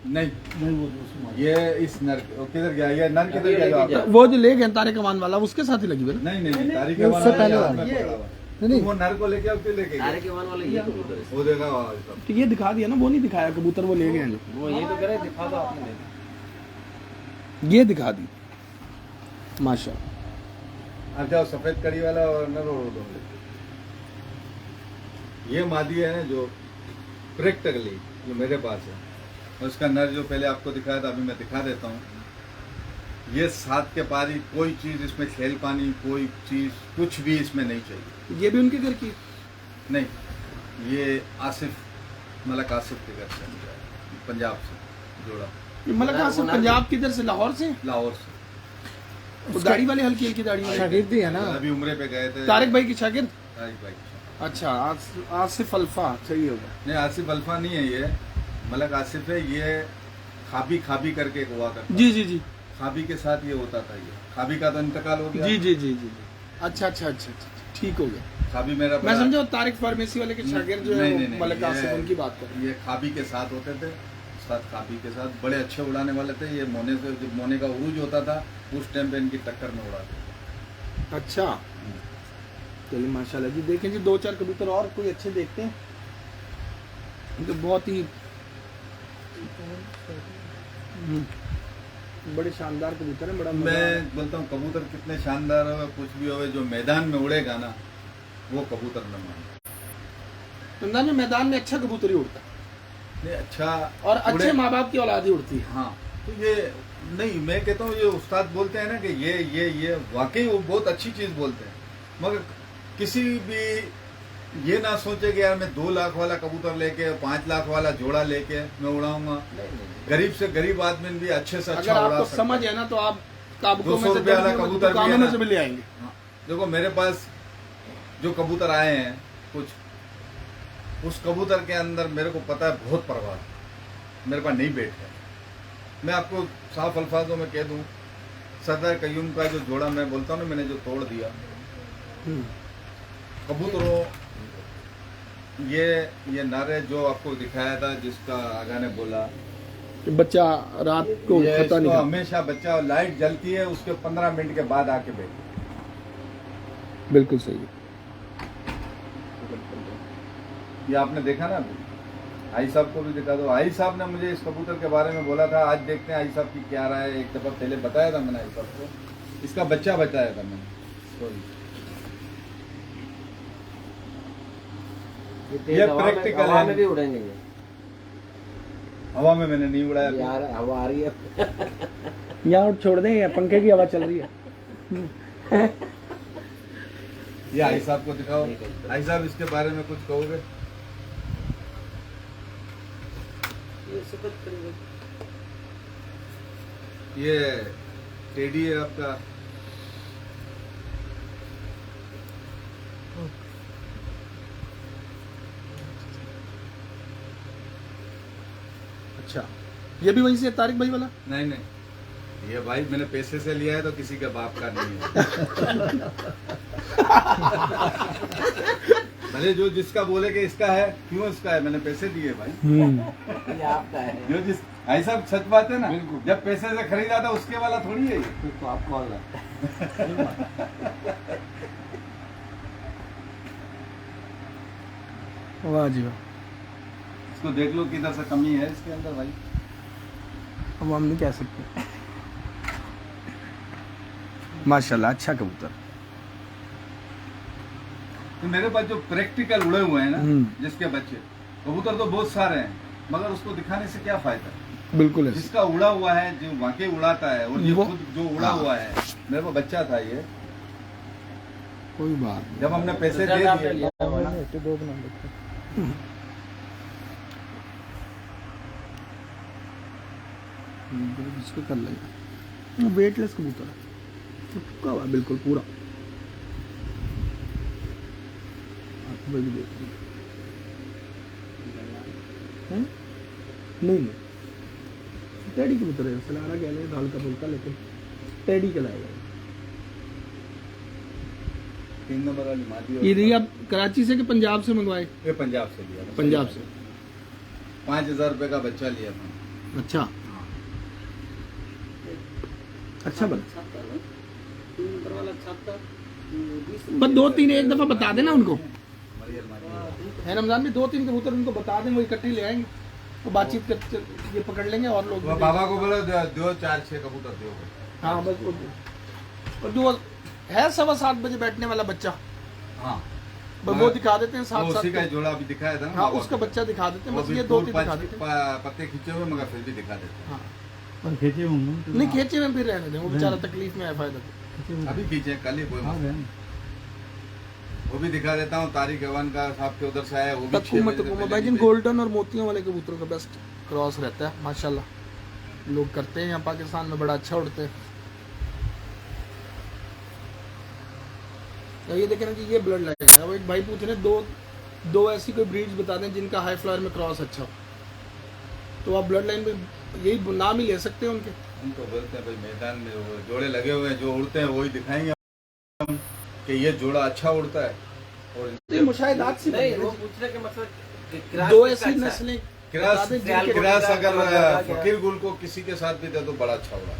S1: नहीं ये इस नर वो किधर गया, ये नर किधर गया जो आपका?
S2: वो जो ले गए तारे कमान वाला, उसके साथ ही लगी हुई है ना।
S1: नहीं तारीख
S2: ये उससे पहले वाला। नहीं,
S1: वो नर को लेके अब क्यों लेके
S7: तारे
S1: गए?
S7: के वन वाले ये कबूतर है।
S1: वो देखा वहाँ सब।
S2: तो ये दिखा दिया ना, वो नहीं दिखाया कबूतर, वो ले गए हैं जो।
S7: वो ये तो कह रहे दिखा दो आपने, दे दिया।
S2: ये दिखा दी माशा।
S1: अब जाओ सफेद कड़ी वाला और नर और दो। ये मादी है जो प्रैक्टिकली जो मेरे पास है, और उसका नर जो पहले आपको दिखाया था, अभी मैं दिखा देता हूँ। ये 7 के पार ही कोई चीज़ इसमें खेल पानी, कोई चीज़ कुछ भी इसमें नहीं चाहिए।
S2: ये भी उनके घर की?
S1: नहीं, ये आसिफ मलक आसिफ के घर से मिला है, पंजाब से जोड़ा,
S2: ये मलक आसिफ पंजाब किधर से? लाहौर से?
S1: लाहौर से।
S2: वो दाढ़ी वाले, हल्की हल्की दाढ़ी वाले शागिर्द ही है ना?
S1: अभी उम्रे पे गए थे।
S2: तारिक भाई की शागिर्द?
S1: तारिक भाई।
S2: अच्छा, आसिफ अल्फा सही होगा।
S1: नहीं, आसिफ अल्फा नहीं है ये, मलक आसिफ है ये। खाबी करके एक हुआ करता।
S2: जी जी जी।
S1: खाबी के साथ ये होता था, ये खाबी का तो इंतकाल हो गया।
S2: जी जी जी जी। अच्छा अच्छा अच्छा अच्छा, ठीक हो गया।
S1: खाबी मेरा
S2: मैं समझा तारिक फार्मेसी वाले के शागिर्द जो है
S1: नहीं,
S2: मलक आसिफ, उनकी बात कर रहे हैं।
S1: ये खाबी के साथ होते थे, साथ खाबी के साथ बड़े अच्छे उड़ाने वाले थे। ये मोने से, जब मोने का उरूज होता था उस टाइम पे इनकी टक्कर में उड़ाते थे।
S2: अच्छा, चलिए माशाल्लाह जी। देखें जी 2-4 कबूतर और कोई अच्छे देखते हैं, तो बहुत ही बड़े शानदार कबूतर हैं। बड़ा
S1: मैं बोलता हूँ कबूतर कितने शानदार हो, कुछ भी हो, जो मैदान में उड़ेगा ना वो कबूतर न मानो।
S2: मैदान में अच्छा कबूतर ही उड़ता है,
S1: नहीं अच्छा,
S2: और अच्छे माँ बाप की औलाद ही उड़ती है।
S1: हाँ, तो ये नहीं, मैं कहता हूँ ये उस्ताद बोलते हैं ना कि ये वाकई वो बहुत अच्छी चीज बोलते हैं, मगर किसी भी ये ना सोचे कि यार मैं 2 लाख वाला कबूतर लेके 5 लाख वाला जोड़ा लेके मैं उड़ाऊंगा। गरीब से गरीब आदमी भी अच्छे से अच्छा
S2: अगर
S1: उड़ा
S2: आपको
S1: सकता
S2: समझ है ना तो आप काबुकों
S1: 200
S2: में से,
S1: रुपये वाला कबूतर भी
S2: दुकानों
S1: है
S2: में
S1: ना।
S2: से भी ले आएंगे।
S1: हाँ, देखो मेरे पास जो कबूतर आए हैं कुछ, उस कबूतर के अंदर मेरे को पता है बहुत परवाह है, मेरे पास नहीं बैठ है। मैं आपको साफ अल्फाजों में कह दूं, सरदार कयूम का जो जोड़ा मैं बोलता हूँ ना, मैंने जो तोड़ दिया कबूतरों, ये नारे जो आपको दिखाया था, जिसका आगा ने बोला
S2: कि बच्चा रात को
S1: ये
S2: खाता नहीं
S1: इसको
S2: खाता।
S1: हमेशा बच्चा लाइट जलती है उसके 15 मिनट के बाद आके बैठे।
S2: बिल्कुल सही है।
S1: ये आपने देखा ना अभी, आई साहब को भी दिखा दो। आई साहब ने मुझे इस कबूतर के बारे में बोला था, आज देखते हैं आई साहब की क्या राय है। एक दफा पहले बताया था मैंने आई साहब को, इसका बच्चा बताया था मैंने। ये प्रैक्टिकल
S7: हवा
S1: है,
S7: में भी उड़ेंगे ये।
S1: हवा में मैंने नहीं उड़ाया अभी।
S7: यार हवा आ रही है।
S2: यहाँ छोड़ दें, या पंखे की हवा चल रही है।
S1: ये आई साहब को दिखाओ। आई साहब इसके बारे में कुछ कहोगे? ये टेडी है आपका,
S2: अच्छा, ये भी वहीं से है तारिक भाई वाला?
S1: नहीं नहीं, ये भाई मैंने पैसे से लिया है तो किसी के बाप का नहीं है। भले जो जिसका बोले कि इसका है, क्यों इसका है, मैंने पैसे दिए भाई।
S7: ये आपका है।
S1: जो जिस भाई साहब सच बात है ना, जब पैसे से खरीदा था उसके वाला थोड़ी है ये।
S7: तो आप कौन है?
S2: वाह जी वाह,
S1: इसको देख लो किधर से कमी है इसके अंदर भाई।
S2: अब हम नहीं कह सकते। माशाल्लाह, अच्छा कबूतर।
S1: तो मेरे पास जो प्रैक्टिकल उड़े हुए हैं ना,
S2: हम्म।
S1: जिसके बच्चे, कबूतर तो बहुत सारे हैं, मगर उसको दिखाने से क्या फायदा।
S2: बिल्कुल है।
S1: जिसका उड़ा हुआ है, जो वाकई उड़ाता है, और ये
S2: वो-
S1: खुद जो उड़ा हुआ है, मेरे को बच्चा था ये,
S2: कोई बात नहीं।
S1: जब हमने पैसे दे
S7: आपने
S1: दिए।
S7: लिया हुआ ना?
S2: इसको कर लेंगे। वेटलेस कबूतर है, टुका हुआ है बिल्कुल पूरा। आप भी देख लीजिए। हैं? नहीं नहीं, टेडी कबूतर है, सलारा कह लें, हल्का फुल्का, लेकिन टेडी कहलाएगा।
S1: 3 नंबर वाली मादी और-
S2: ये नहीं, आप कराची से कि पंजाब से मंगवाए?
S1: ये पंजाब से लिया था।
S2: पंजाब से।
S1: 5000 रुपए का बच्चा लिया था।
S2: अच्छा, अच्छा बना। बस 2-3 एक दफा बता देना उनको,
S1: मरियल मादी।
S2: है रमजान में 2-3 कबूतर उनको बता दें, वो इकट्ठे ले आएंगे, तो बातचीत कर ये पकड़ लेंगे और लोग।
S1: वो बाबा को बोलो दो 4-6 कबूतर दो।
S2: हाँ बस वो, और जो है 7:15 बजे बैठने वाला बच्चा,
S1: हाँ,
S2: बस वो दिखा देते हैं
S1: वो
S2: 7-7
S1: उसी का
S2: को।
S1: जोड़ा अभी दिखाया था ना
S2: हाँ,
S1: बाबा
S2: उसका
S1: को।
S2: बच्चा दिखा देते हैं,
S1: वो
S2: बस
S1: भी
S2: ये
S1: फूल
S2: 2-3 दिखा देते हैं।
S1: पत्ते खींचे हुए, मगर फिर भी दिखा देते हैं।
S2: हाँ,
S4: पर खेते होंगे
S2: नहीं खींचे में फिर रहने दें, वो बेचारा तकलीफ में है, फायदा तो।
S1: अभी खींचे कल ही कोई मसला नहीं। वो भी दिखा देता हूँ, तारिक अवान का साहब के उधर से आया, वो भी 6
S2: तकुमत
S1: बजे से
S2: तकुमत
S1: पहले
S2: भाई जिन
S1: निकले।
S2: गोल्डन और मोतियों वाले कबूतरों का बेस्ट क्रॉस रहता है माशाल्लाह, लोग करते हैं यहाँ पाकिस्तान में, बड़ा अच्छा उड़ते हैं। ये देखें ना जी, ये ब्लड लाइन है। अब एक भाई पूछ रहे हैं दो ऐसी कोई ब्रीड्स बता दें जिनका हाई फ्लावर में क्रॉस अच्छा हो, तो आप ब्लड लाइन में यही नाम ही ले सकते हैं उनके।
S1: उनको बोलते हैं भाई मैदान में वो जोड़े लगे हुए हैं, जो उड़ते हैं वही दिखाएंगे हम कि ये जोड़ा अच्छा उड़ता है। और
S2: मुशाहिदात से
S7: नहीं, वो पूछने के मतलब कि क्रॉस
S2: दो
S7: किसका
S2: ऐसी
S7: अच्छा है?
S2: नस्लें
S1: क्रास
S2: बता दें जिनके
S1: क्रास अगर फकीर गुल को किसी के साथ भी दे तो बड़ा अच्छा होगा।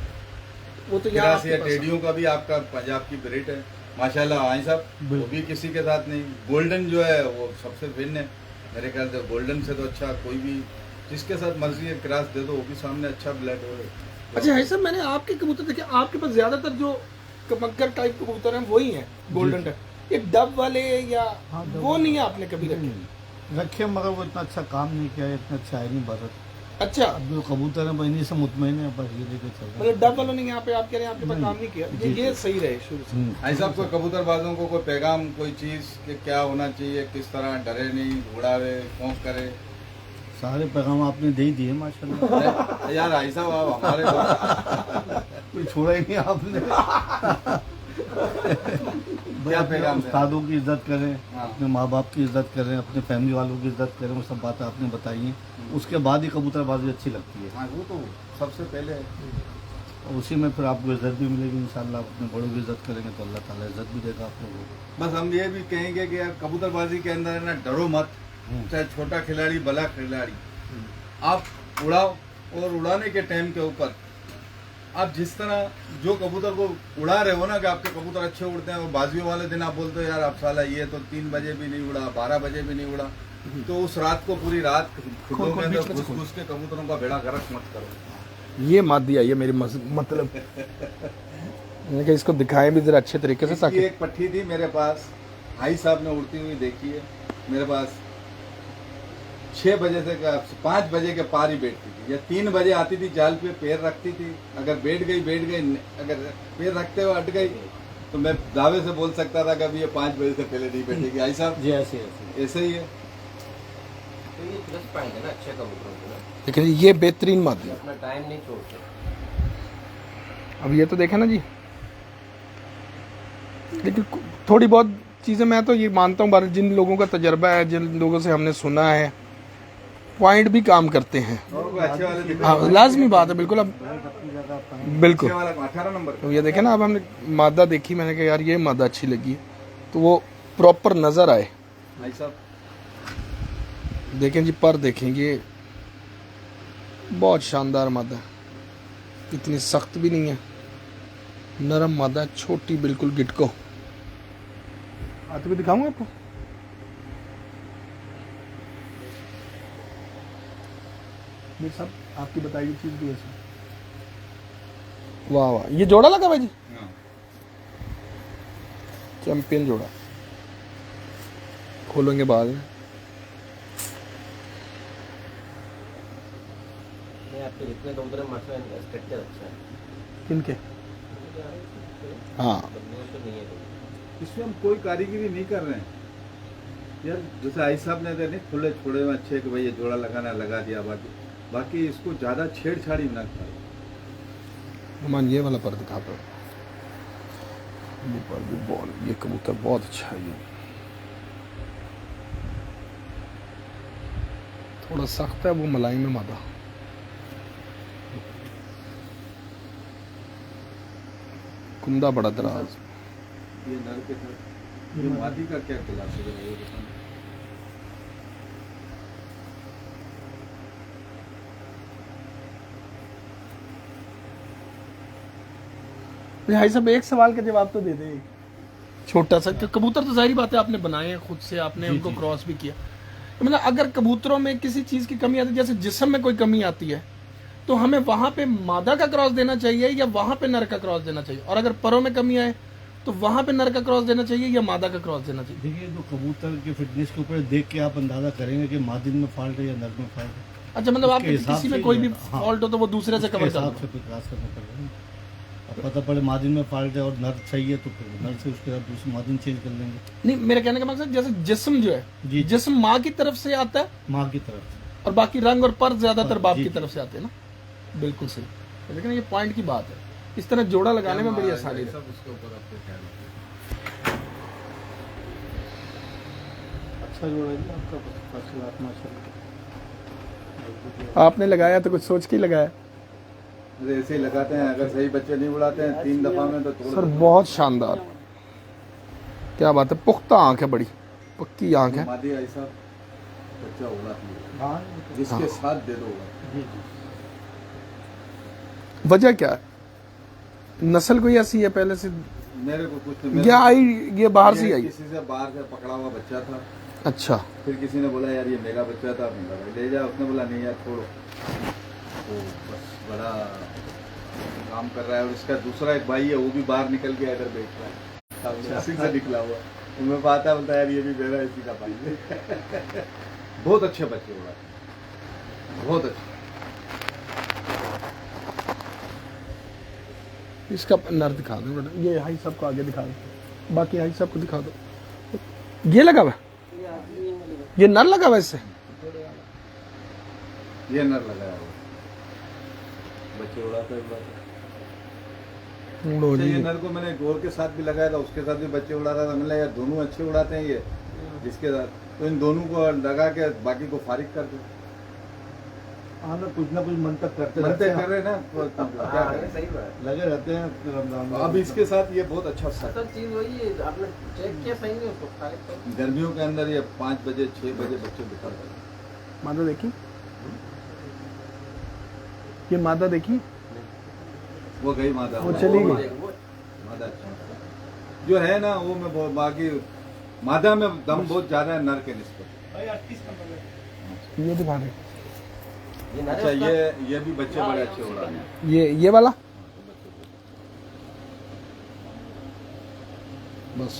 S2: वो तो यहाँ
S1: क्रास
S2: आपके
S1: या
S2: पास है।
S1: टेडियों का भी आपका पंजाब की ब्रीड है माशाल्लाह। आई साहब वो भी किसी के साथ नहीं। गोल्डन जो है वो सबसे भिन्न है मेरे ख्याल से। गोल्डन से तो अच्छा कोई भी जिसके साथ मर्जी है क्रास दे दो, वो भी सामने अच्छा ब्लड हो।
S2: अच्छा है सर, मैंने आपके कबूतर देखे, आपके पास ज्यादातर जो कमक्कर टाइप कबूतर हैं वही हैं गोल्डन टाइप। ये डब वाले या
S4: हाँ, डब
S2: वो नहीं है आपने कभी रखे?
S4: रखे, मगर वो इतना अच्छा काम नहीं किया, इतना अच्छा है नहीं भारत।
S2: अच्छा,
S4: अब जो कबूतर है इन्हीं से मुतमईन है, बस ये लेके चल रहे
S2: मतलब डब वालों ने यहाँ पे आप कह रहे हैं आपके पास काम नहीं किया, ये सही रहे शुरू से।
S4: हैं।
S1: आई साहब कोई कबूतरबाजों को कोई पैगाम, कोई चीज के क्या होना चाहिए, किस तरह डरे नहीं, उड़ावे, शौक करे।
S4: सारे पैगाम आपने दे ही दिए माशाल्लाह।
S1: यार आई साहब आप हमारे को
S4: कोई छोड़ा ही नहीं आपने।
S1: क्या पैगाम दें?
S4: उस्तादों की इज्जत करें,
S1: हाँ।
S4: अपने माँ बाप की इज्जत करें, अपने फैमिली वालों की इज्जत करें, वो सब बातें आपने बताई हैं। उसके बाद ही कबूतरबाजी अच्छी लगती है,
S1: हाँ वो तो सबसे पहले है।
S4: और उसी में फिर आपको इज्जत भी मिलेगी इंशाल्लाह। अपने बड़ों की इज्जत करेंगे तो अल्लाह ताला इज्जत भी देगा आप लोगों को।
S1: बस हम ये भी कहेंगे कि यार कबूतरबाजी के अंदर है ना, डरो मत। चाहे छोटा खिलाड़ी बड़ा खिलाड़ी, आप उड़ाओ। और उड़ाने के टाइम के ऊपर आप जिस तरह जो कबूतर को उड़ा रहे हो ना, कि आपके कबूतर अच्छे उड़ते हैं, और बाजियों वाले दिन आप बोलते हो यार आप साला ये तो 3 बजे भी नहीं उड़ा, 12 बजे भी नहीं उड़ा, तो उस रात को पूरी रात खुदों के अंदर घुस घुस के कबूतरों का बेड़ा गर्क मत करो।
S2: ये मत दिया, ये मेरी मतलब मैंने कहा इसको दिखाएं भी जरा अच्छे तरीके से
S1: इसकी
S2: ताकि।
S1: एक पट्टी थी मेरे पास, भाई साहब ने उड़ती हुई देखी है मेरे पास। 6 बजे से 5 बजे के पार ही बैठती थी, या 3 बजे आती थी, जाल पे पैर रखती थी। अगर बैठ गई, अगर पैर रखते हुए हट गई तो मैं दावे से बोल सकता था कि अभी ये 5 बजे से पहले नहीं बैठेगी। आई साहब
S4: जी ऐसे ऐसे
S1: ऐसे ही है।
S7: तो ये प्लस पॉइंट है ना अच्छे कबूतरों को ना,
S2: लेकिन ये बेहतरीन मत
S7: कि
S2: दिया।
S7: अपना टाइम नहीं छोड़ते।
S2: अब ये तो देखा ना जी, लेकिन थोड़ी बहुत चीज़ें मैं तो ये मानता हूँ, जिन लोगों का तजर्बा है, जिन लोगों से हमने सुना है, पॉइंट भी काम करते हैं।
S1: और कोई अच्छे वाले दिखा,
S2: हाँ लाजमी बात है, बिल्कुल। अब बिल्कुल
S1: अच्छे वाला 18 नंबर।
S2: तो ये देखे ना, अब हमने मादा देखी, मैंने कहा यार ये मादा अच्छी लगी है, तो वो प्रॉपर नज़र आए।
S1: आई साहब
S2: देखें जी, पर देखेंगे बहुत शानदार मादा है, इतनी सख्त भी नहीं है, नरम मादा, छोटी बिल्कुल गिटको। आते हुए दिखाऊंगा आपको। ये सब आपकी बताई हुई चीज भी ऐसी। वाह वाह, ये जोड़ा लगा भाई जी,
S1: हाँ।
S2: चैंपियन जोड़ा। खोलेंगे बाद में।
S7: नहीं, आपके जितने कबूतर हैं माशाल्लाह स्ट्रक्चर अच्छा है,
S2: किनके? हाँ
S7: बदमाश तो नहीं है कोई।
S1: इसमें हम कोई कारीगरी नहीं कर रहे हैं यार। जैसे आई साहब ने नहीं खुले छोड़े में अच्छे कि भाई ये जोड़ा लगाना लगा दिया, बाकी इसको ज्यादा छेड़छाड़ी ना करो।
S2: मन ये वाला पर दिखा दो, ये पर भी बॉल, ये कबूतर बहुत अच्छा है। ये थोड़ा सख्त है, वो मलाई में मादा। कुंदा बड़ा दराज।
S1: ये नर के साथ ये मादी का क्या खिलाफ है ये बताना।
S2: भाई साहब एक सवाल का जवाब तो दे दे, छोटा सा। कबूतर तो जाहिर बात है आपने बनाए हैं खुद से, आपने उनको क्रॉस भी किया। मतलब अगर कबूतरों में किसी चीज की कमी आती है, जैसे जिस्म में कोई कमी आती है, तो हमें वहां पे मादा का क्रॉस देना चाहिए या वहां पे नर का क्रॉस देना चाहिए? और अगर परों में कमी आए तो वहां पे नर का क्रॉस देना चाहिए या मादा का क्रॉस देना चाहिए?
S4: देखिए, तो कबूतर के फिटनेस के ऊपर देख के आप अंदाजा करेंगे कि मादिन में फॉल्ट है या नर में फॉल्ट है।
S2: अच्छा, मतलब आप
S4: उसके हिसाब
S2: किसी में
S4: से
S2: कोई
S4: ही
S2: भी
S4: है, हाँ।
S2: फॉल्ट हो तो वो दूसरे से
S4: उसके
S2: कवर कर
S4: हिसाब
S2: दो।
S4: से फिर क्रॉस करना पड़ेगा ना। अब पता पड़े मार्जिन में फॉल्ट है और नर सही है तो फिर नर से उसके बाद दूसरी मार्जिन चेंज कर लेंगे।
S2: नहीं, मेरे कहने का मकसद जैसे जिस्म जो है,
S4: जी।
S2: जिस्म माँ की तरफ से आता है
S4: माँ की तरफ से।
S2: और बाकी रंग और पर ज्यादातर बाप
S4: जी,
S2: की
S4: जी।
S2: तरफ से आते हैं ना। बिल्कुल सही। लेकिन ये पॉइंट की बात है, इस तरह जोड़ा लगाने में बड़ी आसानी है।
S1: सब उसके ऊपर आपके ख्याल रखें।
S4: अच्छा जोड़ा जी आपका फर्स्ट क्लास माशाल्लाह।
S2: आपने लगाया तो कुछ सोच के ही लगाया।
S1: अरे ऐसे ही लगाते हैं, अगर सही बच्चे नहीं उड़ाते हैं 3 दफा में तो तोड़
S2: सर
S1: देते हैं।
S2: बहुत शानदार, क्या बात है, पुख्ता आंख है, बड़ी पक्की आंख है।
S1: मादी ऐसा बच्चा उड़ाती है
S4: हाँ
S1: जिसके साथ दे दो।
S4: जी जी।
S2: वजह क्या है? नस्ल कोई ऐसी है पहले से
S1: मेरे को कुछ नहीं,
S2: या आई, ये बाहर से
S1: ये
S2: आई?
S1: किसी से बाहर से पकड़ा हुआ बच्चा था।
S2: अच्छा,
S1: फिर किसी ने बोला यार ये मेरा बच्चा था, मैंने कहा, ले जा। उसने बोला नहीं यार छोड़ो। तो बस बड़ा काम कर रहा है। और इसका दूसरा एक भाई है, वो भी बाहर निकल के इधर बैठ रहा है, उसी से निकला हुआ। मैं बात है, बोलता है यार ये भी मेरा इसी का भाई है। बहुत अच्छे बच्चे हुआ, बहुत अच्छे।
S2: इसका नर दिखा दो बेटा, ये हाई सबको आगे दिखा दो, बाकी हाई सबको दिखा दो। ये लगा हुआ, ये नर लगा हुआ इससे।
S1: ये नर लगाया हुआ बच्चे उड़ाते उड़ाते। अच्छा, ये नर को मैंने गोर के साथ भी लगाया था, उसके साथ भी बच्चे उड़ा रहा था। मैंने यार दोनों अच्छे उड़ाते हैं ये, जिसके साथ तो इन दोनों को लगा के बाकी को फारिग कर दो।
S4: हाँ ना कुछ मंतक करते
S1: बनते
S4: रहते
S1: कर रहे हैं ना, क्या करें,
S7: सही बात
S4: लगे रहते हैं रमजान में।
S1: अब इसके साथ ये बहुत अच्छा सा
S7: सर चीज वही है, आपने चेक किया सही नहीं उसको खारिज कर।
S1: गर्मियों के अंदर ये 5 बजे 6 बजे बच्चे बिखर गए।
S2: मादा देखी, ये मादा देखी,
S1: वो गई मादा,
S2: वो चली गई।
S1: मादा अच्छा जो है ना वो में बाकी मादा में दम बहुत ज्यादा है नर के निस्बत।
S2: ये दिखा दे।
S1: अच्छा, ये भी बच्चे बड़े अच्छे उड़ा रहे हैं।
S2: ये वाला बस।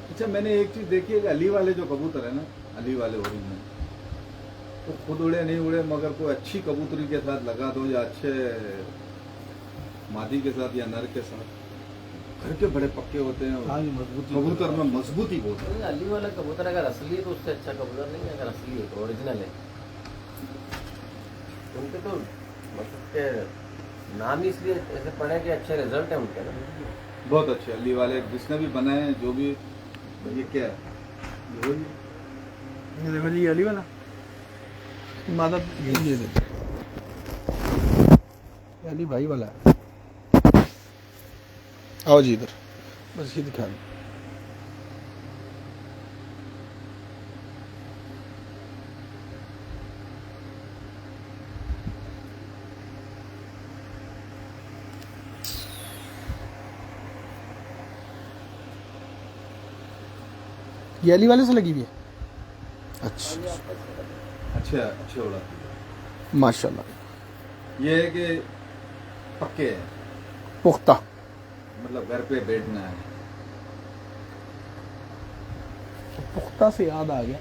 S1: अच्छा, मैंने एक चीज देखी है कि अली वाले जो कबूतर है ना, अली वाले ओरिजिनल, तो खुद उड़े नहीं उड़े, मगर कोई अच्छी कबूतरी के साथ लगा दो या अच्छे मादी के साथ या नर के साथ, घर के बड़े पक्के होते हैं।
S4: हाँ ये मजबूती
S1: कबूतर में मजबूती बहुत है।
S7: अली वाला कबूतर अगर असली है तो उससे अच्छा कबूतर नहीं है, अगर असली है तो ओरिजिनल है। उनके तो मतलब के नाम ही इसलिए ऐसे पड़े कि अच्छे रिजल्ट है उनके ना।
S1: बहुत अच्छे अली वाले जिसने भी बनाए हैं, जो भी। ये क्या है, ये वही है।
S2: ये देखो जी, अली वाला मादा, ये देखो अली भाई वाला है। आओ जी इधर, बस ये दिखा दो। ये अली वाले से लगी हुई है। अच्छा,
S1: अच्छे उड़ाती है।
S2: माशाल्लाह,
S1: ये है कि पक्के हैं,
S2: पुख्ता।
S1: मतलब घर पे बैठना है।
S2: पुख्ता से याद आ गया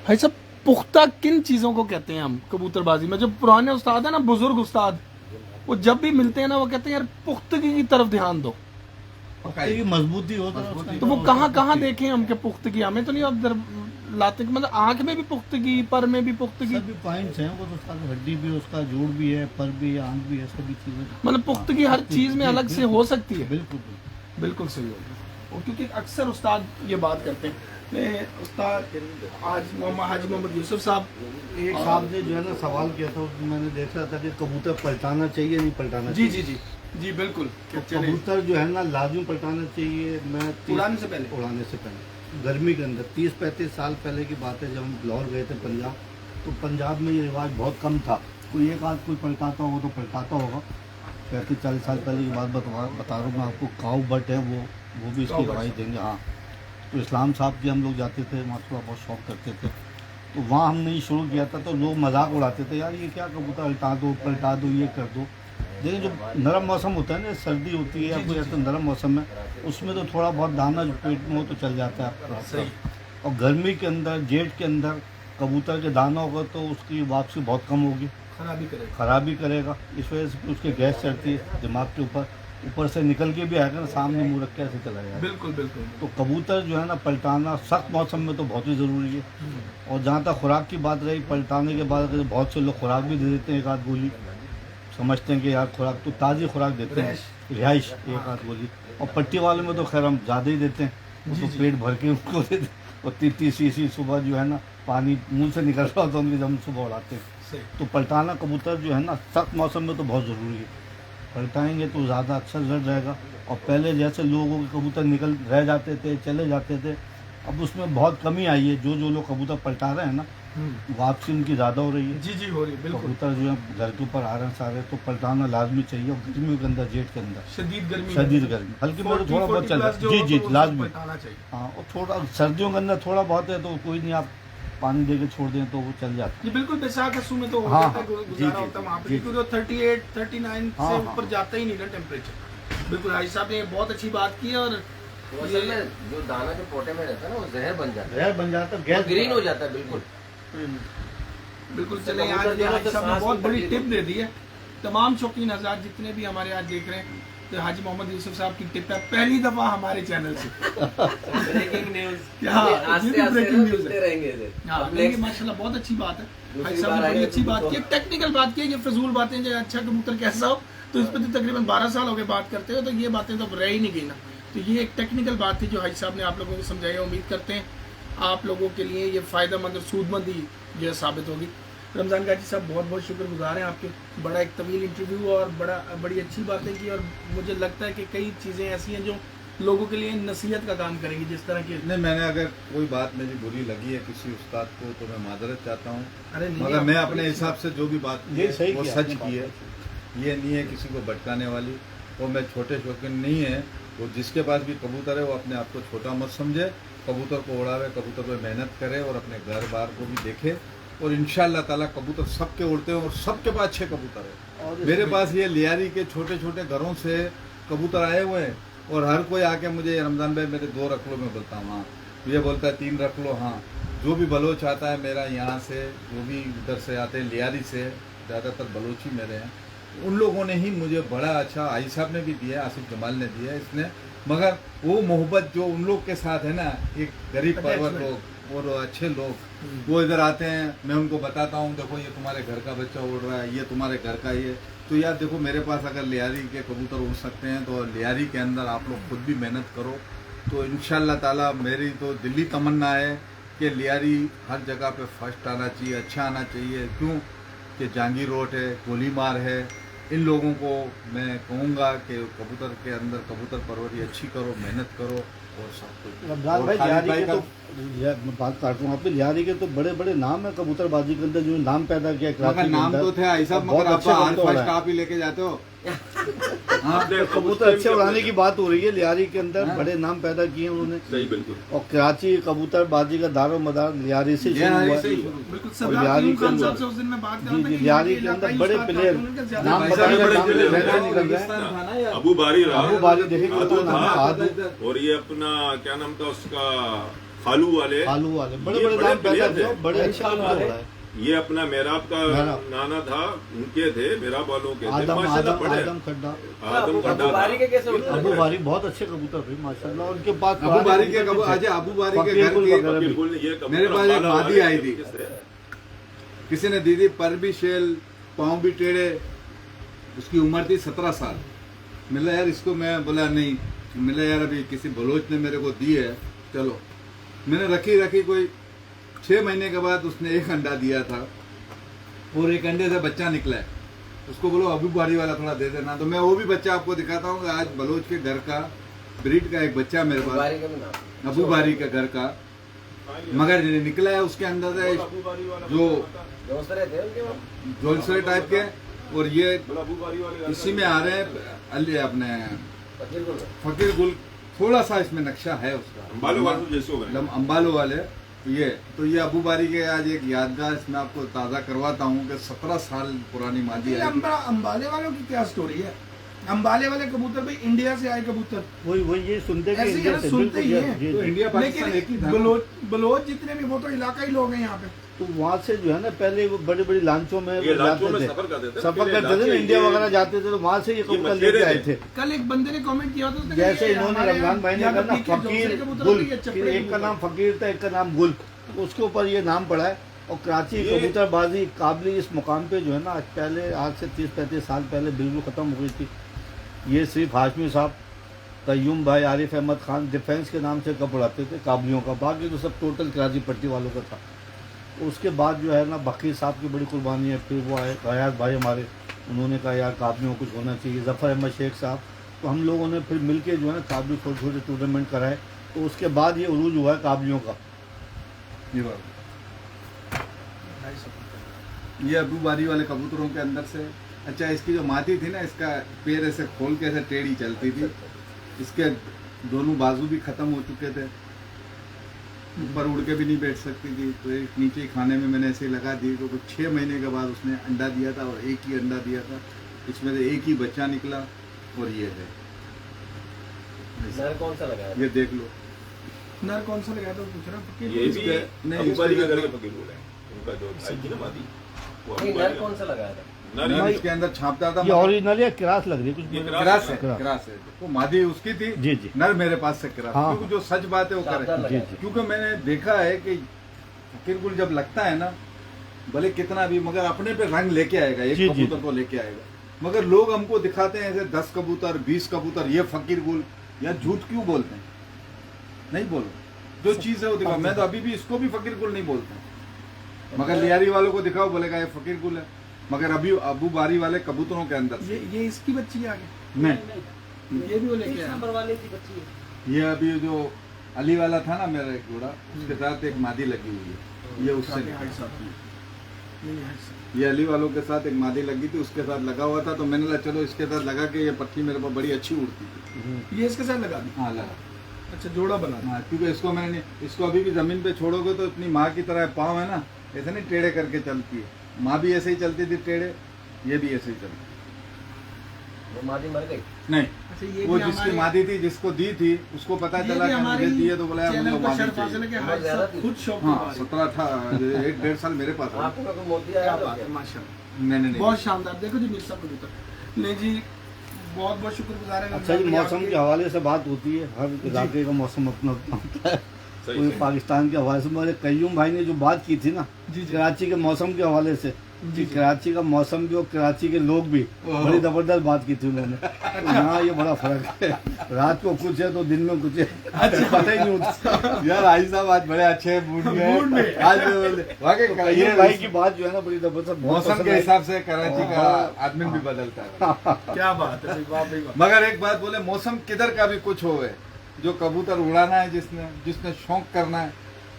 S2: भाई साहब, पुख्ता किन चीज़ों को कहते हैं हम कबूतरबाजी में? जो पुराने उस्ताद है ना, बुजुर्ग उस्ताद, वो जब भी मिलते हैं ना, वो कहते हैं यार पुख्तगी की तरफ ध्यान दो।
S4: की मजबूती हो
S2: तो वो कहाँ कहाँ देखें हम के पुख्तगी? हमें तो नहीं अब लाते, मतलब आंख में भी पुख्तगी, पर में भी पुख्तगी,
S4: सभी पॉइंट्स हैं वो तो, उसका हड्डी भी, उसका जोड़ भी है, पर भी है, आंख भी है, सभी चीजें।
S2: मतलब पुख्तगी हर चीज़ में अलग से हो सकती है।
S4: बिल्कुल
S2: बिल्कुल सही होगा। और क्योंकि अक्सर उस्ताद ये बात करते हैं, मैं उस्ताद आज हाजी मोहम्मद यूसुफ साहब
S4: एक साहब ने जो है ना सवाल किया था, उसमें मैंने देख रहा था कि कबूतर पलटाना चाहिए नहीं पलटाना
S2: जी
S4: चाहिए।
S2: जी जी जी बिल्कुल।
S4: तो कबूतर जो है ना लाजमी पलटाना चाहिए। मैं
S2: उड़ाने से पहले,
S4: उड़ाने से पहले गर्मी के अंदर 30-35 साल पहले की बात है, जब हम लाहौर गए थे पंजाब, तो पंजाब में ये रिवाज बहुत कम था। कोई एक आध कोई पलटाता होगा तो पलटाता होगा। 35-40 साल पहले की बात बता रहा हूँ मैं आपको। काऊ बट है वो भी इसकी गवाही देंगे। हाँ, तो इस्लाम साहब के हम लोग जाते थे, माशाल्लाह बहुत शौक करते थे, तो वहाँ हमने ये शुरू किया था। तो लोग मजाक उड़ाते थे, यार ये क्या कबूतर उल्टा दो, पलटा दो, ये कर दो। लेकिन जो नरम मौसम होता है ना, सर्दी होती है या कोई ऐसा नरम मौसम में, उसमें तो थोड़ा बहुत दाना जो पेट में हो तो चल जाता है आपका। और गर्मी के अंदर, जेठ के अंदर कबूतर के दाना होगा तो उसकी वापसी बहुत कम होगी, खराबी करेगा। इस वजह से उसके गैस चढ़ती है दिमाग के ऊपर से निकल के भी आएगा ना, सामने मुँह रख के ऐसे चला जाएगा।
S2: बिल्कुल बिल्कुल।
S4: तो कबूतर जो है ना पलटाना सख्त मौसम में तो बहुत ही ज़रूरी है। और जहाँ तक खुराक की बात रही, पलटाने के बाद अगर बहुत से लोग खुराक भी दे देते हैं, एक आध गोली समझते हैं कि यार खुराक तो ताज़ी खुराक देते हैं, रिहाइश एक आध गोली। और पट्टी वाले में तो खैर हम ज़्यादा ही देते हैं, वो तो पेट भर के उनको देते हैं। और 30 सीसी सुबह जो है ना पानी मुंह से निकल रहा होता है उनके, जब हम सुबह उड़ाते हैं। तो पलटाना कबूतर जो है ना सख्त मौसम में तो बहुत ज़रूरी है। पलटाएंगे तो ज़्यादा अच्छा रिजल्ट रहेगा। और पहले जैसे लोगों के कबूतर निकल रह जाते थे, चले जाते थे, अब उसमें बहुत कमी आई है। जो लोग कबूतर पलटा रहे हैं ना, वापसी उनकी ज़्यादा हो रही है।
S2: जी हो रही है बिल्कुल।
S4: कबूतर जो है घर के ऊपर आ रहे हैं सारे, तो पलटाना लाजमी चाहिए। और गर्मियों के अंदर, जेठ के अंदर
S2: शदीद गर्मी
S4: हल्की में तो थोड़ा बहुत चल रहा है। जी लाजमी।
S2: चाहिए।
S4: हाँ, और थोड़ा सर्दियों के अंदर थोड़ा बहुत है तो कोई नहीं, आप पानी दे के छोड़ दें तो वो चल जाता है।
S2: ये बिल्कुल बैसाख असू में तो हो
S4: हाँ,
S2: जाता है, गुजारा होता है वहाँ पे, क्योंकि 38 39 से
S4: हाँ,
S2: ऊपर जाता ही नहीं ना टेम्परेचर। बिल्कुल हाजी साहब ने बहुत अच्छी बात की। और
S7: तो असल में जो दाना जो पोटे में रहता है ना, वो जहर बन जाता है,
S4: जहर बन जाता है, गैस
S7: ग्रीन हो जाता है बिल्कुल।
S2: बिल्कुल चले, आज हाजी साहब ने बहुत बड़ी टिप दे दी है। तमाम शौकीन हज़रात जितने भी हमारे आज देख रहे हैं, तो हाजी मोहम्मद यूसुफ साहब की टिप है, पहली दफा हमारे चैनल से।
S8: Breaking news.
S2: क्या ब्रेकिंग न्यूज है।
S7: रहेंगे।
S2: हाँ, लेकिन माशाल्लाह बहुत अच्छी बात है। भाई साहब ने बड़ी अच्छी बात की, टेक्निकल बात की। ये फजूल बातें जो अच्छा कबूतर कैसा हो, तो इस पर तो तकरीबन 12 साल हो गए बात करते हो, तो ये बातें तो रह ही नहीं गई ना। तो ये एक टेक्निकल बात थी जो हाजी साहब ने आप लोगों को समझाई। उम्मीद करते हैं आप लोगों के लिए ये फ़ायदेमंद और सूदमंद ही जो है साबित होगी। रमज़ान गाजी साहब बहुत बहुत शुक्रगुजार हैं आपके। बड़ा एक तवील इंटरव्यू और बड़ी अच्छी बातें की। और मुझे लगता है कि कई चीज़ें ऐसी हैं जो लोगों के लिए नसीहत का काम करेंगी, जिस तरह की।
S1: नहीं, मैंने अगर कोई बात मेरी बुरी लगी है किसी उस्ताद को तो मैं माजरत चाहता हूँ।
S2: अरे नहीं,
S1: मगर
S2: आप
S1: मैं
S2: बड़ी
S1: अपने
S2: अच्छी
S1: हिसाब से जो भी बात की
S4: ये
S1: है
S4: सही
S1: वो
S4: किया
S1: सच
S4: आपने
S1: की है।
S4: बात।
S1: ये नहीं है किसी को भटकाने वाली। और मैं छोटे शौकीन नहीं है, वो जिसके पास भी कबूतर है वो अपने आप को छोटा मत समझे, कबूतर को उड़ावे, कबूतर पे मेहनत करे और अपने घर बार को भी देखे। और इंशाअल्लाह ताला कबूतर सबके उड़ते हैं और सबके पास अच्छे कबूतर है। मेरे पास ये लियारी के छोटे छोटे घरों से कबूतर आए हुए हैं और हर कोई आके मुझे रमज़ान भाई मेरे 2 रख लो, मैं बोलता हूँ हाँ, ये बोलता है 3 रख लो हाँ। जो भी बलोच आता है मेरा यहाँ से, जो भी उधर से आते हैं लियारी से, ज़्यादातर बलोची मेरे हैं, उन लोगों ने ही मुझे बड़ा अच्छा, आई साहब ने भी दिया, आसिफ जमाल ने दिया इसने। मगर वो मोहब्बत जो उन लोग के साथ है ना, एक गरीब परवर लोग और अच्छे लोग, वो इधर आते हैं, मैं उनको बताता हूँ देखो ये तुम्हारे घर का बच्चा उड़ रहा है, ये तुम्हारे घर का ये। तो यार देखो मेरे पास अगर लियारी के कबूतर उड़ सकते हैं तो लियारी के अंदर आप लोग खुद भी मेहनत करो। तो इंशाअल्लाह ताला मेरी तो दिल्ली तमन्ना है कि लियारी हर जगह पे फर्स्ट आना चाहिए, अच्छा आना चाहिए। क्यों कि जहांगीर रोड है, गोलीमार है, इन लोगों को मैं कहूँगा कि कबूतर के अंदर कबूतर परवरी अच्छी करो, मेहनत करो और सब कुछ।
S4: रमजान
S1: और
S4: भाई
S1: खालिद
S4: लियारी
S1: भाई
S4: के
S1: का-
S4: तो मैं बात काट रहा हूँ, आपके लियारी के तो बड़े बड़े नाम है कबूतरबाजी के अंदर, जो नाम पैदा किया
S1: मगर
S4: कराची के
S1: नाम
S4: अंदर।
S1: तो थे आई साहब,
S4: बहुत
S1: मगर
S4: अच्छे
S1: आप हर
S4: कबूतर
S1: फर्स्ट
S4: हैं।
S1: आप ही लेके जाते हो।
S4: कबूतर अच्छे उड़ाने की बात हो रही है, लियारी के अंदर बड़े नाम पैदा किए उन्होंने।
S6: सही बिल्कुल।
S4: और कराची कबूतरबाजी का दारो मदार लियारी से शुरू हुआ है।
S2: बिल्कुल
S4: और
S2: सरदार
S4: लियारी
S2: क़यूम
S4: के
S2: खान साहब
S4: अंदर
S2: से उस दिन मैं बात कर
S4: जी
S2: रहा था
S4: जी
S2: कि
S4: लियारी
S2: ये
S4: के अंदर
S2: इलाकाई
S4: बड़े
S2: उस्ताद
S4: प्लेयर,
S2: थे, उनके ज्यादा
S4: नाम
S1: भाई
S4: पता
S1: साहब
S4: नहीं,
S1: बड़े
S4: नाम
S1: प्लेयर
S4: मेरे
S1: हैं।
S4: से निकल
S1: रेगिस्तान
S4: रहा
S1: था ना यार।
S6: अबू बारी रहा,
S4: अबू बारी देखेंगे
S6: आदू
S4: तो नाम
S6: था,
S4: आदू
S6: और ये अपना क्या नाम था उसका, फालू वाले,
S4: आलू वाले बड़े
S6: ये
S4: बड़े
S6: बड़े
S4: नाम पैदा
S6: प्लेयर
S4: किए,
S6: थे।
S4: बड़े अच्छे कबूतर उड़ाए।
S6: ये अपना मेहराब का
S4: मेहराब।
S6: नाना था, उनके थे, मेहराब वालों के थे,
S4: आदम
S6: माशाल्लाह
S4: आदम
S6: बड़े।
S4: आदम खड्डा,
S6: आदम खड्डा था।
S7: कैसे उड़ते
S4: अबू बारी बहुत अच्छे कबूतर थे माशाल्लाह। उनके पास
S1: अबू बारी के आज अबू बारी के घर की
S6: बिल्कुल ये कबूतर
S1: मेरे पास एक
S6: अम्बाला
S1: वादी
S6: वाले
S1: आई थी।
S6: किससे?
S1: किसी ने दी थी, पर भी शेल, पाँव भी टेढ़े, उसकी उम्र थी 17 साल। मिला यार इसको, मैं बोला नहीं, मिला यार अभी किसी बलोच ने मेरे को दी है, चलो। मैंने रखी कोई 6 महीने के बाद उसने एक अंडा दिया था और एक अंडे से बच्चा निकला है। उसको बोलो अबू बारी वाला थोड़ा दे देना, तो मैं वो भी बच्चा आपको दिखाता हूँ। आज बलोच के घर का ब्रीड का एक बच्चा मेरे पास, अबू बारी के घर का, मगर निकला है उसके अंदर से जो जोलसरे टाइप के। और ये इसी में आ रहे हैं अपने फकीर गुल, थोड़ा सा इसमें नक्शा है उसका,
S6: अम्बालो वाले जैसे हो गए।
S1: अम्बालो वाले। तो ये अबू बारी के आज एक यादगार इसमें आपको ताज़ा करवाता हूँ कि 17 साल पुरानी मादी है।
S2: अंबाले वालों की क्या स्टोरी है? अंबाले वाले कबूतर भाई इंडिया से आए कबूतर,
S4: वही ये सुनते कि
S2: ऐसे ही
S4: इंडिया
S2: है,
S4: से
S2: सुनते ही
S4: बिल्कुल
S2: हैं।
S4: जी,
S1: तो
S4: जी।
S1: इंडिया पाकिस्तान एक ही
S2: लेकिन
S1: था ना।
S2: बलोच जितने भी वो तो इलाका ही लोग हैं यहाँ पे।
S4: तो वहाँ से जो है ना पहले वो बड़ी बड़ी लांचों में
S6: ये लांचों
S4: जाते
S6: में
S4: थे,
S6: सफर करते थे,
S4: सफर
S6: फिर ये
S4: करते थे ना,
S6: लांचे
S4: इंडिया
S6: ये-
S4: वगैरह जाते थे, तो वहाँ से ये कबूतर
S6: मछेरे
S4: लेके आए
S6: थे।
S4: थे।
S2: कल एक बंदे ने कमेंट किया था, उसने कहा,
S4: जैसे
S2: ये
S4: इन्होंने
S2: हमारे
S4: रमजान भाई ने
S2: यहाँ
S4: कहा
S2: पे
S4: ना
S2: पीके
S4: फकीर
S2: जोसे कबूतर
S4: गुल,
S2: होते हैं,
S4: फिर
S2: चपड़े
S4: एक का नाम
S2: कबूतर।
S4: फकीर था, एक का नाम गुल, उसके ऊपर ये नाम पड़ा है। और कराची
S6: ये-
S4: कबूतरबाजी काबिल इस मुकाम पे जो है ना आज से 30-35 साल पहले बिल्कुल ख़त्म हो गई थी। ये सिर्फ हाशमी साहब, कयूम भाई, आरिफ अहमद खान डिफेंस के नाम से कब उड़ाते थे काबलियों का, बाकी तो सब टोटल कराची पट्टी वालों का था। उसके बाद जो है ना बकीर साहब की बड़ी कुर्बानी है, फिर वो आए गयास भाई हमारे, उन्होंने कहा यार काबलियों को कुछ होना चाहिए, ज़फ़र अहमद शेख साहब, तो हम लोगों ने फिर मिल के जो है ना काबली छोटे छोटे टूर्नामेंट कराए, तो उसके बाद ये उरूज हुआ है काबलियों का।
S1: ये बात, ये अबू बारी वाले कबूतरों के अंदर से, अच्छा इसकी जो मादी थी ना, इसका पैर ऐसे खोल के ऐसे टेढ़ी चलती थी, इसके दोनों बाजू भी खत्म हो चुके थे, ऊपर उड़ के भी नहीं बैठ सकती थी, तो एक नीचे ही खाने में मैंने ऐसे लगा दी, तो 6 महीने के बाद उसने अंडा दिया था, और एक ही अंडा दिया था, इसमें से एक ही बच्चा निकला, और ये है,
S7: नर कौन सा लगा है?
S1: ये देख लो।
S2: नर कौन सा लगाया था पूछ रहा हूँ।
S6: ये भी
S1: इसके- नहीं,
S6: अबू बारी
S1: इसके-
S6: का घर के फकीर बोले हैं, उनका जो भाई थी ना मादी, वो
S7: नहीं,
S6: अबू
S7: नर
S6: बारी
S7: कौन सा लगाया था?
S6: नर
S1: नर
S6: ही-
S1: इसके अंदर छापता था,
S4: ये ओरिजिनल या क्रास लग रही है कुछ
S6: ये
S1: क्रास है,
S4: क्रास।
S1: क्रास है, वो मादी उसकी थी,
S4: जी जी
S1: नर मेरे पास से क्रास,
S4: हाँ।
S1: क्योंकि जो सच बात है वो
S7: शानदार
S1: करे,
S7: लगा
S4: जी
S7: है।
S4: जी
S1: क्योंकि मैंने देखा है कि फकीर गुल जब लगता है ना, भले कितना भी, मगर अपने पे रंग लेके आएगा, एक
S4: जी, जी।
S1: कबूतर को लेके आएगा, मगर लोग हमको दिखाते हैं ऐसे 10 कबूतर 20 कबूतर, ये फकीर गुल, या झूठ क्यों बोलते हैं? नहीं बोलो, जो चीज है वो दिखाओ। मैं तो अभी भी इसको भी फकीर गुल नहीं बोलता, मगर लियारी वालों को दिखाओ, बोलेगा ये फकीर गुल है, मगर अभी अबू बारी वाले कबूतरों के अंदर से
S2: ये इसकी बच्ची है आगे,
S1: नहीं,
S2: ये भी वो लेके आया।
S7: नंबर वाले की बच्ची है।
S1: ये अभी जो अली वाला था ना मेरा एक घोड़ा, उसके साथ एक मादी लगी हुई है, ये उससे निकला। ये अली वालों के साथ एक मादी लगी थी, उसके साथ लगा हुआ था, तो मैंने कहा चलो इसके साथ लगा के, ये पट्टी मेरे पास बड़ी अच्छी उड़ती थी।
S2: ये इसके साथ लगा दी,
S1: हाँ लगा,
S2: अच्छा जोड़ा बना दिया।
S1: हाँ, क्योंकि इसको मैंने नहीं, इसको अभी भी जमीन पे छोड़ोगे तो अपनी माँ की तरह पाँव है ना, ऐसे नहीं टेढ़े करके चलती है, माँ भी ऐसे ही चलती थी टेढ़े, ये भी ऐसे ही चलती।
S7: वो मादी मर गई।
S1: नहीं,
S2: अच्छा ये
S1: वो
S2: भी
S1: जिसकी
S2: हमारे-
S1: मादी थी, जिसको दी थी, उसको पता
S2: ये
S1: चला
S2: भी
S1: कि
S2: हमारी
S1: मुझे दी है, तो बोला यार
S2: चैनल
S1: मुझे
S2: पर
S1: मादी
S2: शर्फ हासिल है
S1: चाहिए।
S2: कि हाजी साहब खुद शौक
S1: हाँ,
S2: की बात है।
S1: 17 1.5 साल मेरे पास है।
S7: आपको कोई मोती
S2: क्या
S7: आया
S2: बात है,
S7: था?
S2: माशाल्लाह,
S1: नहीं नहीं
S2: बहुत शानदार। देखो जी मिर्जा कबूतर, नहीं जी बहुत बहुत शुक्रगुजार है।
S4: अच्छा जी, मौसम के हवाले से बात होती है, हर इलाके का मौसम अपना अपना होता है।
S6: सही
S4: कोई
S6: सही।
S4: पाकिस्तान के हवाले से मेरे कयूम भाई ने जो बात की थी ना कराची के मौसम के हवाले से, कि कराची का मौसम भी और कराची के लोग भी, बड़ी जबरदस्त बात की थी उन्होंने। तो यहाँ ये बड़ा फर्क है, रात को कुछ है तो दिन में कुछ है, पता ही नहीं होता।
S1: यार आई साहब आज बड़े अच्छे मूड में आज वाकई
S4: कयूम भाई की बात जो है ना बड़ी जबरदस्त, बहुत
S1: मौसम
S4: पसंद
S1: के
S4: आई।
S1: हिसाब से कराची का आदमी भी बदलता है।
S2: क्या बात है भाई, वाह भाई वाह।
S1: मगर एक बात बोले, मौसम किधर का भी कुछ होवे, जो कबूतर उड़ाना है, जिसने शौक करना है,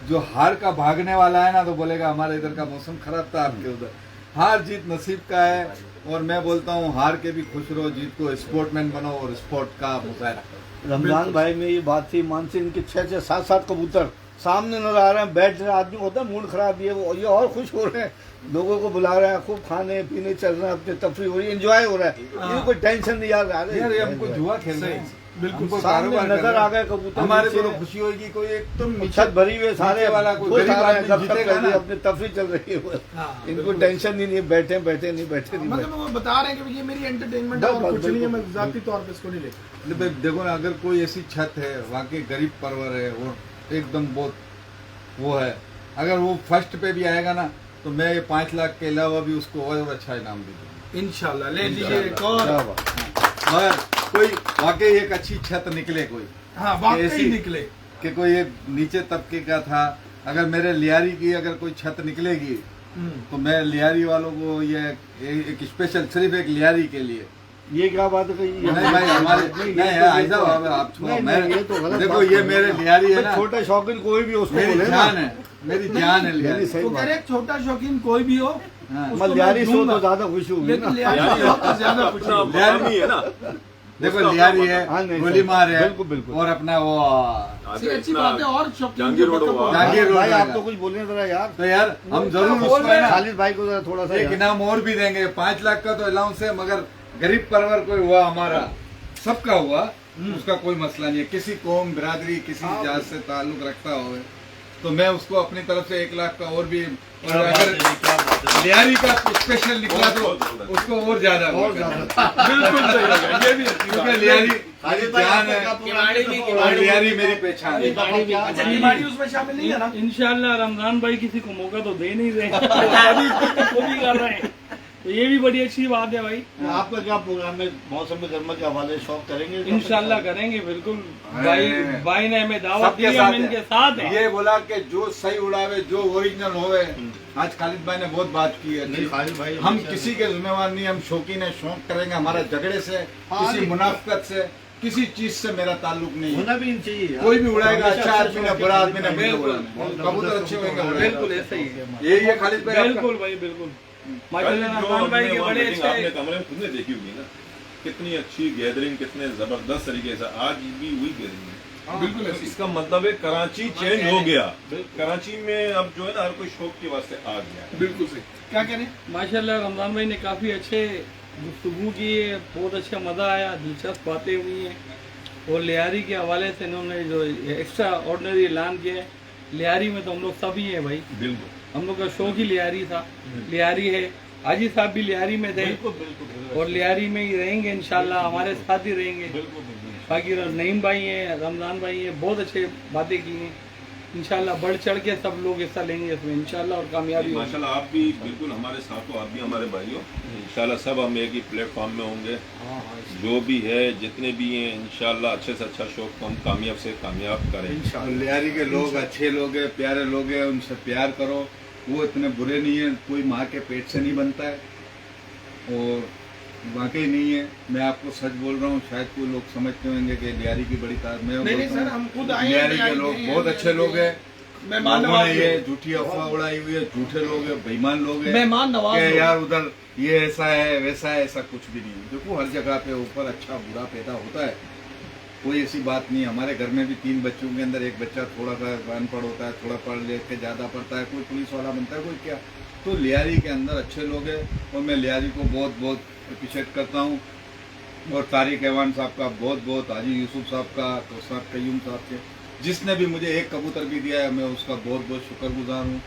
S1: जो हार का भागने वाला है ना, तो बोलेगा हमारे इधर का मौसम खराब था, आपके उधर। हार जीत नसीब का है, और मैं बोलता हूँ हार के भी खुश रहो, जीत को स्पोर्टमैन बनो और स्पोर्ट का मुजाहरा करो।
S4: रमजान भाई में ये बात थी, मानसी इनके 6-7 कबूतर सामने नजर आ रहे हैं, बैठ रहे आदमी होता है मूड खराब, ये और खुश हो रहे हैं, लोगों को बुला रहे हैं, खूब खाने पीने चल रहे हैं, अपने तफरी हो रही है, एंजॉय हो रहा है, ये कोई टेंशन नहीं यार।
S1: यार ये हमको जुआ खेल रहे हैं,
S2: बिल्कुल
S1: हमको
S4: सामने
S1: कारोबार
S4: नजर
S1: करना
S4: आ
S1: है।
S4: गए कबूतर,
S1: हमारे को
S4: नीचे
S1: तो खुशी होगी, कोई एक तुम
S4: छत भरी हुई है, सारे
S1: नीचे वाला कोई
S4: खुश
S1: गरीब
S4: आ रहे हैं,
S1: आदमी
S4: गप शप
S1: जीतेगा
S4: कर रही है,
S1: ना।
S4: अपनी तफरी चल रही है,
S2: हाँ,
S4: इनको टेंशन ही नहीं, बैठे बैठे नहीं बैठे नहीं
S2: मतलब वो बता रहे हैं कि ये मेरी एंटरटेनमेंट है
S4: बस,
S2: और
S4: बस,
S2: कुछ नहीं है, मैं
S4: बिल्कुल।
S2: जाती तौर पे इसको नहीं लेता।
S1: बैठे। देखो ना, अगर कोई ऐसी छत है, वाकई गरीब परवर है और एकदम बहुत वो है, अगर वो फर्स्ट पे भी आएगा ना, तो मैं ये 5 लाख के अलावा भी उसको और अच्छा इनाम दे दूंगा।
S2: इंशाल्लाह ले लीजिए एक और।
S4: क्या बात।
S1: मगर कोई वाकई एक अच्छी छत निकले, कोई
S2: हाँ वाकई
S1: ऐसी-
S2: निकले।
S1: कि कोई एक नीचे तबके का था, अगर मेरे लियारी की अगर कोई छत निकलेगी, तो मैं लियारी वालों को ये एक स्पेशल सिर्फ एक लियारी के लिए।
S4: ये क्या बात है?
S1: नहीं भाई, हमारे नहीं है ऐसा, आप छोड़ो,
S4: नहीं,
S1: मैं
S4: ये तो गलत
S1: देखो
S4: बात
S1: ये
S4: है।
S1: मेरे लियारी है ना,
S4: छोटा शौकीन कोई भी उसको
S1: मेरी
S4: बोले ना,
S1: जान है, मेरी जान है लियारी।
S4: नहीं, सही
S2: तो कह
S4: बात
S2: रहे
S4: है।
S2: एक छोटा शौकीन कोई भी हो,
S1: हाँ।
S2: उसको
S4: लियारी
S2: मैं
S4: सो
S2: दूंगा।
S4: तो ज्यादा खुशी होगी
S2: लेकिन
S4: ना।
S2: लियारी हो तो ज्यादा कुछ
S6: अपना
S2: नहीं।
S6: मकाम ही है ना।
S1: देखो
S6: उसका
S1: लियारी
S6: अपना
S1: है,
S4: हाँ, नहीं,
S1: गोली
S4: सही।
S1: मार है,
S4: बिल्कुल, बिल्कुल।
S1: और अपना वो
S2: सही अच्छी बात है। और शौकीन
S6: जहांगीर रोड हुआ।
S1: जहांगीर रोड
S4: भाई आप
S1: रहेगा।
S4: तो कुछ बोलिए जरा यार,
S1: तो यार हम जरूर
S2: बोल
S1: उसको
S2: रहे
S1: है
S2: हैं।
S1: ना
S4: खालिद भाई को जरा थोड़ा सा
S1: एक
S4: यार।
S1: इनाम और भी देंगे। 5 लाख का तो अलाउंस है, मगर गरीब परवर कोई हुआ हमारा, सबका हुआ, उसका कोई मसला नहीं है। किसी कौम बिरादरी किसी जात से ताल्लुक रखता हो तो मैं उसको अपनी तरफ से 1 लाख का और भी, और अगर लियारी का स्पेशल निकला तो उसको और ज्यादा बिल्कुल सही होगा। ये भी क्योंकि लियारी मेरी जान है और लियारी मेरी पहचान है।
S2: अच्छा निमाड़ी उसमें शामिल नहीं है ना?
S5: इंशाल्लाह रमजान भाई किसी को मौका तो दे नहीं रहे वो भी कर रहे हैं, तो ये भी बड़ी अच्छी बात है भाई।
S4: आपका क्या प्रोग्राम है मौसम गर्मा के हवाले शौक करेंगे?
S5: इंशाल्लाह करेंगे बिल्कुल। भाई ने हमें दावत दी,
S1: सबके
S5: हम
S1: साथ
S5: इनके साथ हैं।
S1: ये बोला कि जो सही उड़ावे, जो ओरिजिनल होवे। आज खालिद भाई ने बहुत बात की है।
S4: नहीं, खालिद भाई
S1: हम किसी के जिम्मेवार नहीं, हम शौकीन है, शौक करेंगे। हमारा झगड़े से, किसी मुनाफकत से, किसी चीज से मेरा ताल्लुक नहीं है।
S4: होना भी नहीं चाहिए।
S1: कोई भी उड़ाएगा, अच्छा आदमी ने बुरा आदमी ने, कबूतर अच्छे होंगे,
S5: बिल्कुल ऐसा ही है,
S1: यही है खालिद भाई।
S5: बिल्कुल भाई बिल्कुल। माशाल्लाह
S6: जो
S5: रमजान भाई के
S6: हमने
S5: बड़े
S6: meeting
S5: अच्छे
S6: आपने कमरे में खुद ने देखी होगी ना, कितनी अच्छी गैदरिंग, कितने जबरदस्त तरीके से आज भी हुई गैदरिंग है।
S1: बिल्कुल
S6: तो इसका मतलब है कराची चेंज हो गया। कराची में अब जो है ना हर कोई शौक के वास्ते आ गया।
S2: बिल्कुल सही। क्या कह रहे हैं?
S5: माशाल्लाह रमजान भाई ने काफ़ी अच्छे गुफ्तगू की है, बहुत अच्छा मज़ा आया, दिलचस्प बातें हुई हैं। और लियारी के हवाले से इन्होंने जो एक्स्ट्रा ऑर्डनरी ऐलान किया है, लियारी में तो हम लोग सभी हैं भाई,
S6: बिल्कुल
S5: हम लोग का शौक ही लियारी था, लियारी है। हाजी साहब भी लियारी में थे और लियारी में ही रहेंगे इंशाल्लाह, हमारे साथ ही रहेंगे। बाकी नईम भाई हैं, रमज़ान भाई हैं, बहुत अच्छे बातें की हैं। इंशाल्लाह बढ़ चढ़ के सब लोग हिस्सा लेंगे इसमें इंशाल्लाह और कामयाबी होगी।
S6: माशाल्लाह आप भी बिल्कुल हमारे साथ हो, आप भी हमारे भाई हो। इंशाल्लाह सब हम एक ही प्लेटफॉर्म में होंगे। जो भी है, जितने भी हैं, इंशाल्लाह अच्छे से अच्छा शौक को हम कामयाब से कामयाब करें।
S1: लियारी के लोग अच्छे लोग हैं, प्यारे लोग हैं, उनसे प्यार करो। वो इतने बुरे नहीं है, कोई माँ के पेट से नहीं बनता है और वाकई नहीं है। मैं आपको सच बोल रहा हूँ, शायद कोई लोग समझते होंगे कि लियारी की बड़ी तार में
S2: नहीं सर, हम खुद आए हैं,
S1: लियारी के लोग बहुत अच्छे लोग हैं।
S2: मेहमान
S1: लोगों
S2: नवाज
S1: ने ये झूठी अफवाह उड़ाई हुई है, झूठे लोग हैं, बेईमान लोग हैं
S2: मेहमान नवाज
S1: कि
S2: लोग।
S1: यार उधर ये ऐसा है वैसा है, ऐसा कुछ भी नहीं है। देखो हर जगह पे ऊपर अच्छा बुरा पैदा होता है, कोई ऐसी बात नहीं। हमारे घर में भी 3 बच्चों के अंदर एक बच्चा थोड़ा सा अनपढ़ होता है, थोड़ा पढ़ लिख के ज़्यादा पढ़ता है, कोई पुलिस वाला बनता है, कोई क्या। तो लियारी के अंदर अच्छे लोग हैं और मैं लियारी को बहुत बहुत अप्रिशिएट करता हूँ। और तारिक ऐवान साहब का बहुत बहुत, हाजी यूसुफ साहब का, तो साहब कयूम साहब के, जिसने भी मुझे एक कबूतर भी दिया है, मैं उसका बहुत बहुत शुक्रगुजार हूँ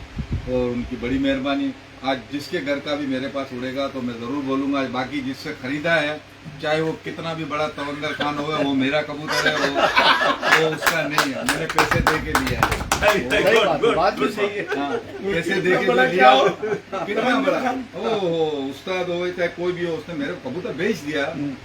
S1: और उनकी बड़ी मेहरबानी। आज जिसके घर का भी मेरे पास उड़ेगा तो मैं ज़रूर बोलूँगा। बाकी जिससे ख़रीदा है, चाहे वो कितना भी बड़ा तवंगर खान हो, वो मेरा कबूतर है, वो उसका नहीं है, मैंने पैसे दे के लिया है।
S4: बात भी सही है।
S1: हाँ, पैसे दे के लिया, कितना बड़ा ओ उस्ताद हो चाहे कोई भी हो, उसने मेरे कबूतर बेच दिया,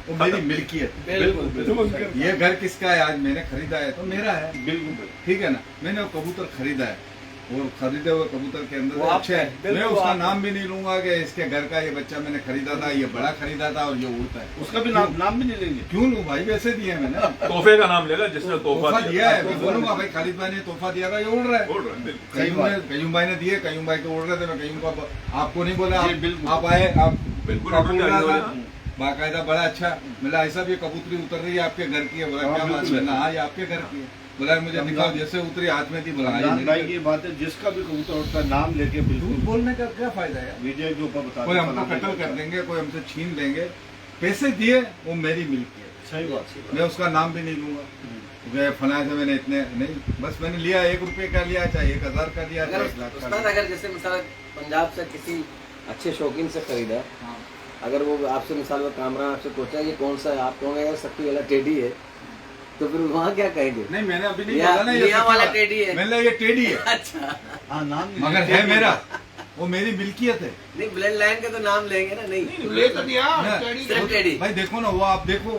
S1: वो मेरी मिल्कियत। बिल्कुल, ये घर किसका है? आज मैंने खरीदा है तो मेरा है। बिल्कुल ठीक है ना, मैंने वो कबूतर खरीदा है और खरीदे हुए कबूतर के अंदर अच्छे है। मैं उसका नाम भी नहीं लूंगा कि इसके घर का ये बच्चा मैंने खरीदा था, ये बड़ा खरीदा था और ये उड़ता है,
S4: उसका भी नाम भी नहीं लेंगे।
S1: क्यों लूं भाई? वैसे दिए मैंने,
S6: तोहफे का नाम लेगा जिसने
S1: तोहफा दिया है। मैं बोलूंगा भाई खालिद भाई ने तोहफा दिया था, ये उड़ रहा है। कयूम भाई ने दिए, कयूम भाई तो उड़ रहे थे, मैं कयूम को आपको नहीं बोला, आप आए, आप बिल्कुल बाकायदा बड़ा अच्छा मिला। ऐसा भी कबूतरी उतर रही है आपके घर की है, बोला क्या बात है? हाँ ये आपके घर की है, बोला मुझे दिखाओ, जैसे उतरी हाथ में थी, बोला
S4: भाई की बात है, जिसका भी कबूतर उड़ता है नाम लेके बिल्कुल
S1: बोलने का क्या फायदा है?
S4: वीडियो के ऊपर बता,
S1: कोई हमको कत्ल कर देंगे, कोई हमसे छीन लेंगे, पैसे दिए वो मेरी मिल्की है।
S4: सही बात।
S1: मैं उसका नाम भी नहीं लूंगा, फला से मैंने इतने नहीं, बस मैंने लिया 1 रुपए का लिया, चाहे 1000 का लिया, चाहे 1 लाख का लिया।
S7: अगर जैसे मिसाल पंजाब से किसी अच्छे शौकीन से खरीदा, अगर वो आपसे मिसाल का कामरा आपसे पूछा ये कौन सा है, आप कहोगे यार शक्ति वाला टेडी है, तो फिर वहाँ क्या कहेंगे?
S1: नहीं मैंने अभी नहीं बोला ना ये
S7: वाला टेडी है,
S1: मैंने ये टेडी है।
S7: अच्छा
S4: हाँ नाम
S1: मगर है मेरा, वो मेरी मिल्कियत है।
S7: नहीं ब्लड लाइन का तो नाम लेंगे ना? नहीं
S2: ले तो दिया
S7: सिर्फ टेडी।
S1: भाई देखो ना, वो आप देखो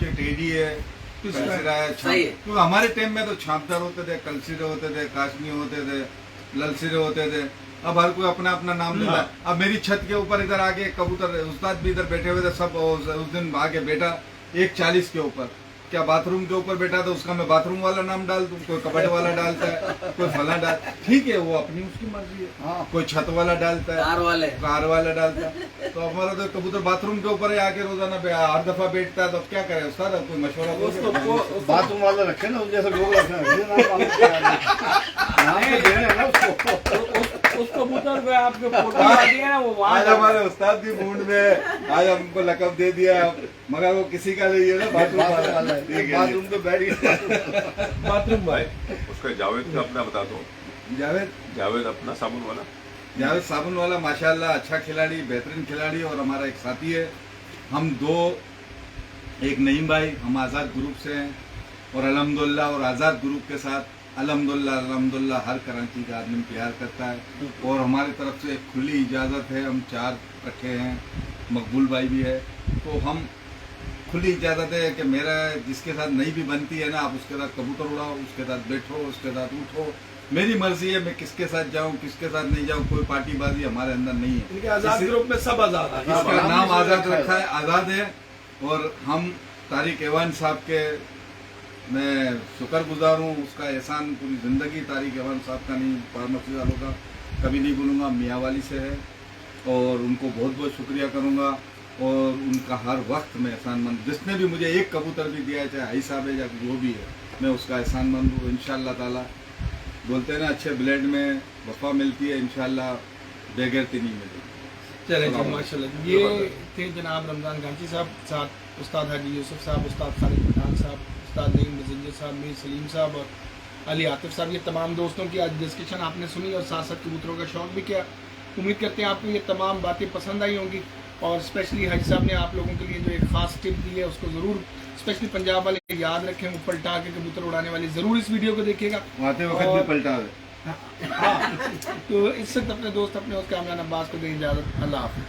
S1: कि टेडी है, कलसिरा है,
S7: सही है।
S1: तो हमारे टाइम में तो छापदार होते थे, कलसिरे होते थे, काश्मी होते थे, ललसिरे होते थे। अब हर कोई अपना अपना नाम लेता है। अब मेरी छत के ऊपर इधर आके कबूतर, उस्ताद भी इधर बैठे हुए थे, सब उस दिन आके बैठा 140 के ऊपर, क्या बाथरूम के ऊपर बैठा था, उसका मैं बाथरूम वाला नाम डाल दूं, कोई कबड वाला डालता है, कोई फला डाल, ठीक है वो अपनी उसकी मर्जी है। हाँ, कोई छत वाला डालता है, कार वाला डालता है। तो हमारा तो कबूतर बाथरूम के ऊपर आके रोजाना हर दफा बैठता है, तो क्या करे उसका कोई मशवरा?
S4: बाथरूम वाला रखे ना, जैसे लोग रखे
S5: उस कबूतर को आपके फोटो लगा दिया ना, वो वहाँ
S3: आज हमारे उस्ताद भी मूड में है, आज हमको लकब दे दिया, मगर वो किसी का नहीं है ना, बाथरूम वाला है। ठीक है, बाथरूम तो बैठ गया।
S2: बाथरूम
S6: भाई उसका जावेद का अपना बता दो। जावेद अपना साबुन वाला,
S1: जावेद साबुन वाला माशाल्लाह अच्छा खिलाड़ी, बेहतरीन खिलाड़ी, और हमारा एक साथी है। हम दो, एक नईम भाई, हम आज़ाद ग्रुप से हैं, और अल्हम्दुलिल्लाह और आज़ाद ग्रुप के साथ अल्हम्दुलिल्लाह हर कराची का आदमी प्यार करता है, और हमारी तरफ से एक खुली इजाज़त है। हम 4 इकट्ठे हैं, मकबूल भाई भी है, तो हम खुली इजाज़त है कि मेरा जिसके साथ नहीं भी बनती है ना, आप उसके साथ कबूतर उड़ाओ, उसके साथ बैठो, उसके साथ उठो, मेरी मर्जी है मैं किसके साथ जाऊं, किसके साथ नहीं जाऊं, कोई पार्टीबाजी हमारे अंदर नहीं है।
S2: इनके आजाद ग्रुप में सब आजाद है,
S1: इसका नाम आज़ाद रखा है, आज़ाद है। और हम तारिक एवान साहब के मैं शुक्रगुजार हूँ, उसका एहसान पूरी ज़िंदगी तारिक एवान साहब का नहीं, फार्मेसी वालों का कभी नहीं भूलूंगा। मियाँवाली से है, और उनको बहुत बहुत शुक्रिया करूँगा, और उनका हर वक्त मैं एहसानमंद, जिसने भी मुझे एक कबूतर भी दिया है, चाहे आई साहब है या जो भी है, मैं उसका एहसानमंद हूँ। इंशाअल्लाह ताला बोलते हैं ना, अच्छे ब्लेड में वफा मिलती है, इंशाअल्लाह बेगैरती नहीं मिलेगी।
S2: चले जी माशाल्लाह। ये थे जनाब रमज़ान गांची साहब, साथ उस्ताद हाजी यूसुफ साहब, उस्ताद खालिद पठान साहब, उस्ताद नईम मजिंजर साहब, मीर सलीम साहब और अली आतिफ साहब। ये तमाम दोस्तों की आज डिस्कशन आपने सुनी और साथ साथ कबूतरों का शौक भी किया। उम्मीद करते हैं आपको ये तमाम बातें पसंद आई होंगी, और स्पेशली हाजी साहब ने आप लोगों के लिए जो एक ख़ास टिप दी है उसको ज़रूर स्पेशली पंजाब वाले याद रखें, वो पलटा के कबूतर उड़ाने वाले ज़रूर इस वीडियो को देखिएगा।
S1: आते वक्त भी पलटा है।
S2: हाँ, तो इससे अपने दोस्त अपने उस कामरान अब्बास को दें इजाज़त। अल्लाह हाफ़िज़।